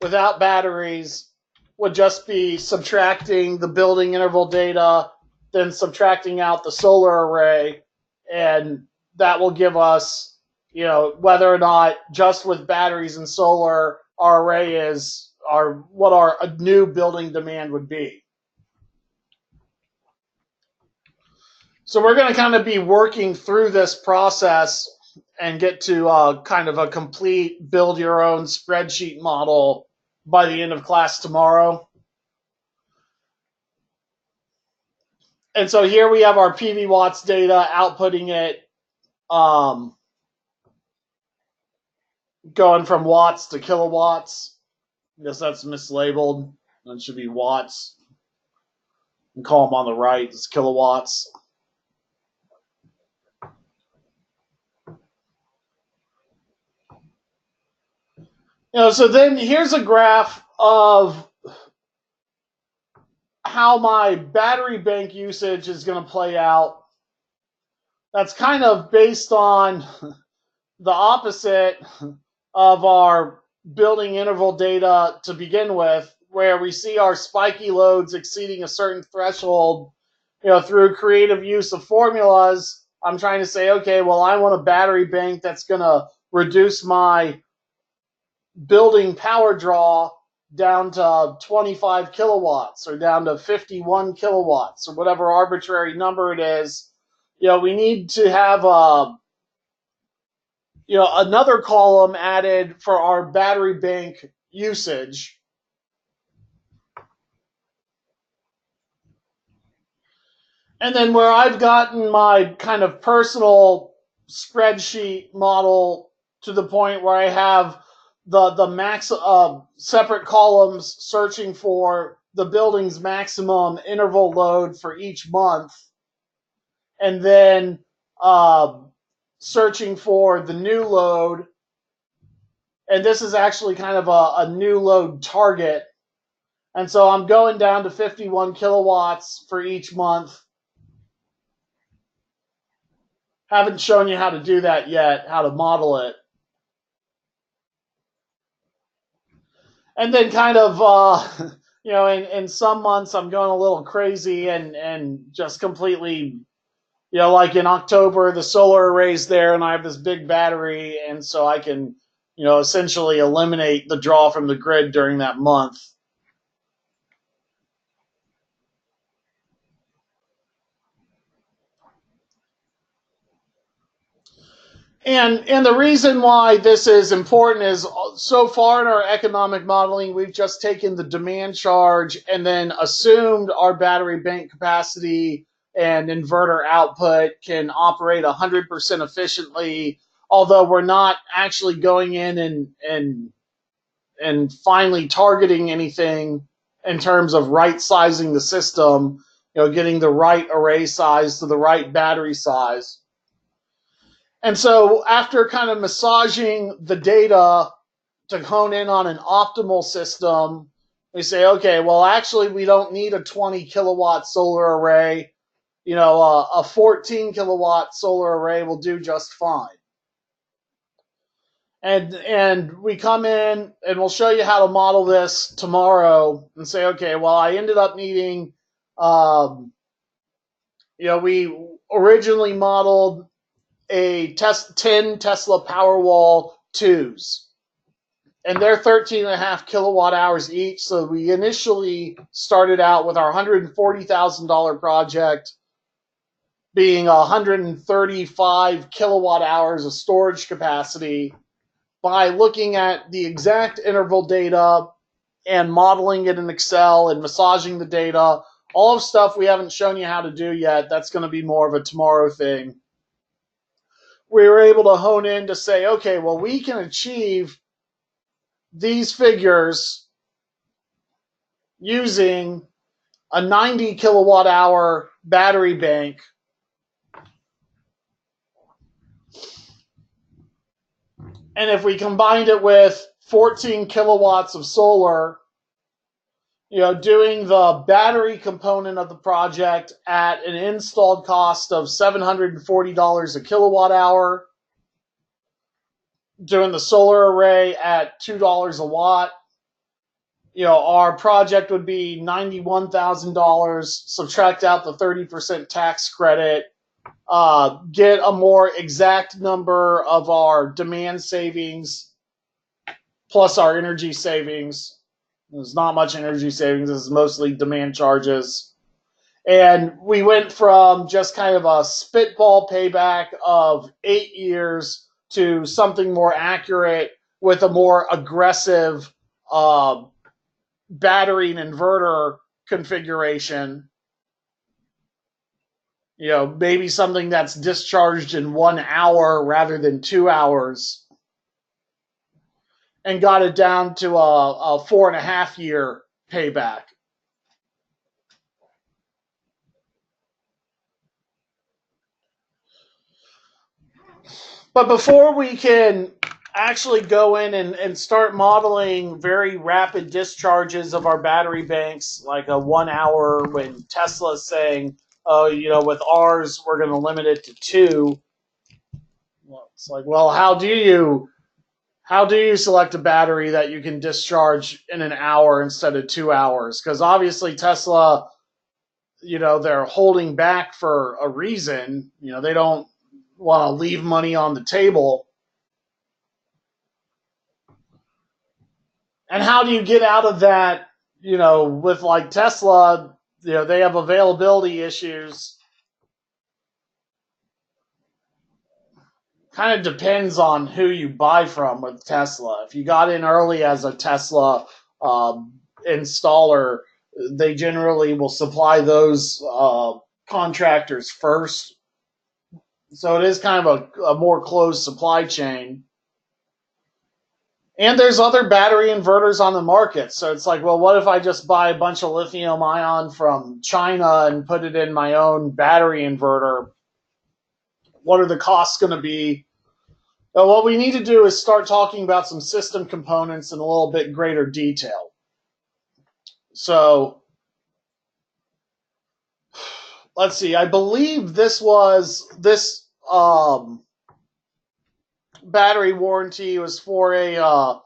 without batteries would just be subtracting the building interval data, then subtracting out the solar array, and that will give us, whether or not just with batteries and solar our array is, what our new building demand would be. So we're going to kind of be working through this process and get to kind of a complete build your own spreadsheet model by the end of class tomorrow. And so here we have our PV watts data, outputting it, going from watts to kilowatts. I guess that's mislabeled. That should be watts. And column on the right is kilowatts. So then here's a graph of how my battery bank usage is going to play out. That's kind of based on the opposite of our building interval data to begin with, where we see our spiky loads exceeding a certain threshold. Through creative use of formulas, I'm trying to say, okay, well, I want a battery bank that's going to reduce my building power draw down to 25 kilowatts or down to 51 kilowatts or whatever arbitrary number it is. We need to have another column added for our battery bank usage. And then where I've gotten my kind of personal spreadsheet model to the point where I have the max separate columns searching for the building's maximum interval load for each month, and then searching for the new load. And this is actually kind of a new load target. And so I'm going down to 51 kilowatts for each month. Haven't shown you how to do that yet, how to model it. And then kind of, in some months I'm going a little crazy and just completely, like in October, the solar array's there and I have this big battery. And so I can, essentially eliminate the draw from the grid during that month. And the reason why this is important is so far in our economic modeling, we've just taken the demand charge and then assumed our battery bank capacity and inverter output can operate 100% efficiently, although we're not actually going in and finally targeting anything in terms of right sizing the system, getting the right array size to the right battery size. And so after kind of massaging the data to hone in on an optimal system, we say, okay, well, actually, we don't need a 20 kilowatt solar array. A 14 kilowatt solar array will do just fine. And we come in and we'll show you how to model this tomorrow and say, okay, well, I ended up needing, we originally modeled a 10 Tesla Powerwall 2s. And they're 13.5 kilowatt hours each. So we initially started out with our $140,000 project being 135 kilowatt hours of storage capacity by looking at the exact interval data and modeling it in Excel and massaging the data. All of stuff we haven't shown you how to do yet. That's going to be more of a tomorrow thing. We were able to hone in to say, okay, well, we can achieve these figures using a 90 kilowatt hour battery bank. And if we combined it with 14 kilowatts of solar, doing the battery component of the project at an installed cost of $740 a kilowatt hour, doing the solar array at $2 a watt, our project would be $91,000, subtract out the 30% tax credit, get a more exact number of our demand savings plus our energy savings. There's not much energy savings. This is mostly demand charges. And we went from just kind of a spitball payback of 8 years to something more accurate with a more aggressive battery and inverter configuration. Maybe something that's discharged in 1 hour rather than 2 hours. And got it down to a 4.5 year payback. But before we can actually go in and start modeling very rapid discharges of our battery banks, like a 1 hour when Tesla's saying, oh, with ours, we're going to limit it to 2. Well, it's like, well, how do you select a battery that you can discharge in an hour instead of 2 hours? Because obviously Tesla, they're holding back for a reason. They don't want to leave money on the table. And how do you get out of that, with like Tesla, they have availability issues. Kind of depends on who you buy from with Tesla. If you got in early as a Tesla installer, they generally will supply those contractors first. So it is kind of a more closed supply chain. And there's other battery inverters on the market. So it's like, well, what if I just buy a bunch of lithium ion from China and put it in my own battery inverter? What are the costs going to be? What we need to do is start talking about some system components in a little bit greater detail. So let's see. I believe this battery warranty was for a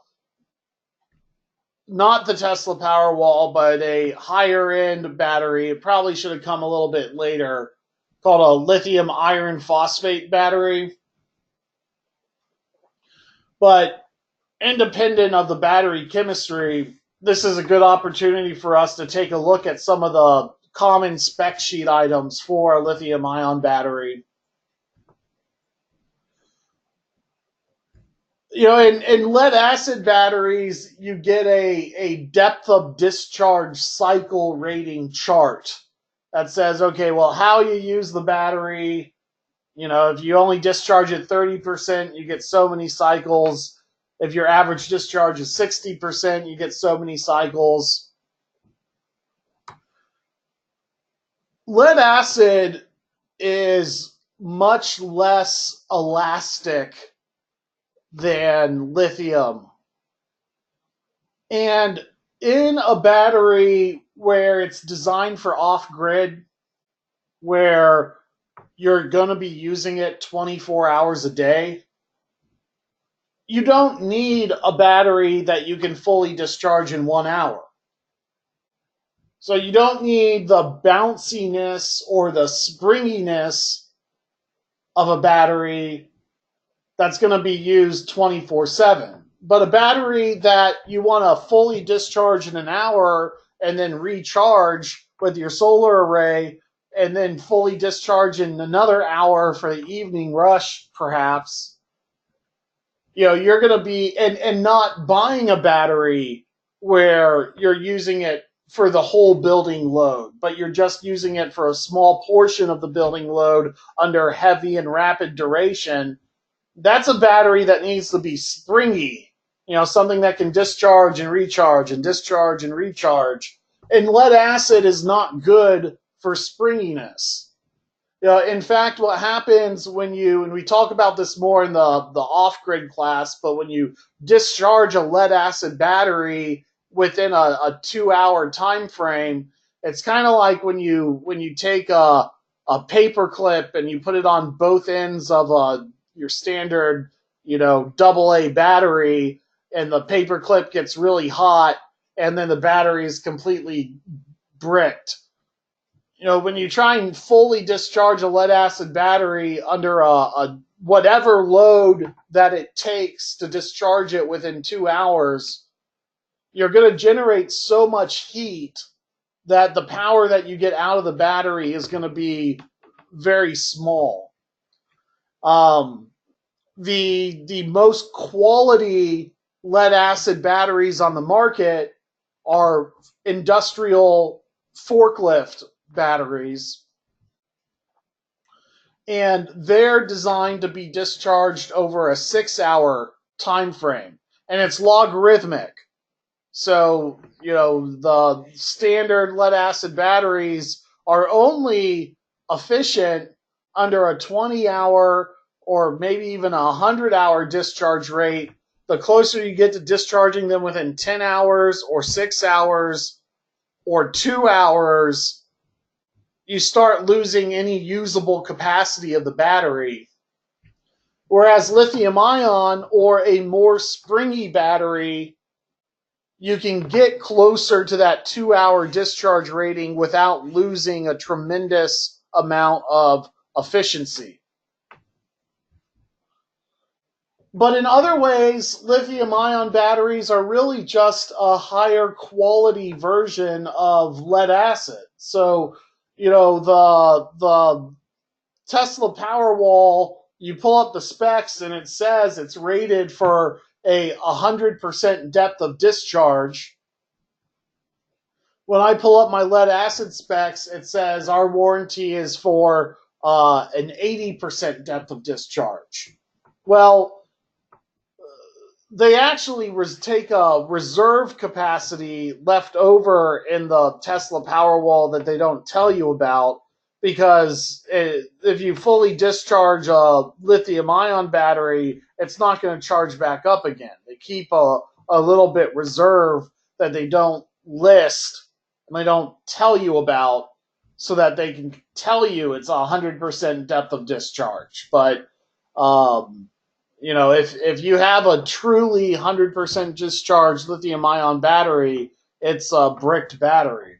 not the Tesla Powerwall, but a higher end battery. It probably should have come a little bit later, called a lithium iron phosphate battery. But independent of the battery chemistry, this is a good opportunity for us to take a look at some of the common spec sheet items for a lithium ion battery. You know, in lead acid batteries, you get a depth of discharge cycle rating chart that says, okay, well, how you use the battery. You know, if you only discharge at 30%, you get so many cycles. If your average discharge is 60%, you get so many cycles. Lead acid is much less elastic than lithium. And in a battery where it's designed for off-grid, where you're going to be using it 24 hours a day, you don't need a battery that you can fully discharge in 1 hour. So you don't need the bounciness or the springiness of a battery that's going to be used 24/7. But a battery that you want to fully discharge in an hour and then recharge with your solar array and then fully discharge in another hour for the evening rush, perhaps, you know, you're going to be, and not buying a battery where you're using it for the whole building load, but you're just using it for a small portion of the building load under heavy and rapid duration. That's a battery that needs to be springy, you know, something that can discharge and recharge and discharge and recharge. And lead acid is not good for springiness. You know, in fact, what happens when you, and we talk about this more in the off-grid class, but when you discharge a lead acid battery within a 2-hour time frame, it's kind of like when you take a paper clip and you put it on both ends of your standard, you know, AA battery, and the paper clip gets really hot, and then the battery is completely bricked. You know, when you try and fully discharge a lead acid battery under a whatever load that it takes to discharge it within 2 hours, you're going to generate so much heat that the power that you get out of the battery is going to be very small. The most quality lead acid batteries on the market are industrial forklift batteries, and they're designed to be discharged over a 6-hour time frame, and it's logarithmic. So, you know, the standard lead acid batteries are only efficient under a 20-hour or maybe even a 100-hour discharge rate. The closer you get to discharging them within 10 hours or 6 hours or 2 hours, you start losing any usable capacity of the battery. Whereas lithium ion or a more springy battery, you can get closer to that 2-hour discharge rating without losing a tremendous amount of efficiency. But in other ways, lithium-ion batteries are really just a higher quality version of lead acid. So, you know, the Tesla Powerwall, you pull up the specs and it says it's rated for a 100% depth of discharge. when I pull up my lead acid specs, it says our warranty is for an 80% depth of discharge. Well, they actually take a reserve capacity left over in the Tesla Powerwall that they don't tell you about, because if you fully discharge a lithium-ion battery, it's not going to charge back up again. They keep a little bit reserve that they don't list and they don't tell you about, so that they can tell you it's 100% depth of discharge. But if you have a truly 100% discharged lithium-ion battery, it's a bricked battery.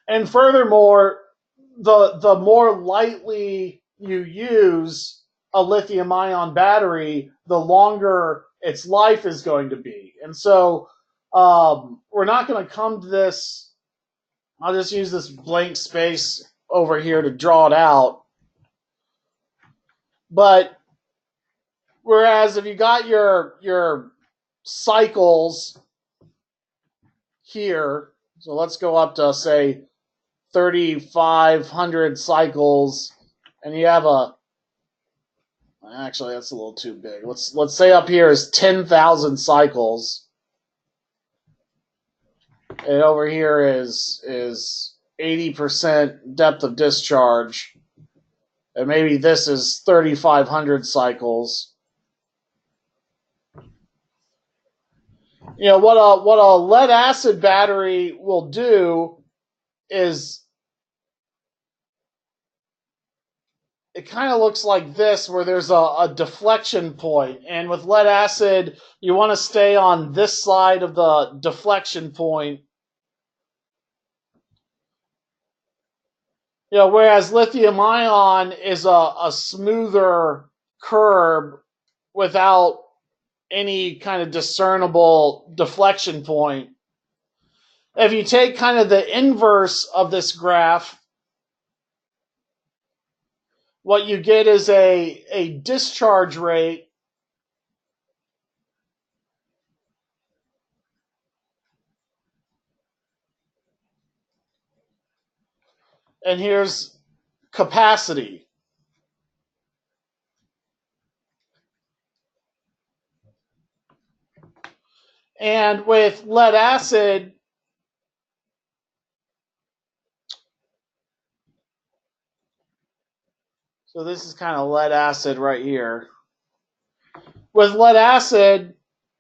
And furthermore, the more lightly you use a lithium-ion battery, the longer its life is going to be. And so we're not going to come to this. I'll just use this blank space over here to draw it out. But whereas if you got your cycles here, so let's go up to, say, 3,500 cycles, and you have actually that's a little too big. Let's say up here is 10,000 cycles, and over here is 80% depth of discharge, and maybe this is 3,500 cycles. What a lead acid battery will do is it kind of looks like this, where there's a deflection point. And with lead acid, you want to stay on this side of the deflection point. Whereas lithium ion is a smoother curve without any kind of discernible deflection point. If you take kind of the inverse of this graph, what you get is a discharge rate and here's capacity. And with lead acid, so this is kind of lead acid right here. With lead acid,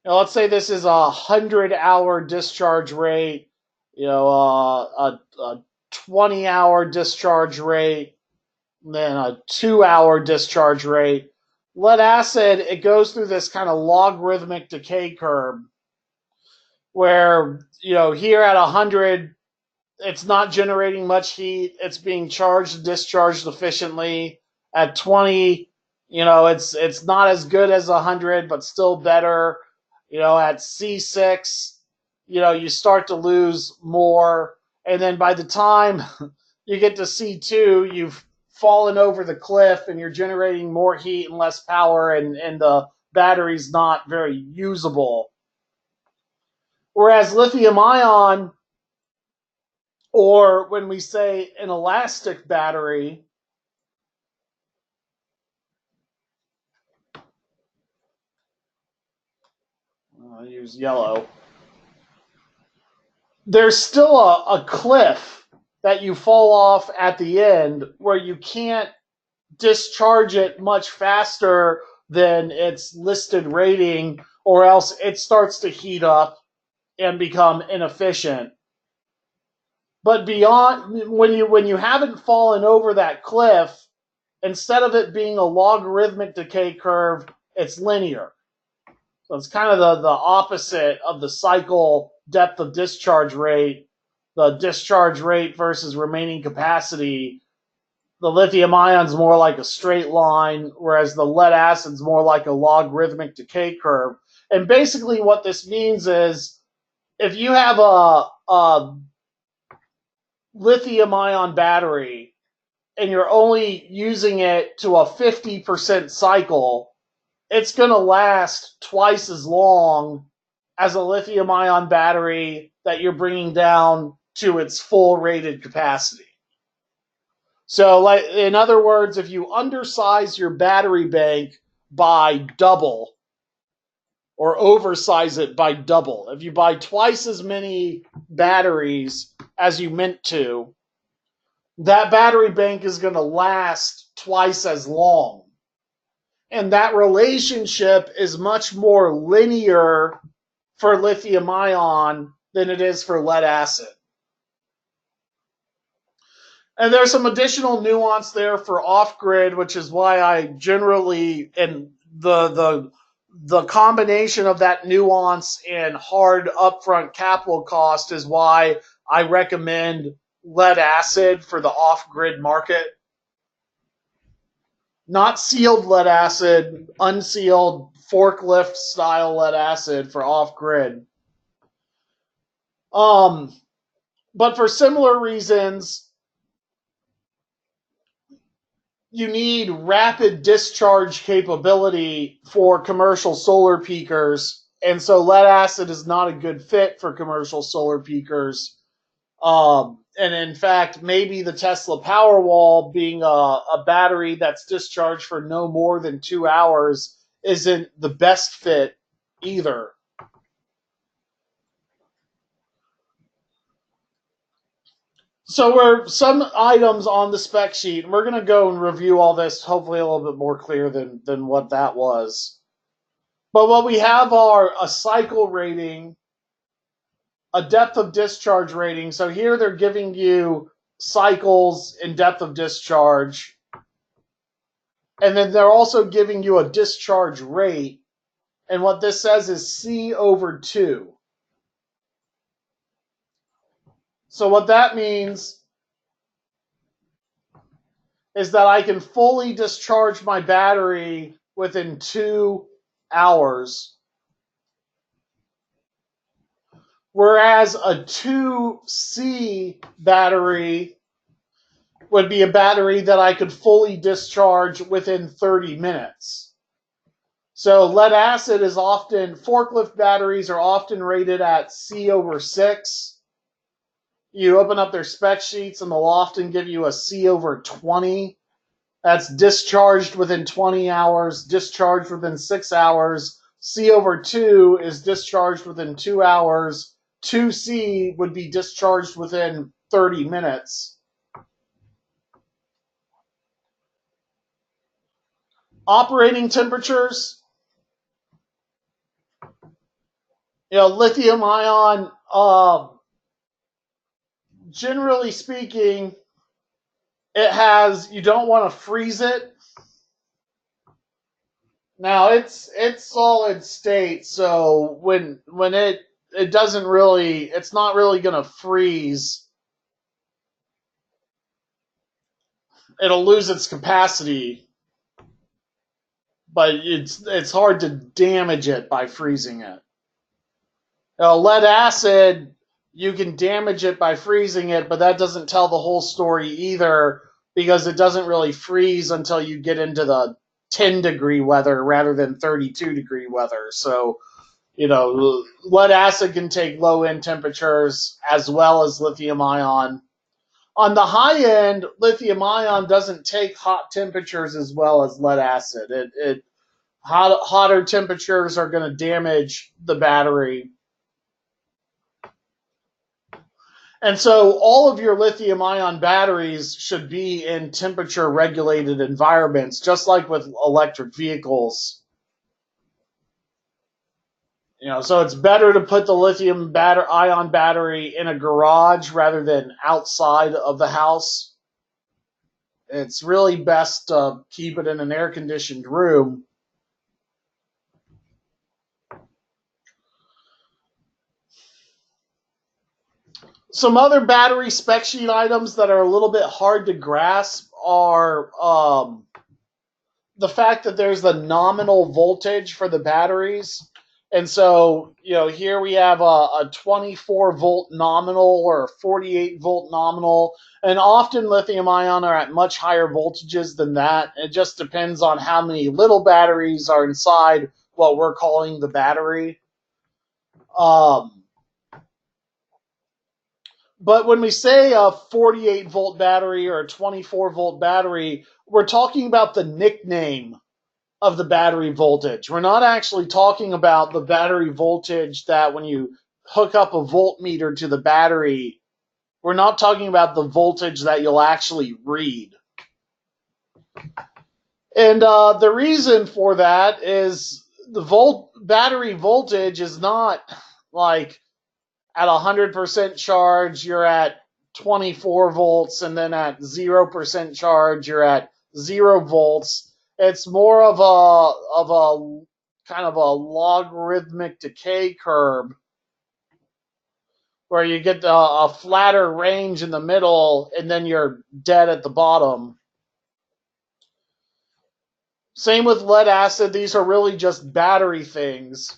let's say this is a 100-hour discharge rate, a 20-hour discharge rate, and then a 2-hour discharge rate. Lead acid, it goes through this kind of logarithmic decay curve where, here at 100, it's not generating much heat. It's being charged and discharged efficiently. At 20, it's not as good as 100, but still better. At C6, you start to lose more. And then by the time you get to C2, you've fallen over the cliff and you're generating more heat and less power, and the battery's not very usable. Whereas lithium ion, or when we say an elastic battery, I'll use yellow, there's still a cliff that you fall off at the end where you can't discharge it much faster than its listed rating, or else it starts to heat up and become inefficient. But beyond, when you haven't fallen over that cliff, instead of it being a logarithmic decay curve, it's linear. So it's kind of the opposite of the cycle depth of discharge rate, the discharge rate versus remaining capacity. The lithium ion's more like a straight line, whereas the lead acid's more like a logarithmic decay curve. And basically what this means is, if you have a lithium ion battery and you're only using it to a 50% cycle, it's going to last twice as long as a lithium ion battery that you're bringing down to its full rated capacity. So, like, in other words, if you undersize your battery bank by double or oversize it by double, if you buy twice as many batteries as you meant to, that battery bank is going to last twice as long. And that relationship is much more linear for lithium ion than it is for lead acid. And there's some additional nuance there for off-grid, which is why I generally, and the combination of that nuance and hard upfront capital cost is why I recommend lead acid for the off-grid market. Not sealed lead acid, unsealed forklift style lead acid for off-grid. But for similar reasons, you need rapid discharge capability for commercial solar peakers, and so lead acid is not a good fit for commercial solar peakers. And in fact, maybe the Tesla Powerwall, being a battery that's discharged for no more than 2 hours, isn't the best fit either. So we're some items on the spec sheet, and we're going to go and review all this, hopefully a little bit more clear than what that was. But what we have are a cycle rating, a depth of discharge rating. So here they're giving you cycles and depth of discharge. And then they're also giving you a discharge rate. And what this says is C/2. So what that means is that I can fully discharge my battery within 2 hours. Whereas a 2C battery would be a battery that I could fully discharge within 30 minutes. So lead acid is often, forklift batteries are often rated at C/6. You open up their spec sheets and they'll often give you a C/20. That's discharged within 20 hours, discharged within 6 hours. C/2 is discharged within 2 hours. 2C would be discharged within 30 minutes. Operating temperatures. Lithium ion, generally speaking, you don't want to freeze it. Now it's solid state, so when it doesn't really, it's not really going to freeze. It'll lose its capacity, but it's hard to damage it by freezing it. Lead acid, you can damage it by freezing it, but that doesn't tell the whole story either, because it doesn't really freeze until you get into the 10-degree weather rather than 32-degree weather. So, lead acid can take low-end temperatures as well as lithium ion. On the high end, lithium ion doesn't take hot temperatures as well as lead acid. Hotter temperatures are going to damage the battery. And so all of your lithium-ion batteries should be in temperature-regulated environments, just like with electric vehicles. So it's better to put the lithium-ion battery in a garage rather than outside of the house. It's really best to keep it in an air-conditioned room. Some other battery spec sheet items that are a little bit hard to grasp are the fact that there's the nominal voltage for the batteries. And so, here we have a 24-volt nominal or a 48-volt nominal. And often lithium ion are at much higher voltages than that. It just depends on how many little batteries are inside what we're calling the battery. But when we say a 48 volt battery or a 24 volt battery, we're talking about the nickname of the battery voltage. We're not actually talking about the battery voltage that when you hook up a voltmeter to the battery, we're not talking about the voltage that you'll actually read. And the reason for that is the battery voltage is not like at 100% charge, you're at 24 volts, and then at 0% charge, you're at 0 volts. It's more of a kind of a logarithmic decay curve where you get a flatter range in the middle, and then you're dead at the bottom. Same with lead acid. These are really just battery things.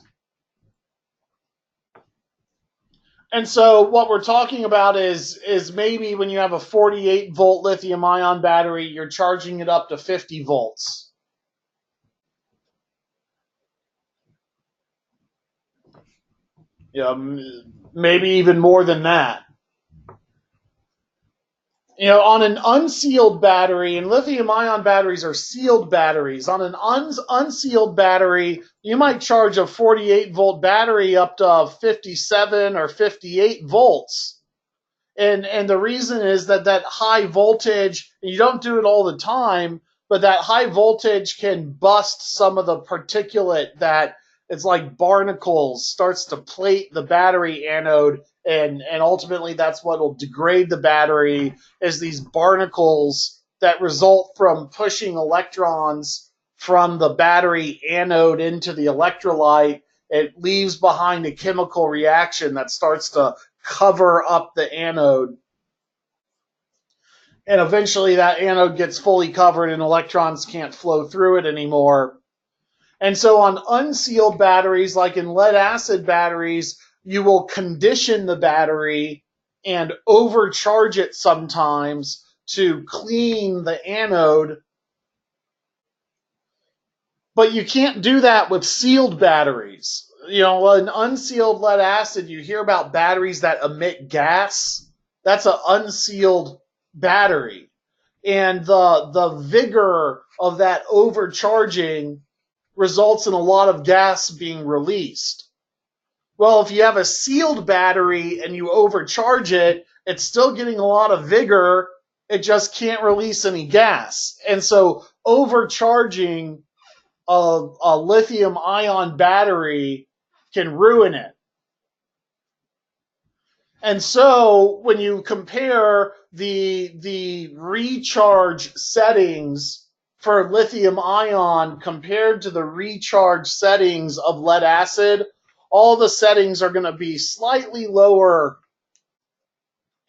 And so what we're talking about is maybe when you have a 48 volt lithium ion battery, you're charging it up to 50 volts. Maybe even more than that. On an unsealed battery, and lithium ion batteries are sealed batteries. On an unsealed battery, you might charge a 48 volt battery up to 57 or 58 volts. And the reason is that high voltage, you don't do it all the time, but that high voltage can bust some of the particulate that it's like barnacles, starts to plate the battery anode, and ultimately that's what will degrade the battery, is these barnacles that result from pushing electrons from the battery anode into the electrolyte. It leaves behind a chemical reaction that starts to cover up the anode. And eventually that anode gets fully covered and electrons can't flow through it anymore. And so on unsealed batteries, like in lead acid batteries, you will condition the battery and overcharge it sometimes to clean the anode. But you can't do that with sealed batteries. An unsealed lead acid, you hear about batteries that emit gas. That's an unsealed battery. And the vigor of that overcharging results in a lot of gas being released. Well, if you have a sealed battery and you overcharge it, it's still getting a lot of vigor. It just can't release any gas. And so overcharging a lithium ion battery can ruin it. And so when you compare the recharge settings for lithium ion compared to the recharge settings of lead acid, all the settings are going to be slightly lower.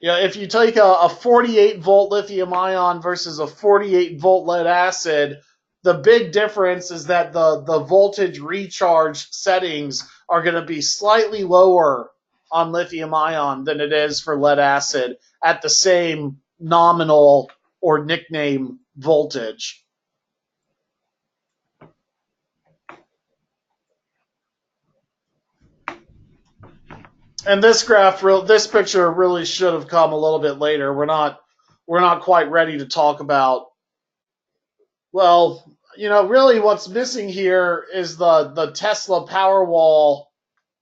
If you take a 48 volt lithium ion versus a 48 volt lead acid, the big difference is that the voltage recharge settings are going to be slightly lower on lithium ion than it is for lead acid at the same nominal or nickname voltage. And this picture really should have come a little bit later. We're not quite ready to talk about. Well, really what's missing here is the Tesla Powerwall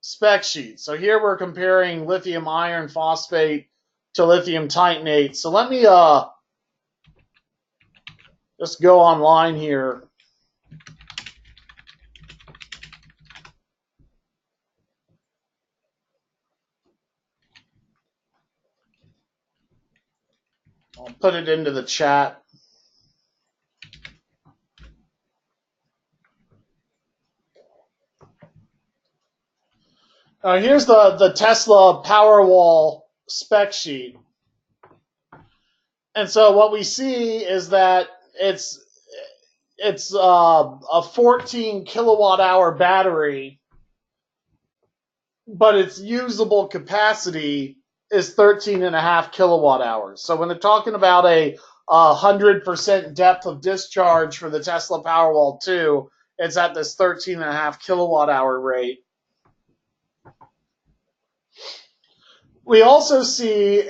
spec sheet. So here we're comparing lithium iron phosphate to lithium titanate. So let me just go online here. I'll put it into the chat. Here's the Tesla Powerwall spec sheet. And so what we see is that it's a 14 kilowatt hour battery, but its usable capacity is 13.5 kilowatt hours. So when they're talking about a 100% depth of discharge for the Tesla Powerwall 2, it's at this 13.5 kilowatt hour rate. We also see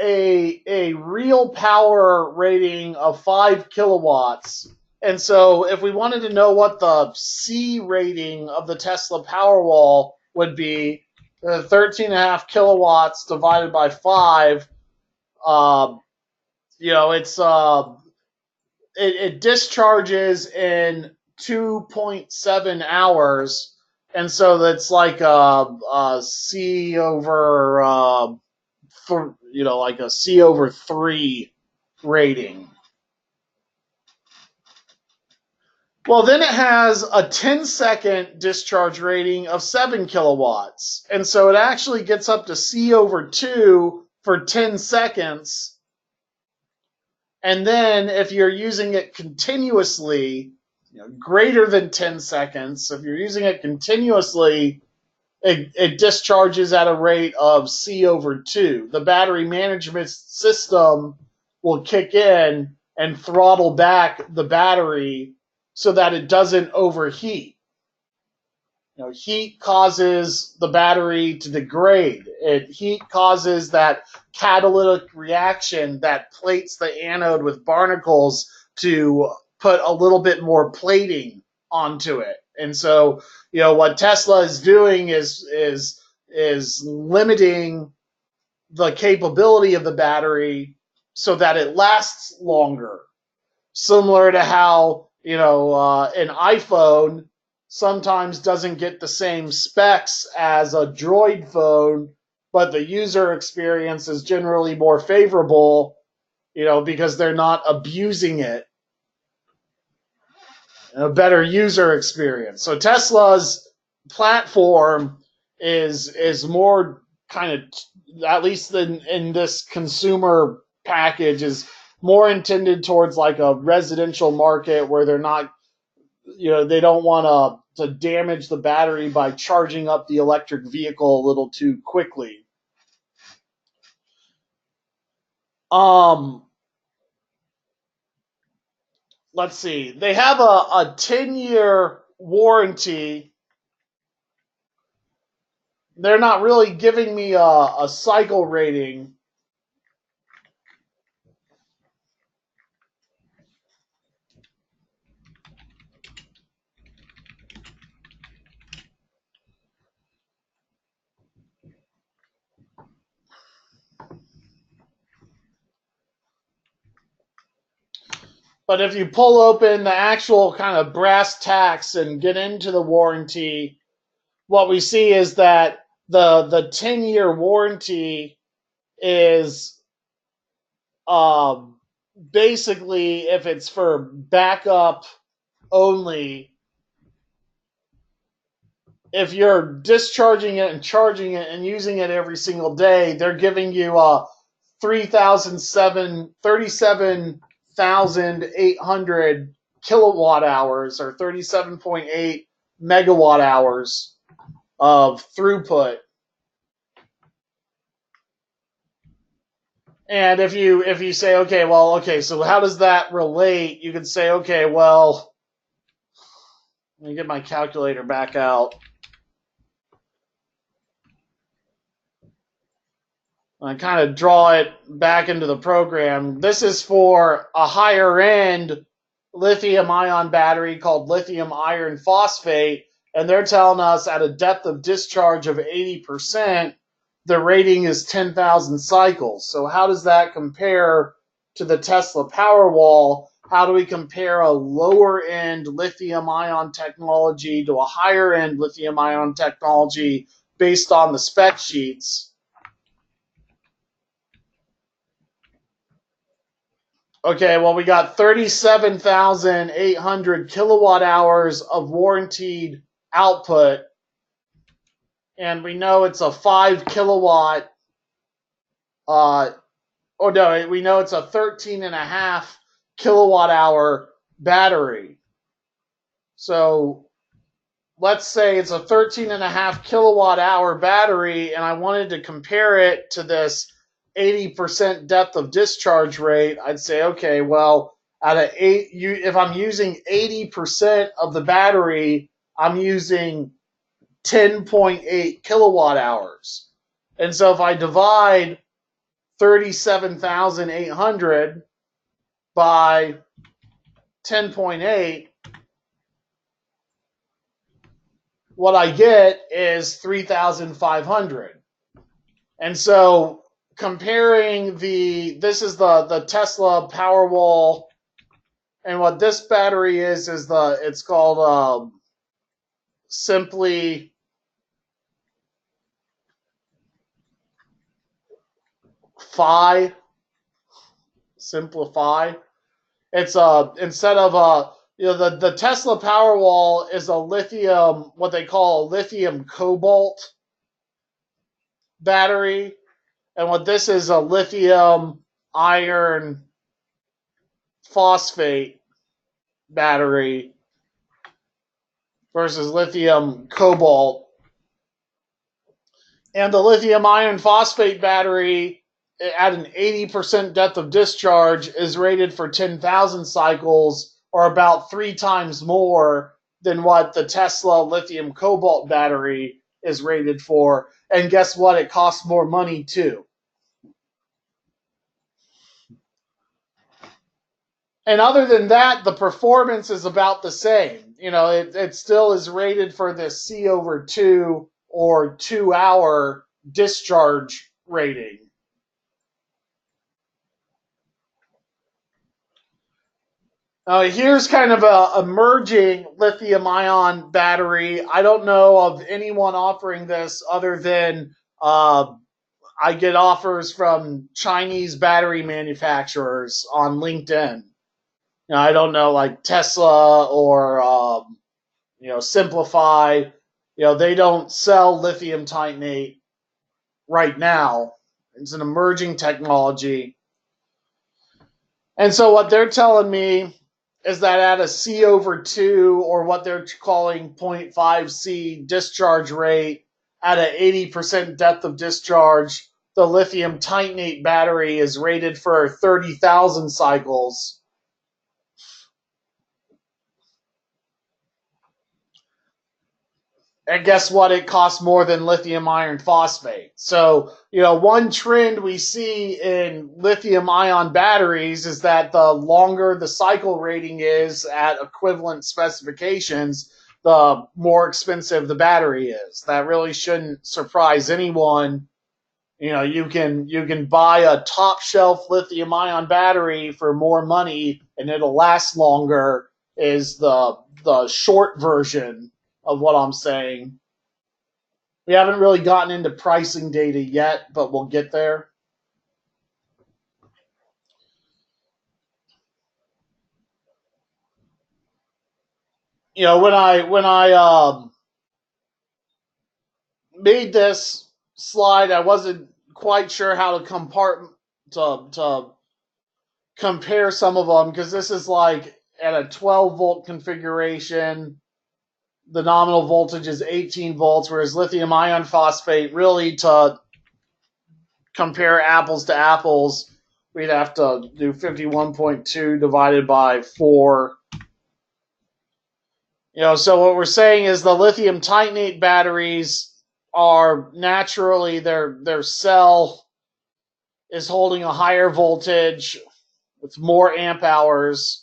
a real power rating of 5 kilowatts. And so if we wanted to know what the C rating of the Tesla Powerwall would be, 13.5 kilowatts divided by 5, it discharges in 2.7 hours. And so that's like a C over like a C over 3 rating. Well, then it has a 10-second discharge rating of 7 kilowatts. And so it actually gets up to C over 2 for 10 seconds. And then if you're using it continuously, greater than 10 seconds, if you're using it continuously, it discharges at a rate of C over 2. The battery management system will kick in and throttle back the battery so that it doesn't overheat. Heat causes the battery to degrade. Heat causes that catalytic reaction that plates the anode with barnacles to put a little bit more plating onto it. And so, what Tesla is doing is limiting the capability of the battery so that it lasts longer. Similar to how, an iPhone sometimes doesn't get the same specs as a Droid phone, but the user experience is generally more favorable, because they're not abusing it. A better user experience. So Tesla's platform is more kind of, at least in this consumer package, is more intended towards like a residential market where they're not, they don't want to damage the battery by charging up the electric vehicle a little too quickly. Let's see. They have a 10-year warranty. They're not really giving me a cycle rating. But if you pull open the actual kind of brass tacks and get into the warranty, what we see is that the 10-year warranty is basically, if it's for backup only, if you're discharging it and charging it and using it every single day, they're giving you 37,800 kilowatt hours or 37.8 megawatt hours of throughput. And if you say, okay, so how does that relate? You can say, okay, well, let me get my calculator back out. I kind of draw it back into the program. This is for a higher end lithium ion battery called lithium iron phosphate, and they're telling us at a depth of discharge of 80%, the rating is 10,000 cycles. So how does that compare to the Tesla Powerwall? How do we compare a lower end lithium ion technology to a higher end lithium ion technology based on the spec sheets? Okay, well, we got 37,800 kilowatt hours of warranted output, and we know it's a 5 kilowatt, we know it's a 13.5 kilowatt hour battery. So let's say it's a 13.5 kilowatt hour battery, and I wanted to compare it to this 80% depth of discharge rate. I'd say, okay, well, if I'm using 80% of the battery, I'm using 10.8 kilowatt hours. And so if I divide 37,800 by 10.8, what I get is 3,500. And so comparing this is the Tesla Powerwall, and what this battery is it's called Simply Simplify. It's instead of the Tesla Powerwall is a lithium, what they call a lithium cobalt battery, and what this is a lithium iron phosphate battery versus lithium cobalt. And the lithium iron phosphate battery at an 80% depth of discharge is rated for 10,000 cycles, or about 3 times more than what the Tesla lithium cobalt battery is rated for. And guess what? It costs more money too. And other than that, the performance is about the same. It still is rated for the C/2 or 2-hour discharge rating. Here's kind of a emerging lithium-ion battery. I don't know of anyone offering this other than I get offers from Chinese battery manufacturers on LinkedIn. I don't know, like Tesla or Simplify. They don't sell lithium titanate right now. It's an emerging technology. And so what they're telling me is that at a C/2, or what they're calling 0.5 C discharge rate at an 80% depth of discharge, the lithium titanate battery is rated for 30,000 cycles. And guess what? It costs more than lithium iron phosphate. So, one trend we see in lithium ion batteries is that the longer the cycle rating is at equivalent specifications, the more expensive the battery is. That really shouldn't surprise anyone. You can buy a top shelf lithium ion battery for more money and it'll last longer, is the short version of what I'm saying. We haven't really gotten into pricing data yet, but we'll get there. When I made this slide, I wasn't quite sure how to compare some of them, because this is like at a 12 volt configuration. The nominal voltage is 18 volts, whereas lithium iron phosphate, really to compare apples to apples, we'd have to do 51.2 divided by 4. So what we're saying is the lithium titanate batteries are naturally, their cell is holding a higher voltage with more amp hours.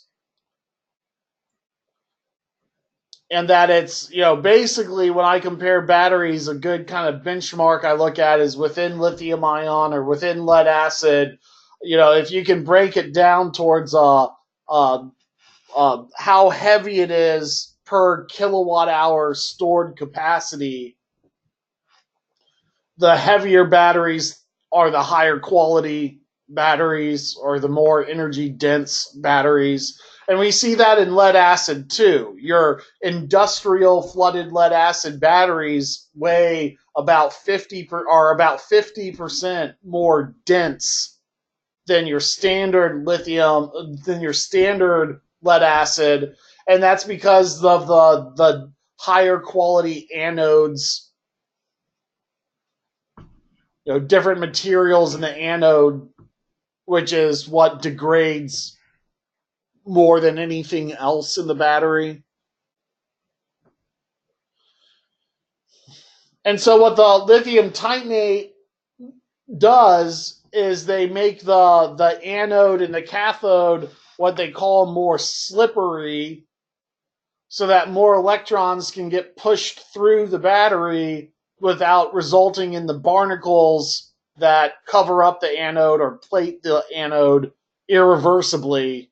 And that it's, basically when I compare batteries, a good kind of benchmark I look at is within lithium ion or within lead acid. If you can break it down towards how heavy it is per kilowatt hour stored capacity, the heavier batteries are the higher quality batteries, or the more energy dense batteries. And we see that in lead acid too. Your industrial flooded lead acid batteries weigh about 50% more dense than your standard lead acid, and that's because of the higher quality anodes. Different materials in the anode, which is what degrades more than anything else in the battery. And so what the lithium titanate does is they make the anode and the cathode what they call more slippery, so that more electrons can get pushed through the battery without resulting in the barnacles that cover up the anode or plate the anode irreversibly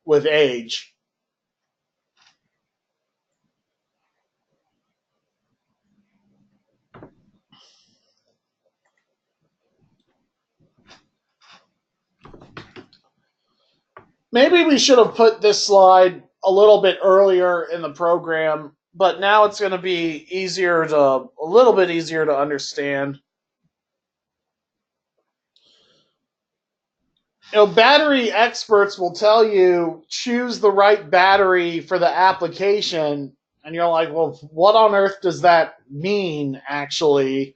with age. Maybe we should have put this slide a little bit earlier in the program, but now it's going to be a little bit easier to understand. Battery experts will tell you choose the right battery for the application, and you're like, well, what on earth does that mean, actually?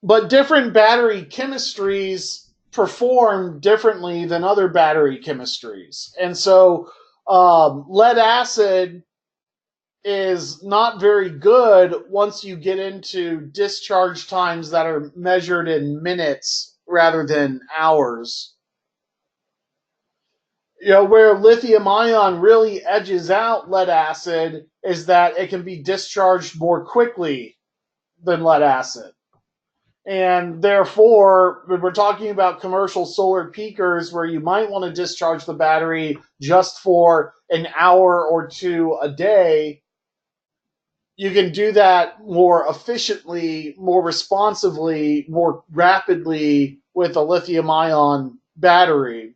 But different battery chemistries perform differently than other battery chemistries. And so lead acid is not very good once you get into discharge times that are measured in minutes rather than hours. Where lithium ion really edges out lead acid is that it can be discharged more quickly than lead acid. And therefore, when we're talking about commercial solar peakers where you might want to discharge the battery just for an hour or two a day, you can do that more efficiently, more responsively, more rapidly with a lithium-ion battery.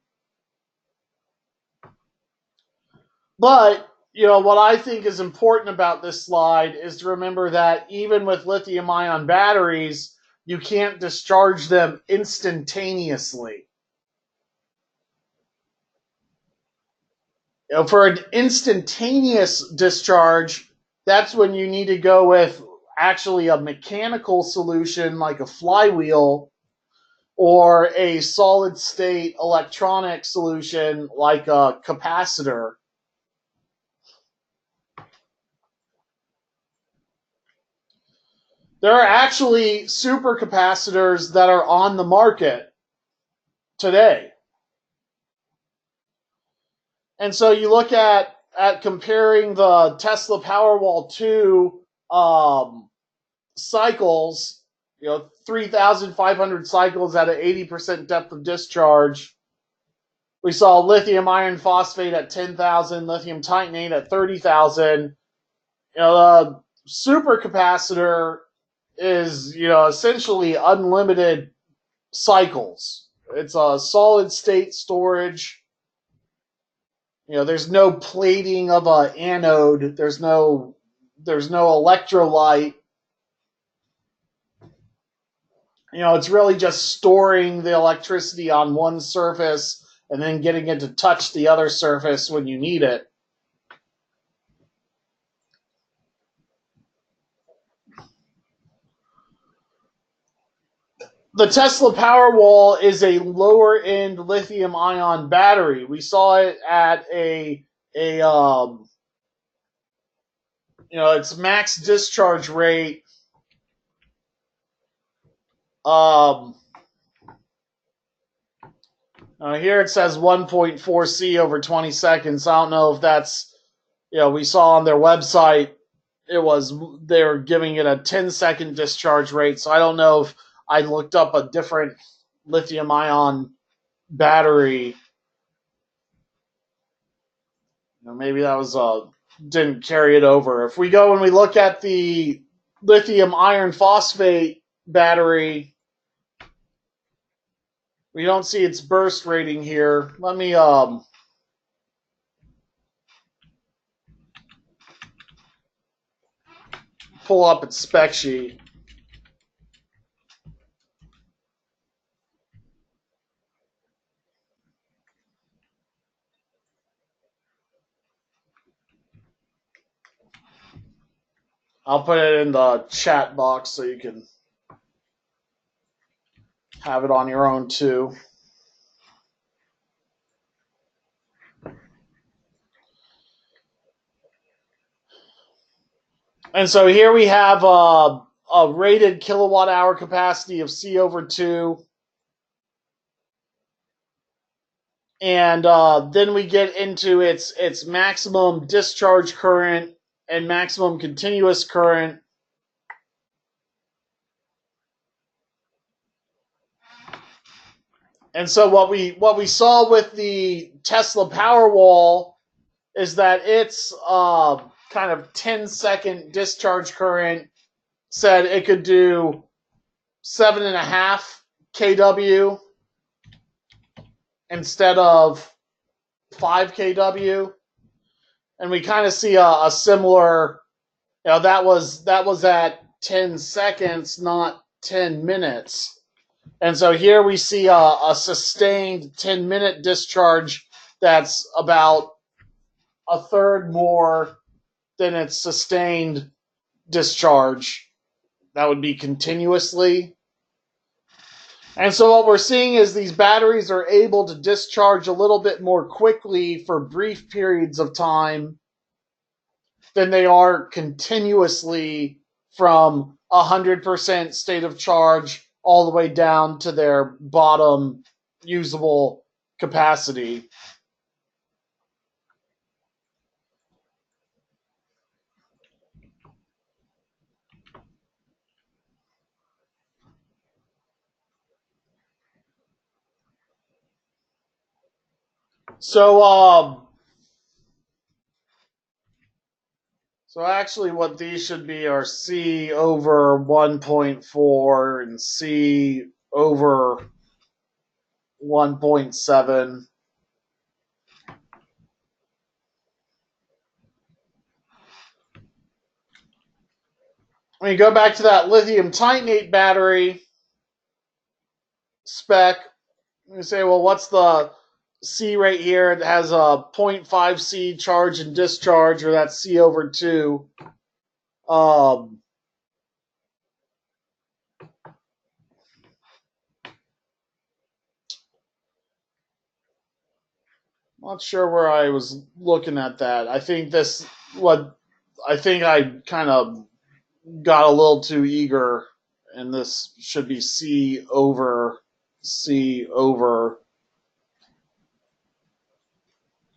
But, what I think is important about this slide is to remember that even with lithium-ion batteries, you can't discharge them instantaneously. For an instantaneous discharge, that's when you need to go with actually a mechanical solution like a flywheel, or a solid state electronic solution like a capacitor. There are actually supercapacitors that are on the market today. And so you look at comparing the Tesla Powerwall 2 cycles, 3,500 cycles at an 80% depth of discharge. We saw lithium iron phosphate at 10,000, lithium titanate at 30,000. The supercapacitor is, essentially unlimited cycles. It's a solid state storage. There's no plating of an anode. There's no electrolyte. It's really just storing the electricity on one surface and then getting it to touch the other surface when you need it. The Tesla Powerwall is a lower end lithium ion battery. We saw it at its max discharge rate. Here it says 1.4 C over 20 seconds. I don't know if that's, we saw on their website, they were giving it a 10-second discharge rate. So I don't know if I looked up a different lithium ion battery. Maybe that was didn't carry it over. If we go and we look at the lithium iron phosphate battery, we don't see its burst rating here. Let me pull up its spec sheet. I'll put it in the chat box so you can have it on your own too. And so here we have a a rated kilowatt hour capacity of C over 2. And then we get into its maximum discharge current and maximum continuous current. And so what we saw with the Tesla Powerwall is that its kind of 10-second discharge current said it could do 7.5 kW instead of 5 kW, and we kind of see a similar, that was at 10 seconds, not 10 minutes. And so here we see a sustained 10-minute discharge that's about a third more than its sustained discharge. That would be continuously. And so what we're seeing is these batteries are able to discharge a little bit more quickly for brief periods of time than they are continuously from 100% state of charge all the way down to their bottom usable capacity. So actually what these should be are C over 1.4 and C over 1.7. When you go back to that lithium titanate battery spec, you say, well, what's the C right here? It has a 0.5 C charge and discharge, or that's C over 2. Not sure where I was looking at that. I think I kind of got a little too eager, and this should be C over C over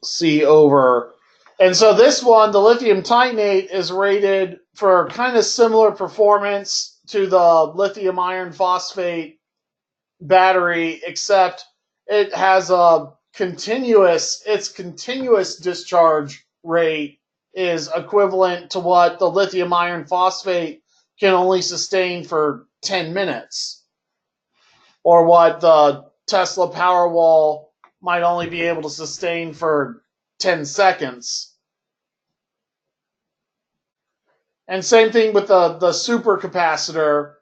C over. And so this one, the lithium titanate, is rated for kind of similar performance to the lithium iron phosphate battery, except it has its continuous discharge rate is equivalent to what the lithium iron phosphate can only sustain for 10 minutes, or what the Tesla Powerwall might only be able to sustain for 10 seconds. And same thing with the supercapacitor.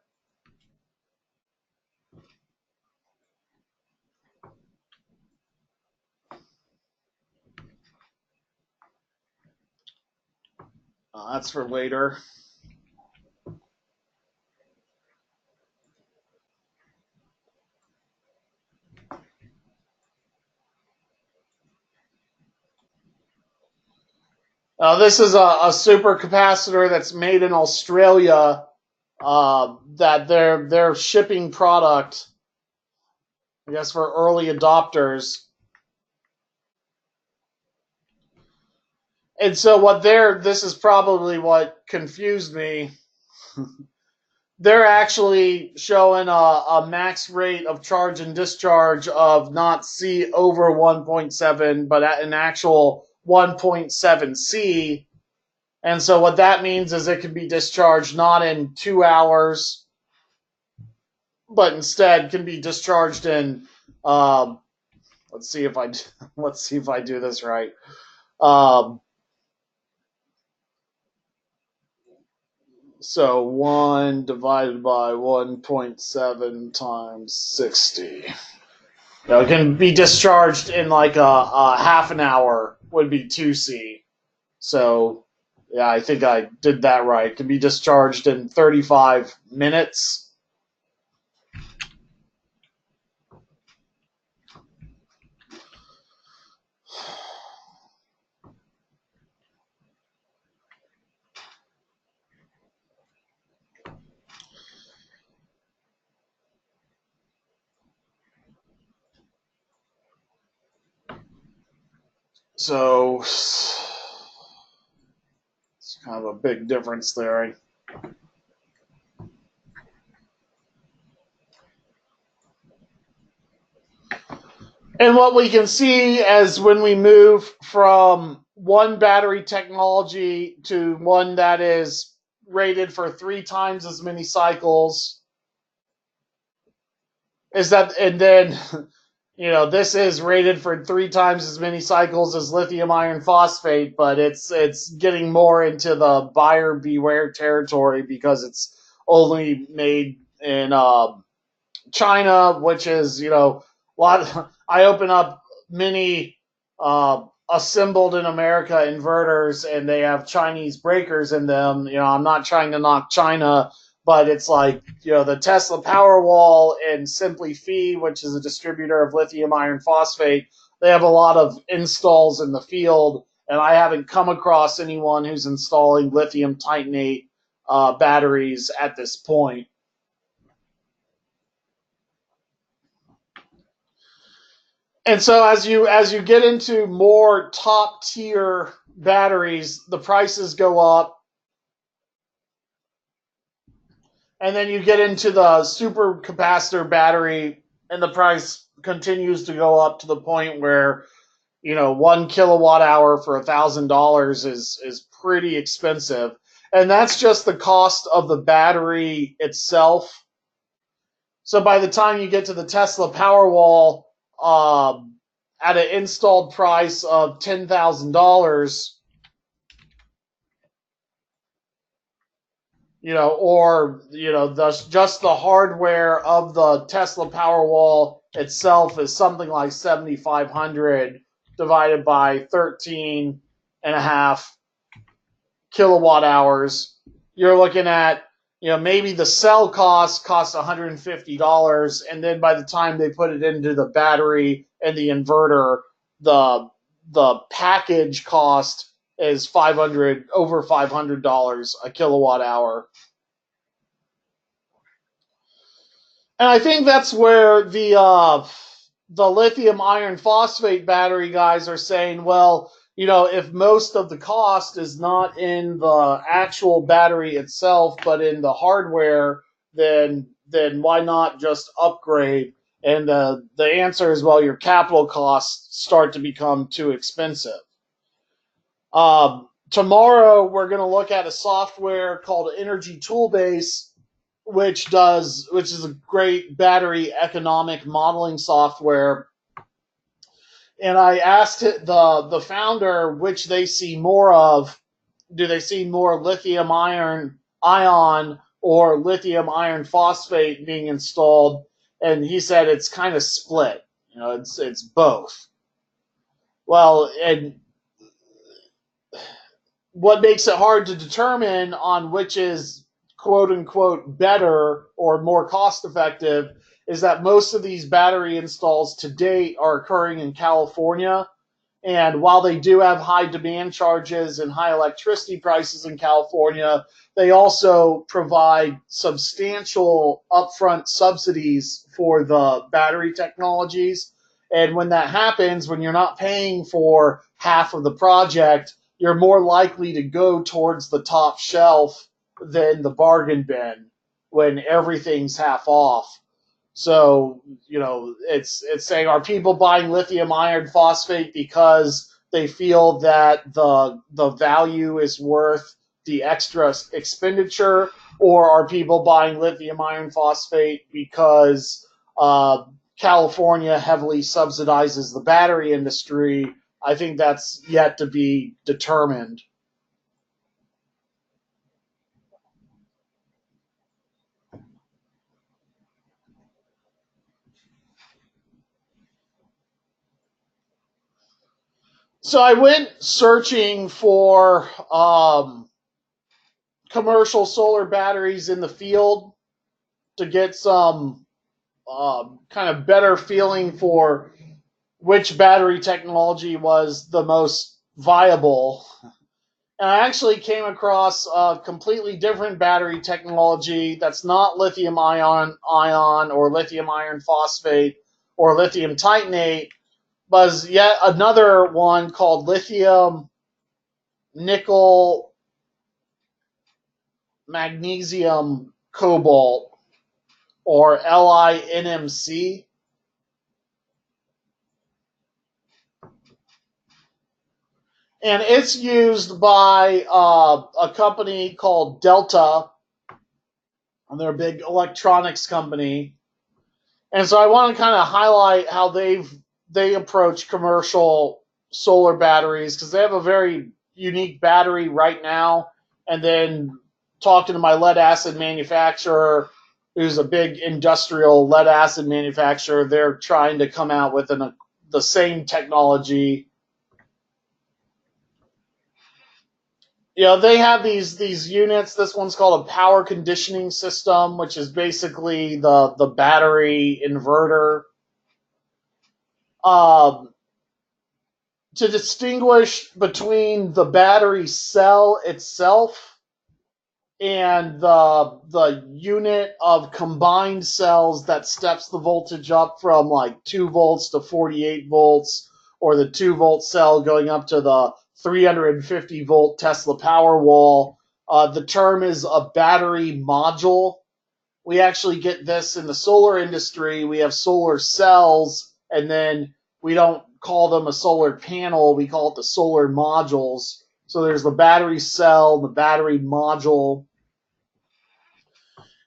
That's for later. This is a supercapacitor that's made in Australia. That they're shipping product, I guess, for early adopters. And so this is probably what confused me. They're actually showing a max rate of charge and discharge of not C over 1.7, but at an actual 1.7 C. And so what that means is it can be discharged not in 2 hours, but instead can be discharged in, let's see if I do this right. So 1 divided by 1.7 times 60. It can be discharged in like a half an hour would be 2C. So yeah, I think I did that right. It can be discharged in 35 minutes. So it's kind of a big difference there. And what we can see as when we move from one battery technology to one that is rated for 3 times as many cycles is that, and then, this is rated for 3 times as many cycles as lithium iron phosphate, but it's getting more into the buyer beware territory because it's only made in China, which is, a lot of, I open up many assembled in America inverters and they have Chinese breakers in them. I'm not trying to knock China, but it's like, the Tesla Powerwall and Simply Phi, which is a distributor of lithium iron phosphate, they have a lot of installs in the field, and I haven't come across anyone who's installing lithium titanate batteries at this point. And so as you get into more top tier batteries, the prices go up. And then you get into the super capacitor battery and the price continues to go up to the point where, 1 kilowatt hour for $1,000 is pretty expensive. And that's just the cost of the battery itself. So by the time you get to the Tesla Powerwall, at an installed price of $10,000, or just the hardware of the Tesla Powerwall itself is something like 7,500 divided by 13 and a half kilowatt hours. You're looking at, maybe the cell costs $150, and then by the time they put it into the battery and the inverter, the package cost is over $500 a kilowatt hour. And I think that's where the lithium iron phosphate battery guys are saying, well, if most of the cost is not in the actual battery itself, but in the hardware, then why not just upgrade? And the answer is, well, your capital costs start to become too expensive. Tomorrow, we're going to look at a software called Energy Toolbase, which is a great battery economic modeling software. And I asked the founder which they see more of. Do they see more lithium ion or lithium iron phosphate being installed? And he said it's kind of split. It's both. Well, and what makes it hard to determine on which is quote unquote better or more cost effective is that most of these battery installs to date are occurring in California. And while they do have high demand charges and high electricity prices in California, they also provide substantial upfront subsidies for the battery technologies. And when that happens, when you're not paying for half of the project, you're more likely to go towards the top shelf than the bargain bin when everything's half off. So, it's saying, are people buying lithium iron phosphate because they feel that the value is worth the extra expenditure, or are people buying lithium iron phosphate because California heavily subsidizes the battery industry? I think that's yet to be determined. So I went searching for commercial solar batteries in the field to get some kind of better feeling for which battery technology was the most viable. And I actually came across a completely different battery technology that's not lithium ion or lithium iron phosphate or lithium titanate, was yet another one called lithium, nickel, magnesium, cobalt, or LINMC. And it's used by a company called Delta, and they're a big electronics company. And so I want to kind of highlight how they approach commercial solar batteries, because they have a very unique battery right now. And then talking to my lead acid manufacturer, who's a big industrial lead acid manufacturer, they're trying to come out with the same technology. They have these units. This one's called a power conditioning system, which is basically the battery inverter. To distinguish between the battery cell itself and the unit of combined cells that steps the voltage up from like 2 volts to 48 volts, or the 2-volt cell going up to the 350-volt Tesla Powerwall. The term is a battery module. We actually get this in the solar industry. We have solar cells, and then we don't call them a solar panel. We call it the solar modules. So there's the battery cell, the battery module.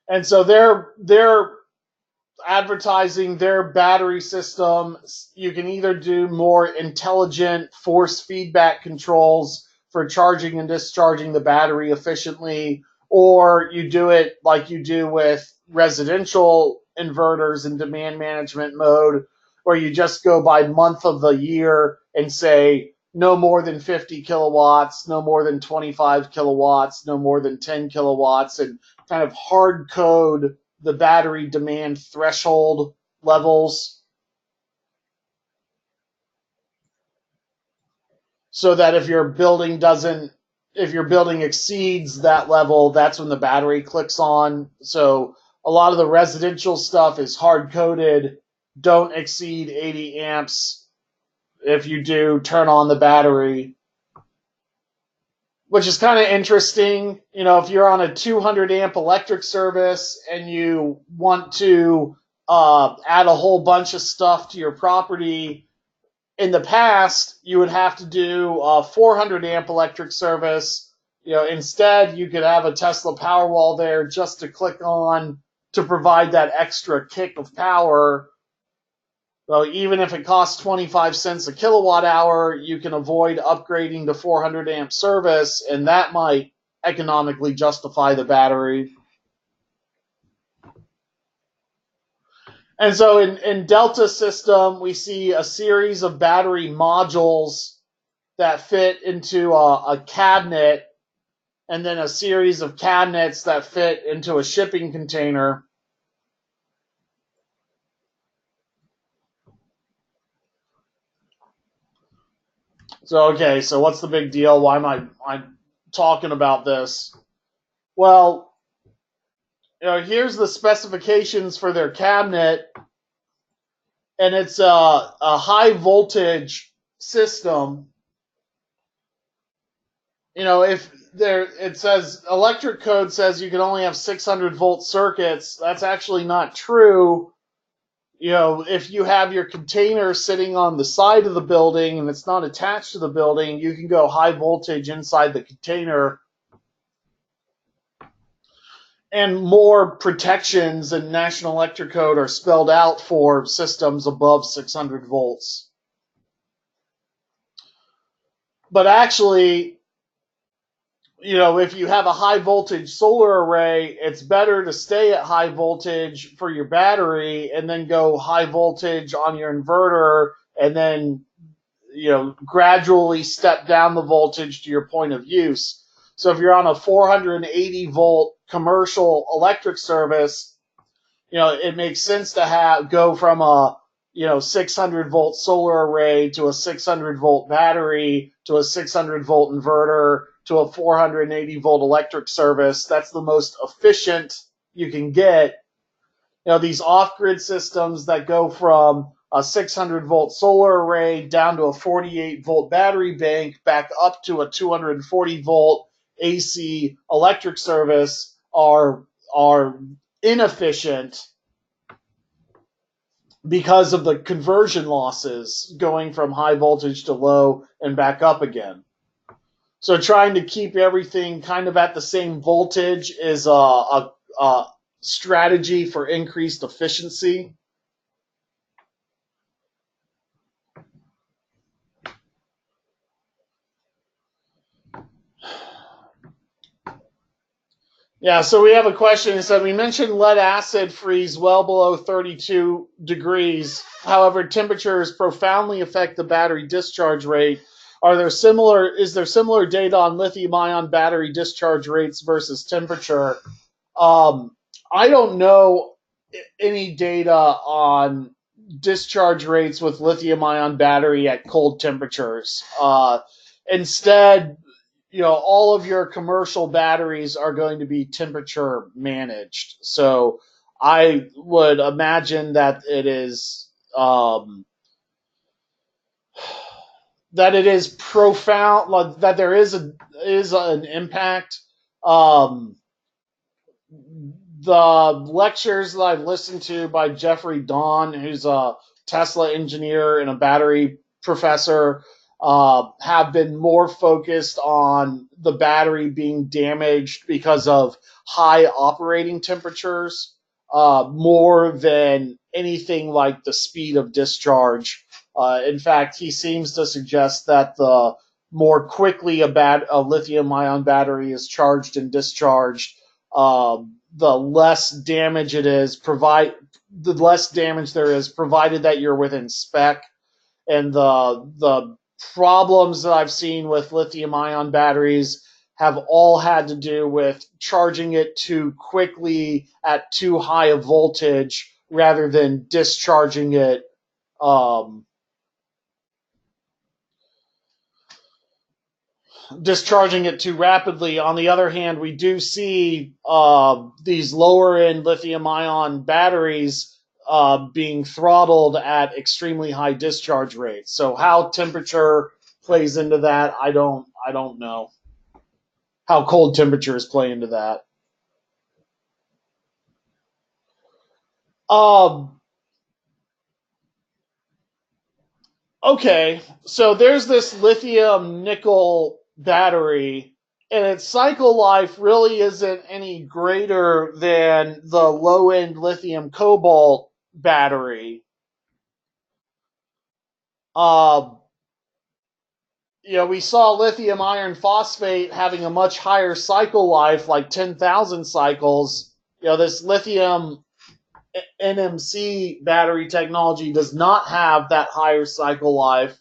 And so they're advertising their battery system. You can either do more intelligent force feedback controls for charging and discharging the battery efficiently, or you do it like you do with residential inverters in demand management mode, where you just go by month of the year and say no more than 50 kilowatts, no more than 25 kilowatts, no more than 10 kilowatts, and kind of hard code the battery demand threshold levels, so that if your building exceeds that level, that's when the battery clicks on. So a lot of the residential stuff is hard coded. Don't exceed 80 amps. If you do, turn on the battery, which is kind of interesting. If you're on a 200 amp electric service and you want to add a whole bunch of stuff to your property, in the past, you would have to do a 400 amp electric service. Instead, you could have a Tesla Powerwall there just to click on to provide that extra kick of power. So even if it costs 25 cents a kilowatt hour, you can avoid upgrading to 400 amp service, and that might economically justify the battery. And so in Delta system, we see a series of battery modules that fit into a cabinet, and then a series of cabinets that fit into a shipping container. So, okay, so what's the big deal? Why am I talking about this? Well, here's the specifications for their cabinet, and it's a high voltage system. It says electric code says you can only have 600 volt circuits. That's actually not true. If you have your container sitting on the side of the building and it's not attached to the building, you can go high voltage inside the container. And more protections in National Electric Code are spelled out for systems above 600 volts. But actually, if you have a high voltage solar array, it's better to stay at high voltage for your battery and then go high voltage on your inverter, and then, gradually step down the voltage to your point of use. So if you're on a 480 volt commercial electric service, it makes sense to go from a 600 volt solar array to a 600 volt battery to a 600 volt inverter to a 480 volt electric service. That's the most efficient you can get. These off-grid systems that go from a 600-volt solar array down to a 48-volt battery bank, back up to a 240-volt AC electric service are inefficient because of the conversion losses going from high voltage to low and back up again. So trying to keep everything kind of at the same voltage is a strategy for increased efficiency. Yeah, so we have a question. It said, we mentioned lead acid freeze well below 32 degrees. However, temperatures profoundly affect the battery discharge rate. Is there similar data on lithium-ion battery discharge rates versus temperature? I don't know any data on discharge rates with lithium-ion battery at cold temperatures. Instead, all of your commercial batteries are going to be temperature managed. So I would imagine that it is profound, that there is an impact. The lectures that I've listened to by Jeffrey Dawn, who's a Tesla engineer and a battery professor, have been more focused on the battery being damaged because of high operating temperatures, more than anything like the speed of discharge. In fact, he seems to suggest that the more quickly a lithium-ion battery is charged and discharged, the less damage there is, provided that you're within spec. And the problems that I've seen with lithium-ion batteries have all had to do with charging it too quickly at too high a voltage rather than discharging it too rapidly. On the other hand, we do see these lower-end lithium-ion batteries being throttled at extremely high discharge rates. So how temperature plays into that, I don't know. How cold temperatures play into that. Okay, so there's this lithium nickel battery, and its cycle life really isn't any greater than the low-end lithium cobalt battery. We saw lithium iron phosphate having a much higher cycle life, like 10,000 cycles. This lithium NMC battery technology does not have that higher cycle life,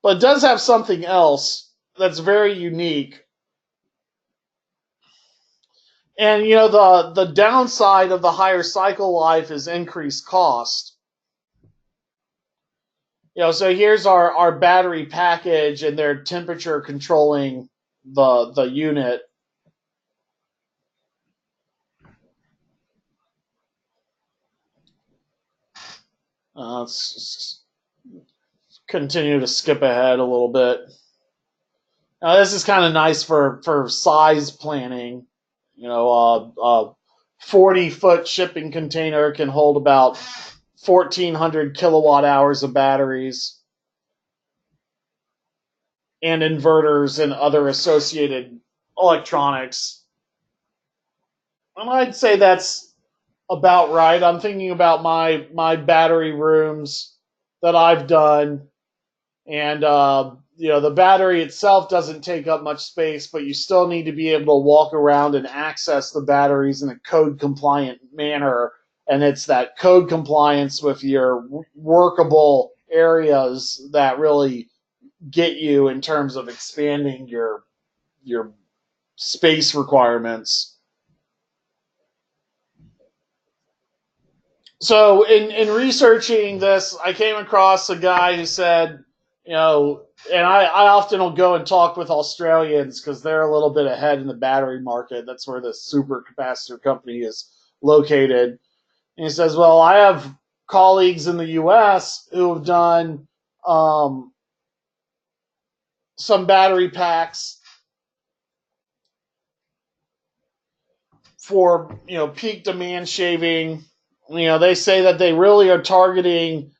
but it does have something else that's very unique. And the downside of the higher cycle life is increased cost. So here's our battery package, and they're temperature controlling the unit. Let's continue to skip ahead a little bit. Now this is kind of nice for size planning. A 40-foot shipping container can hold about 1,400 kilowatt hours of batteries and inverters and other associated electronics. And I'd say that's about right. I'm thinking about my battery rooms that I've done, and the battery itself doesn't take up much space, but you still need to be able to walk around and access the batteries in a code compliant manner. And it's that code compliance with your workable areas that really get you in terms of expanding your space requirements. So in researching this, I came across a guy who said, and I often will go and talk with Australians because they're a little bit ahead in the battery market. That's where the supercapacitor company is located. And he says, well, I have colleagues in the U.S. who have done some battery packs for, peak demand shaving. They say that they really are targeting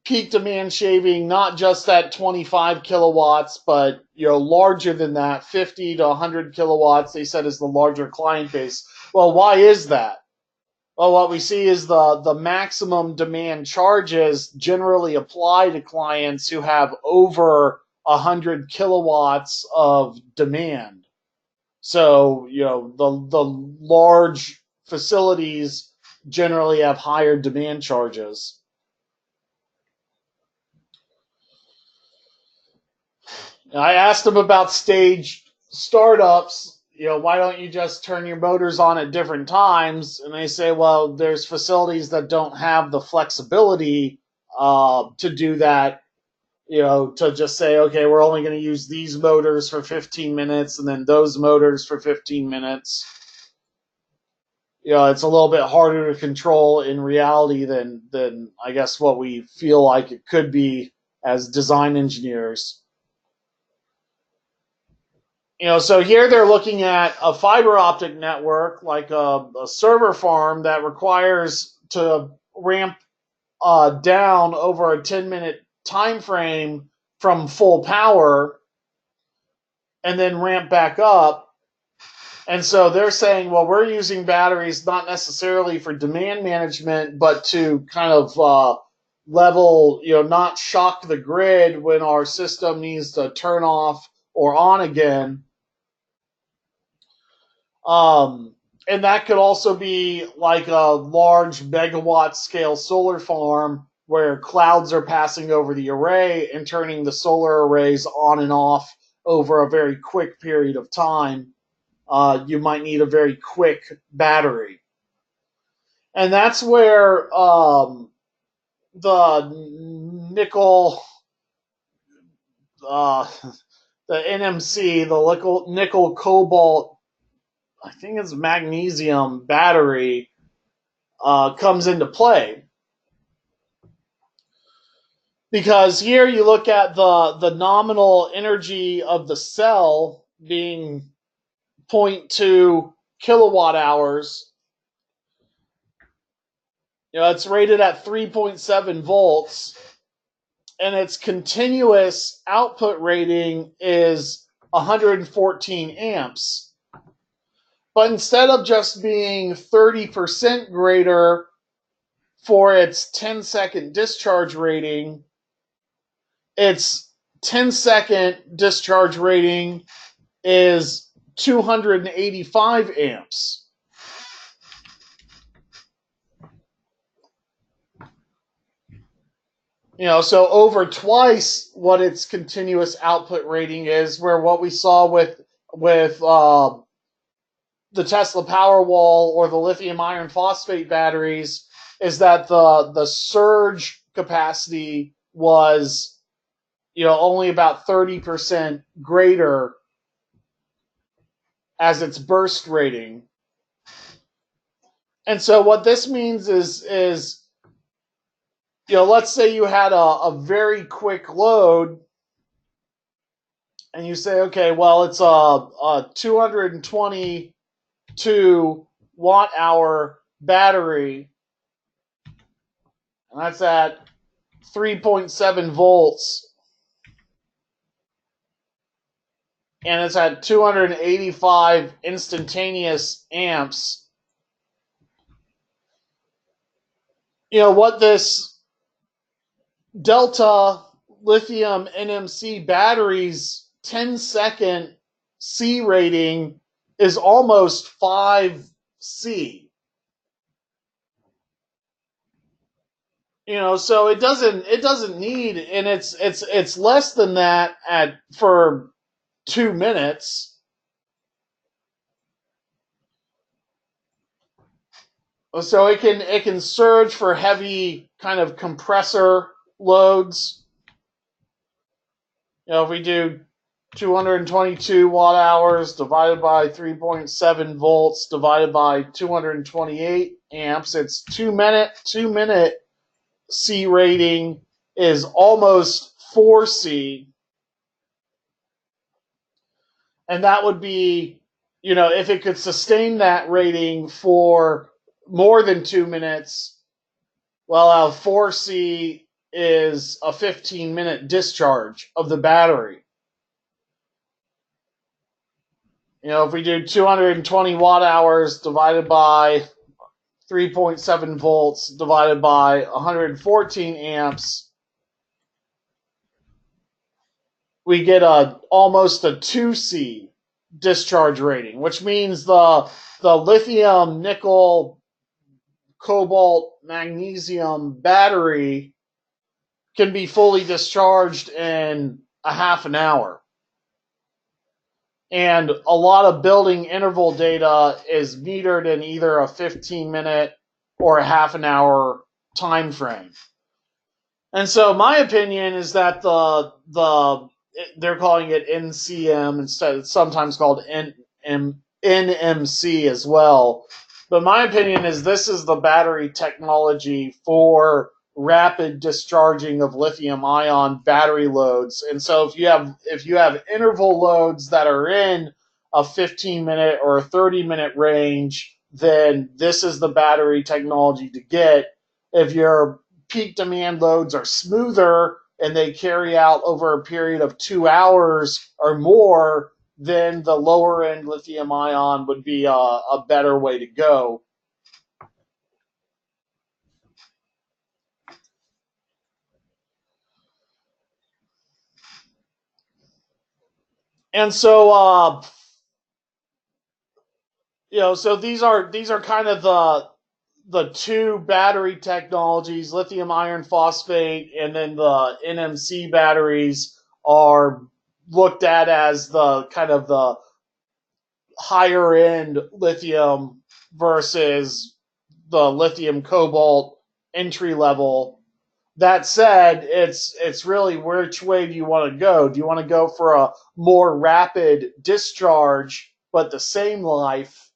peak demand shaving, not just at 25 kilowatts, but larger than that, 50 to 100 kilowatts. They said is the larger client base. Well, why is that? Well, what we see is the maximum demand charges generally apply to clients who have over 100 kilowatts of demand. So, the large facilities generally have higher demand charges. I asked them about stage startups. Why don't you just turn your motors on at different times? And they say, well, there's facilities that don't have the flexibility to do that. To just say, okay, we're only going to use these motors for 15 minutes and then those motors for 15 minutes. It's a little bit harder to control in reality than I guess what we feel like it could be as design engineers. So here they're looking at a fiber optic network, like a server farm that requires to ramp down over a 10-minute time frame from full power and then ramp back up. And so they're saying, well, we're using batteries not necessarily for demand management, but to kind of level, not shock the grid when our system needs to turn off or on again. And that could also be like a large megawatt scale solar farm where clouds are passing over the array and turning the solar arrays on and off over a very quick period of time. You might need a very quick battery. And that's where the nickel, the NMC, the nickel cobalt, I think it's magnesium battery comes into play. Because here you look at the nominal energy of the cell being 0.2 kilowatt hours. It's rated at 3.7 volts, and its continuous output rating is 114 amps. But instead of just being 30% greater for its 10-second discharge rating, its 10-second discharge rating is 285 amps. So over twice what its continuous output rating is, where what we saw with the Tesla Powerwall or the lithium iron phosphate batteries is that the surge capacity was only about 30% greater as its burst rating. And so what this means is let's say you had a very quick load and you say, okay, well, it's a 222 watt hour battery, and that's at 3.7 volts, and it's at 285 instantaneous amps. What this Delta lithium NMC battery's 10-second C rating is almost 5 C. So it doesn't need, and it's less than that for 2 minutes. So it can surge for heavy kind of compressor loads. If we do 222 watt hours divided by 3.7 volts divided by 228 amps. It's 2 minute. 2 minute C rating is almost 4C. And that would be, if it could sustain that rating for more than 2 minutes, well, a 4C is a 15-minute discharge of the battery. If we do 220 watt hours divided by 3.7 volts divided by 114 amps, we get almost a 2C discharge rating, which means the lithium, nickel, cobalt, magnesium battery can be fully discharged in a half an hour. And a lot of building interval data is metered in either a 15-minute or a half an hour time frame. And so my opinion is that they're calling it NCM instead. It's sometimes called NMC as well. But my opinion is this is the battery technology for rapid discharging of lithium-ion battery loads. And so if you have interval loads that are in a 15-minute or a 30-minute range, then this is the battery technology to get. If your peak demand loads are smoother and they carry out over a period of 2 hours or more, then the lower end lithium ion would be a better way to go. And so so these are kind of the two battery technologies, lithium iron phosphate and then the NMC batteries are looked at as the kind of the higher end lithium versus the lithium cobalt entry level. That said, it's really which way do you want to go? Do you want to go for a more rapid discharge but the same life,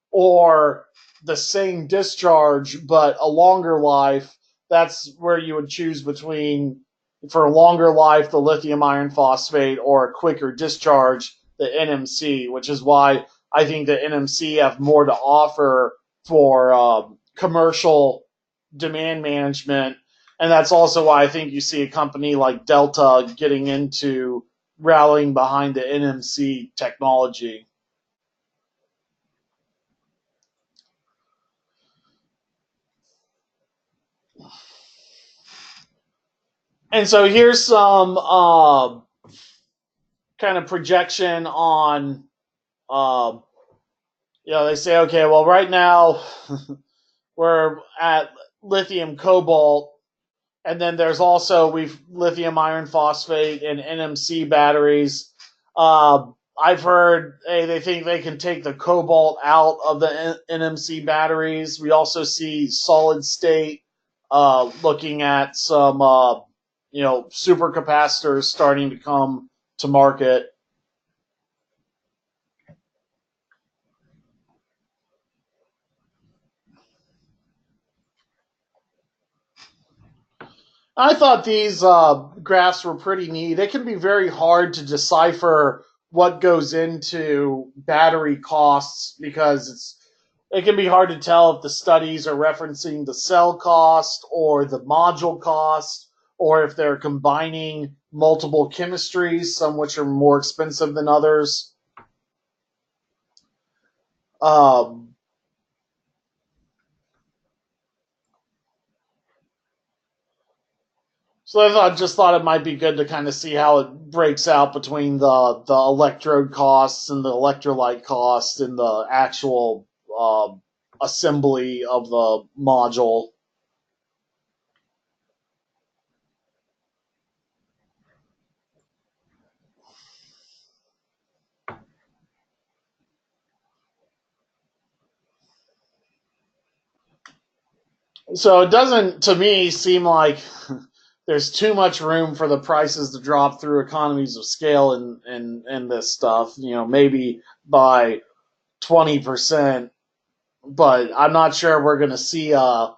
or the same discharge but a longer life? That's where you would choose between, for a longer life, the lithium iron phosphate, or a quicker discharge, the NMC, which is why I think the NMC have more to offer for commercial demand management. And that's also why I think you see a company like Delta getting into rallying behind the NMC technology. And so here's some kind of projection on, they say, okay, well, right now we're at lithium cobalt, and then there's also lithium iron phosphate and NMC batteries. I've heard they think they can take the cobalt out of the NMC batteries. We also see solid state looking at some supercapacitors starting to come to market. I thought these graphs were pretty neat. It can be very hard to decipher what goes into battery costs because it can be hard to tell if the studies are referencing the cell cost or the module cost, or if they're combining multiple chemistries, some which are more expensive than others. So I just thought it might be good to kind of see how it breaks out between the electrode costs and the electrolyte costs and the actual assembly of the module. So it doesn't, to me, seem like there's too much room for the prices to drop through economies of scale in this stuff. Maybe by 20%, but I'm not sure we're going to see. I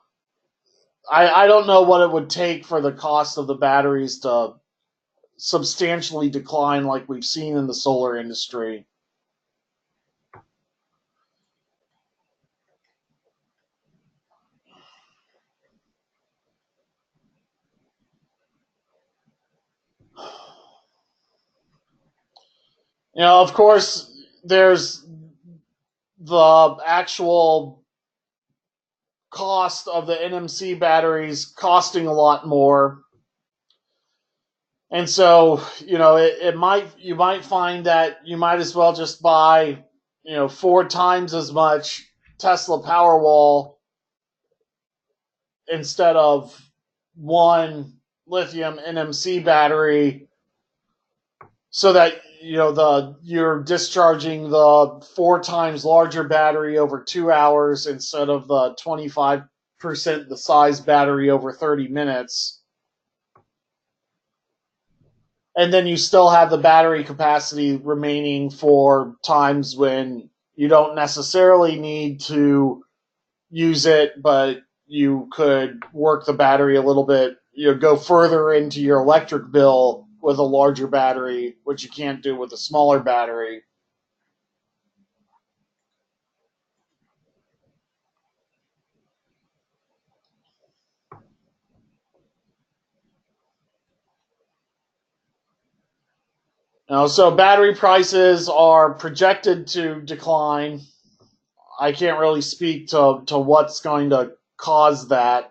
don't know what it would take for the cost of the batteries to substantially decline like we've seen in the solar industry. Of course, there's the actual cost of the NMC batteries costing a lot more. And so, you might find that you might as well just buy, 4 times as much Tesla Powerwall instead of one lithium NMC battery, so that you're discharging the 4 times larger battery over 2 hours instead of the 25% the size battery over 30 minutes. And then you still have the battery capacity remaining for times when you don't necessarily need to use it, but you could work the battery a little bit, go further into your electric bill with a larger battery, which you can't do with a smaller battery. So battery prices are projected to decline. I can't really speak to what's going to cause that.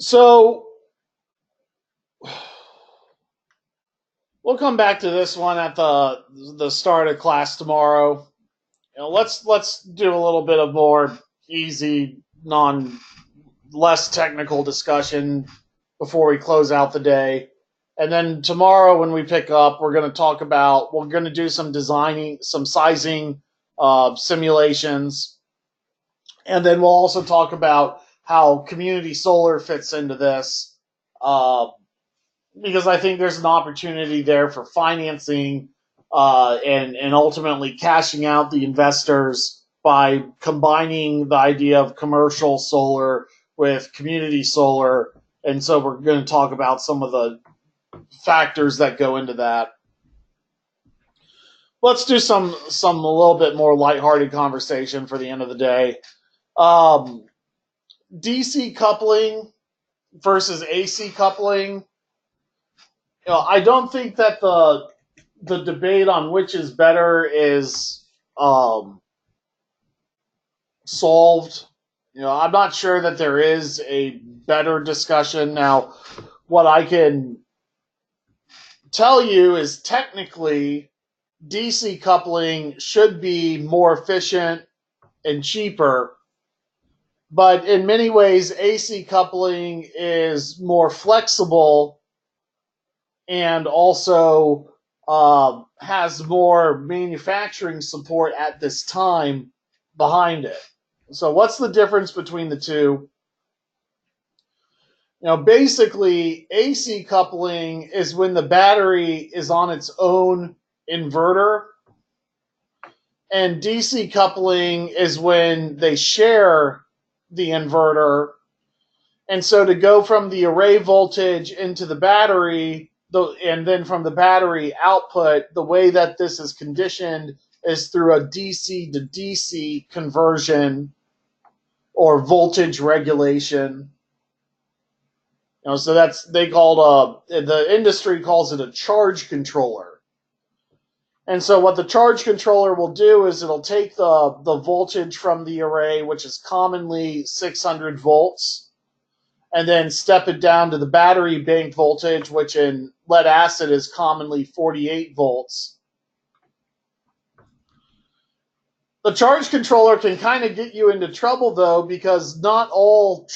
So we'll come back to this one at the start of class tomorrow. Let's do a little bit of more easy, less technical discussion before we close out the day. And then tomorrow when we pick up, we're going to do some designing, some sizing simulations. And then we'll also talk about how community solar fits into this, because I think there's an opportunity there for financing and ultimately cashing out the investors by combining the idea of commercial solar with community solar. And so we're going to talk about some of the factors that go into that. Let's do some a little bit more lighthearted conversation for the end of the day. DC coupling versus AC coupling. I don't think that the debate on which is better is solved. I'm not sure that there is a better discussion. Now, what I can tell you is technically DC coupling should be more efficient and cheaper, but in many ways AC coupling is more flexible and also has more manufacturing support at this time behind it. So what's the difference between the two? Basically, AC coupling is when the battery is on its own inverter, and DC coupling is when they share the inverter. And so to go from the array voltage into the battery, and then from the battery output, the way that this is conditioned is through a DC to DC conversion or voltage regulation. So the industry calls it a charge controller. And so what the charge controller will do is it'll take the voltage from the array, which is commonly 600 volts, and then step it down to the battery bank voltage, which in lead acid is commonly 48 volts. The charge controller can kind of get you into trouble, though, because not all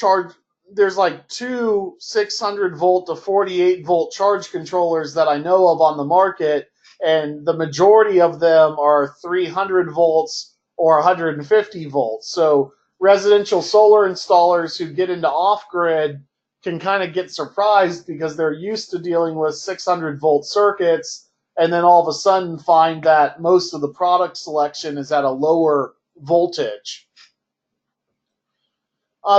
there's like two 600 volt to 48 volt charge controllers that I know of on the market, and the majority of them are 300 volts or 150 volts. So residential solar installers who get into off-grid can kind of get surprised because they're used to dealing with 600 volt circuits, and then all of a sudden find that most of the product selection is at a lower voltage.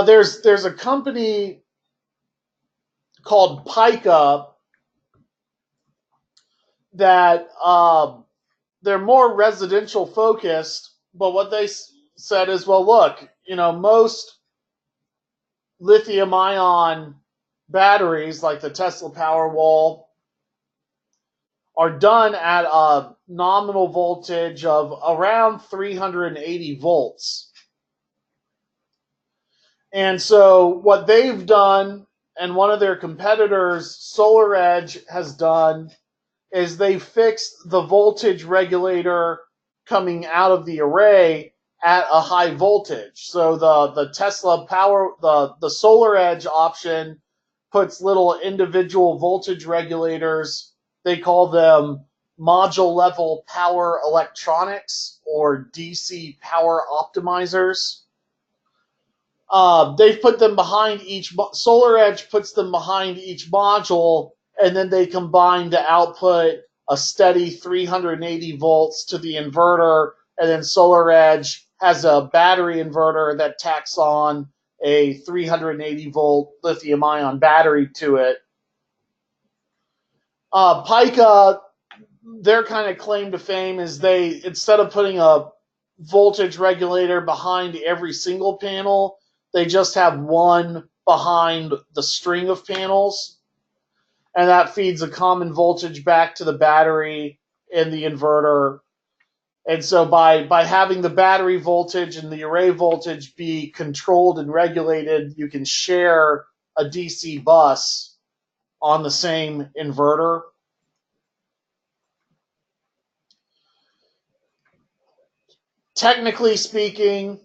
There's a company called Pika that they're more residential focused, but what they said is, well, look, most lithium ion batteries like the Tesla Powerwall are done at a nominal voltage of around 380 volts. And so what they've done, and one of their competitors, SolarEdge, has done, is they fixed the voltage regulator coming out of the array at a high voltage. So the Tesla Power, the SolarEdge option puts little individual voltage regulators. They call them module level power electronics, or DC power optimizers. They've put them behind each, SolarEdge puts them behind each module, and then they combine to output a steady 380 volts to the inverter, and then SolarEdge has a battery inverter that tacks on a 380 volt lithium ion battery to it. Pika, their kind of claim to fame is they, instead of putting a voltage regulator behind every single panel, they just have one behind the string of panels, and that feeds a common voltage back to the battery in the inverter. And so by having the battery voltage and the array voltage be controlled and regulated, you can share a DC bus on the same inverter. Technically speaking,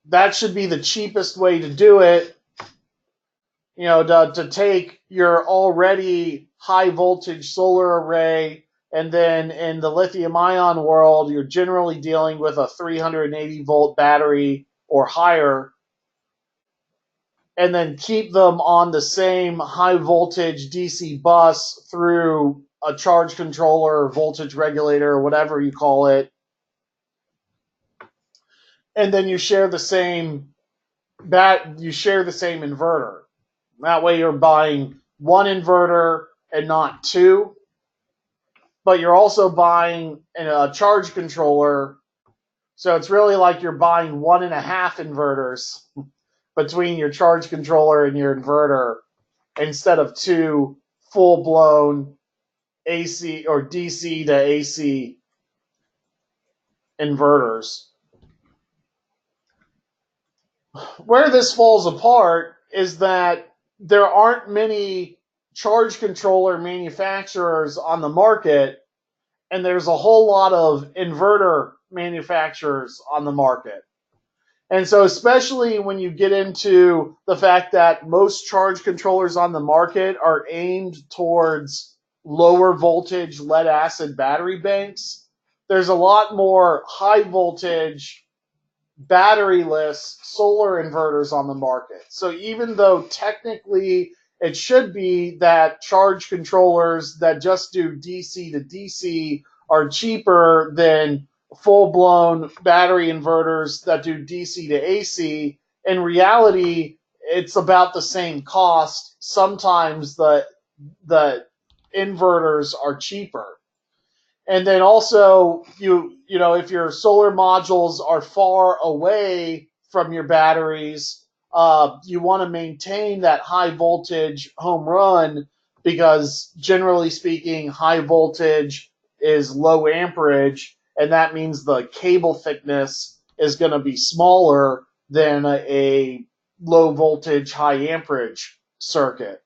that should be the cheapest way to do it. To take your already high voltage solar array, and then in the lithium ion world, you're generally dealing with a 380 volt battery or higher, and then keep them on the same high voltage DC bus through a charge controller, voltage regulator, or whatever you call it. And then you share the same inverter. That way you're buying one inverter and not two, but you're also buying a charge controller. So it's really like you're buying 1.5 inverters between your charge controller and your inverter, instead of two full-blown AC or DC to AC inverters. Where this falls apart is that there aren't many charge controller manufacturers on the market, and there's a whole lot of inverter manufacturers on the market. And so especially when you get into the fact that most charge controllers on the market are aimed towards lower voltage lead acid battery banks, there's a lot more high voltage batteryless solar inverters on the market. So even though technically it should be that charge controllers that just do DC to DC are cheaper than full-blown battery inverters that do DC to AC, in reality, it's about the same cost. Sometimes the inverters are cheaper. And then also, if your solar modules are far away from your batteries, you want to maintain that high voltage home run, because generally speaking, high voltage is low amperage, and that means the cable thickness is going to be smaller than a low voltage, high amperage circuit.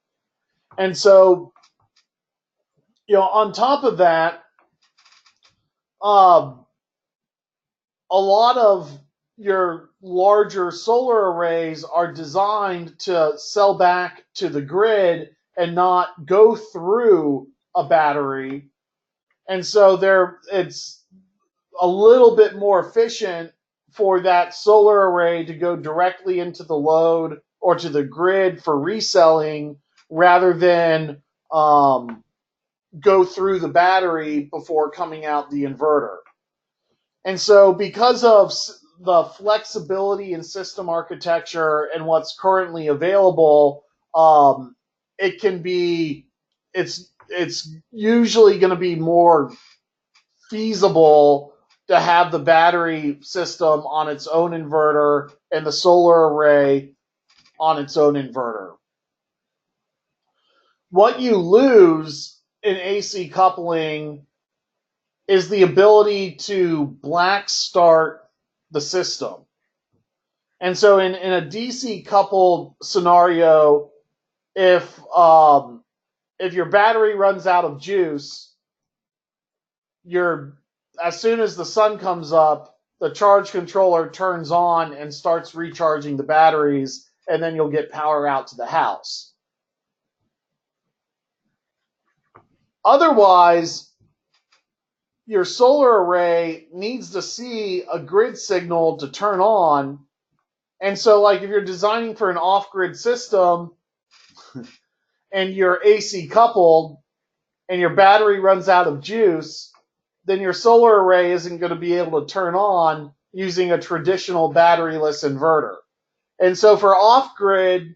And so, on top of that, a lot of your larger solar arrays are designed to sell back to the grid and not go through a battery. And so it's a little bit more efficient for that solar array to go directly into the load or to the grid for reselling rather than go through the battery before coming out the inverter. And so because of the flexibility in system architecture and what's currently available, it can be, it's usually going to be more feasible to have the battery system on its own inverter and the solar array on its own inverter. What you lose in AC coupling is the ability to black start the system. And so in a DC coupled scenario, if your battery runs out of juice, as soon as the sun comes up, the charge controller turns on and starts recharging the batteries, and then you'll get power out to the house. Otherwise, your solar array needs to see a grid signal to turn on. And so, like, if you're designing for an off-grid system and you're AC coupled and your battery runs out of juice, then your solar array isn't going to be able to turn on using a traditional batteryless inverter. And so for off-grid,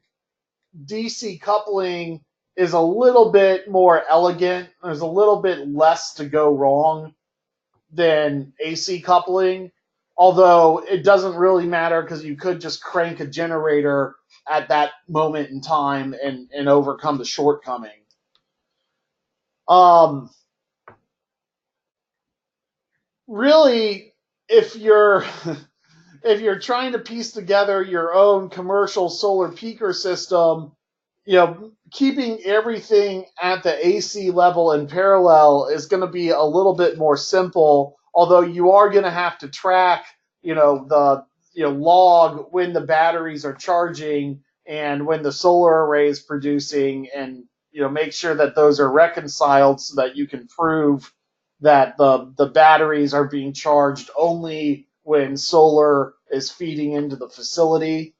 DC coupling is a little bit more elegant. There's a little bit less to go wrong than AC coupling, although it doesn't really matter because you could just crank a generator at that moment in time and overcome the shortcoming. Really, if you're trying to piece together your own commercial solar peaker system, keeping everything at the AC level in parallel is going to be a little bit more simple, although you are going to have to track, log when the batteries are charging and when the solar array is producing, and make sure that those are reconciled so that you can prove that the batteries are being charged only when solar is feeding into the facility,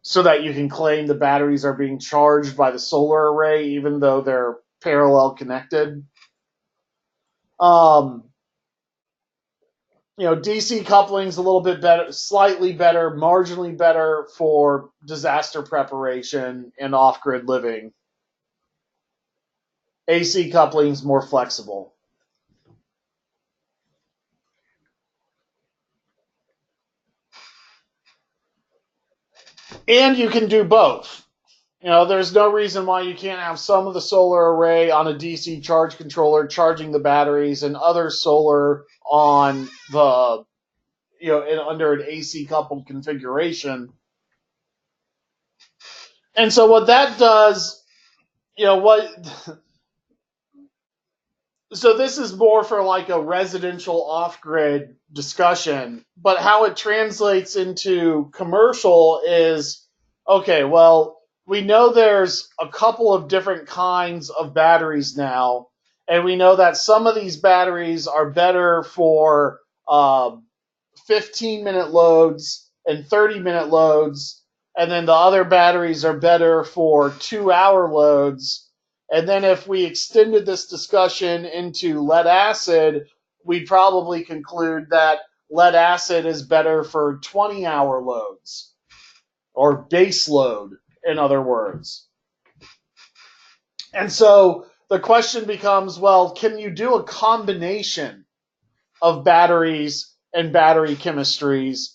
so that you can claim the batteries are being charged by the solar array even though they're parallel connected. DC coupling is a little bit better, slightly better, marginally better for disaster preparation and off-grid living. AC coupling is more flexible. And you can do both. There's no reason why you can't have some of the solar array on a DC charge controller charging the batteries and other solar on the, under an AC coupled configuration. And so what that does, so this is more for like a residential off-grid discussion, but how it translates into commercial is, okay, well, we know there's a couple of different kinds of batteries now, and we know that some of these batteries are better for 15-minute loads and 30-minute loads, and then the other batteries are better for 2-hour loads. And then if we extended this discussion into lead acid, we'd probably conclude that lead acid is better for 20-hour loads, or base load, in other words. And so the question becomes, well, can you do a combination of batteries and battery chemistries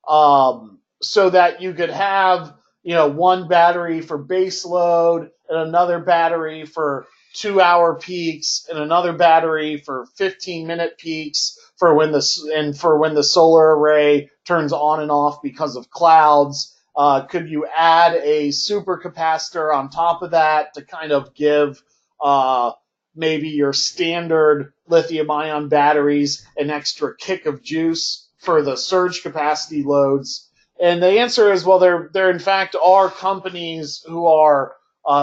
so that you could have, one battery for base load and another battery for 2-hour peaks and another battery for 15-minute peaks for when the solar array turns on and off because of clouds? Could you add a supercapacitor on top of that to kind of give maybe your standard lithium-ion batteries an extra kick of juice for the surge capacity loads? And the answer is, well, there in fact are companies who are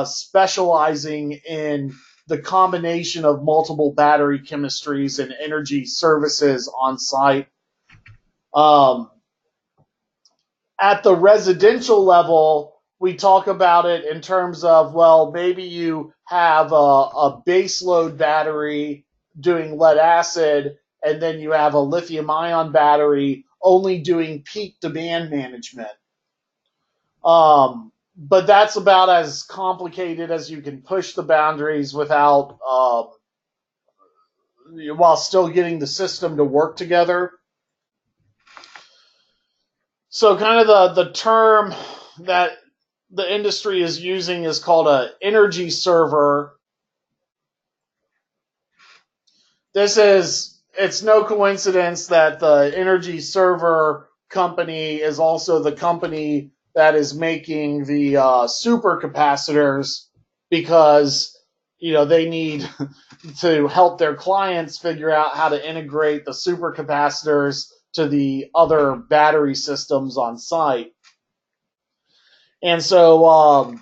specializing in the combination of multiple battery chemistries and energy services on site. At the residential level, we talk about it in terms of, well, maybe you have a base load battery doing lead acid, and then you have a lithium ion battery only doing peak demand management. But that's about as complicated as you can push the boundaries without, while still getting the system to work together. So kind of the term that the industry is using is called an energy server. It's no coincidence that the energy server company is also the company that is making the supercapacitors, because they need to help their clients figure out how to integrate the supercapacitors to the other battery systems on site. And so,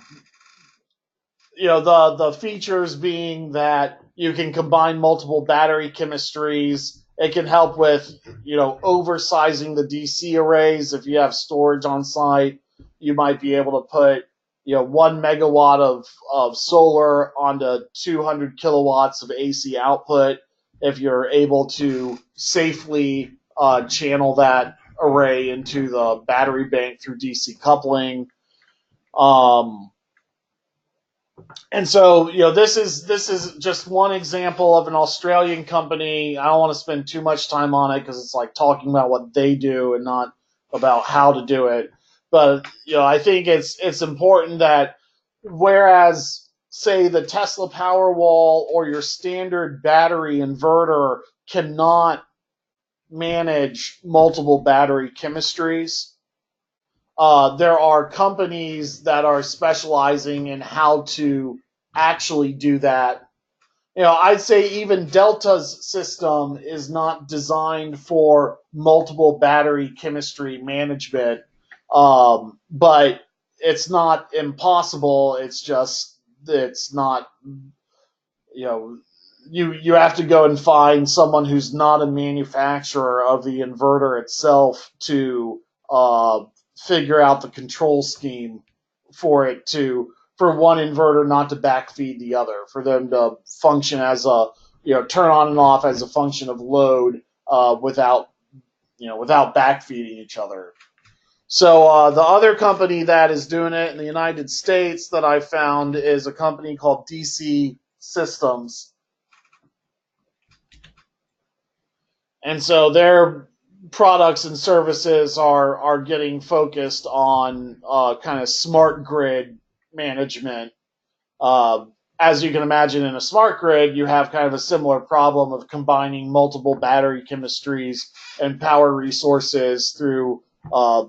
the features being that you can combine multiple battery chemistries. It can help with, oversizing the DC arrays. If you have storage on site, you might be able to put, 1 megawatt of solar onto 200 kilowatts of AC output if you're able to safely channel that array into the battery bank through DC coupling. And so, this is just one example of an Australian company. I don't want to spend too much time on it because it's like talking about what they do and not about how to do it. But, I think it's important that whereas, say, the Tesla Powerwall or your standard battery inverter cannot manage multiple battery chemistries, there are companies that are specializing in how to actually do that. I'd say even Delta's system is not designed for multiple battery chemistry management, but it's not impossible. It's just, it's not, you have to go and find someone who's not a manufacturer of the inverter itself to figure out the control scheme for one inverter not to backfeed the other, for them to function as a, turn on and off as a function of load, without backfeeding each other. So the other company that is doing it in the United States that I found is a company called DC Systems. And so their products and services are getting focused on kind of smart grid management. As you can imagine, in a smart grid, you have kind of a similar problem of combining multiple battery chemistries and power resources through a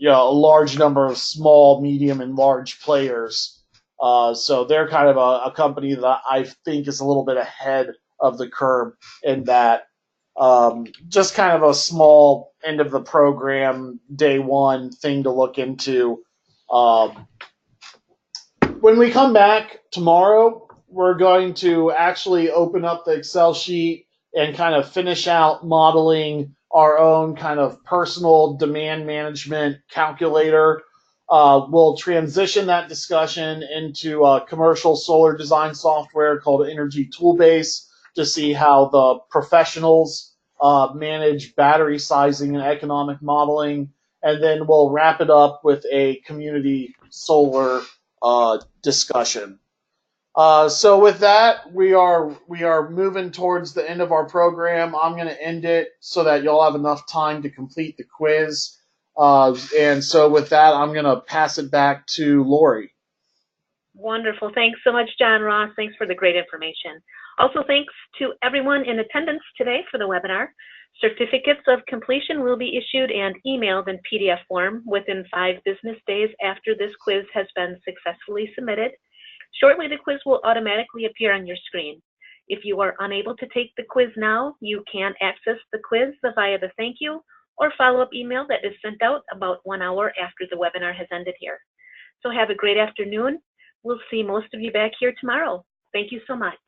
large number of small, medium, and large players. So they're kind of a company that I think is a little bit ahead of the curve in that. Just kind of a small end of the program, day one thing to look into. When we come back tomorrow, we're going to actually open up the Excel sheet and kind of finish out modeling our own kind of personal demand management calculator. We'll transition that discussion into a commercial solar design software called Energy Toolbase to see how the professionals manage battery sizing and economic modeling, and then we'll wrap it up with a community solar discussion. So with that, we are moving towards the end of our program. I'm going to end it so that y'all have enough time to complete the quiz. And so with that, I'm going to pass it back to Lori. Wonderful. Thanks so much, John Ross. Thanks for the great information. Also, thanks to everyone in attendance today for the webinar. Certificates of completion will be issued and emailed in PDF form within 5 business days after this quiz has been successfully submitted. Shortly, the quiz will automatically appear on your screen. If you are unable to take the quiz now, you can access the quiz via the thank you or follow-up email that is sent out about 1 hour after the webinar has ended here. So have a great afternoon. We'll see most of you back here tomorrow. Thank you so much.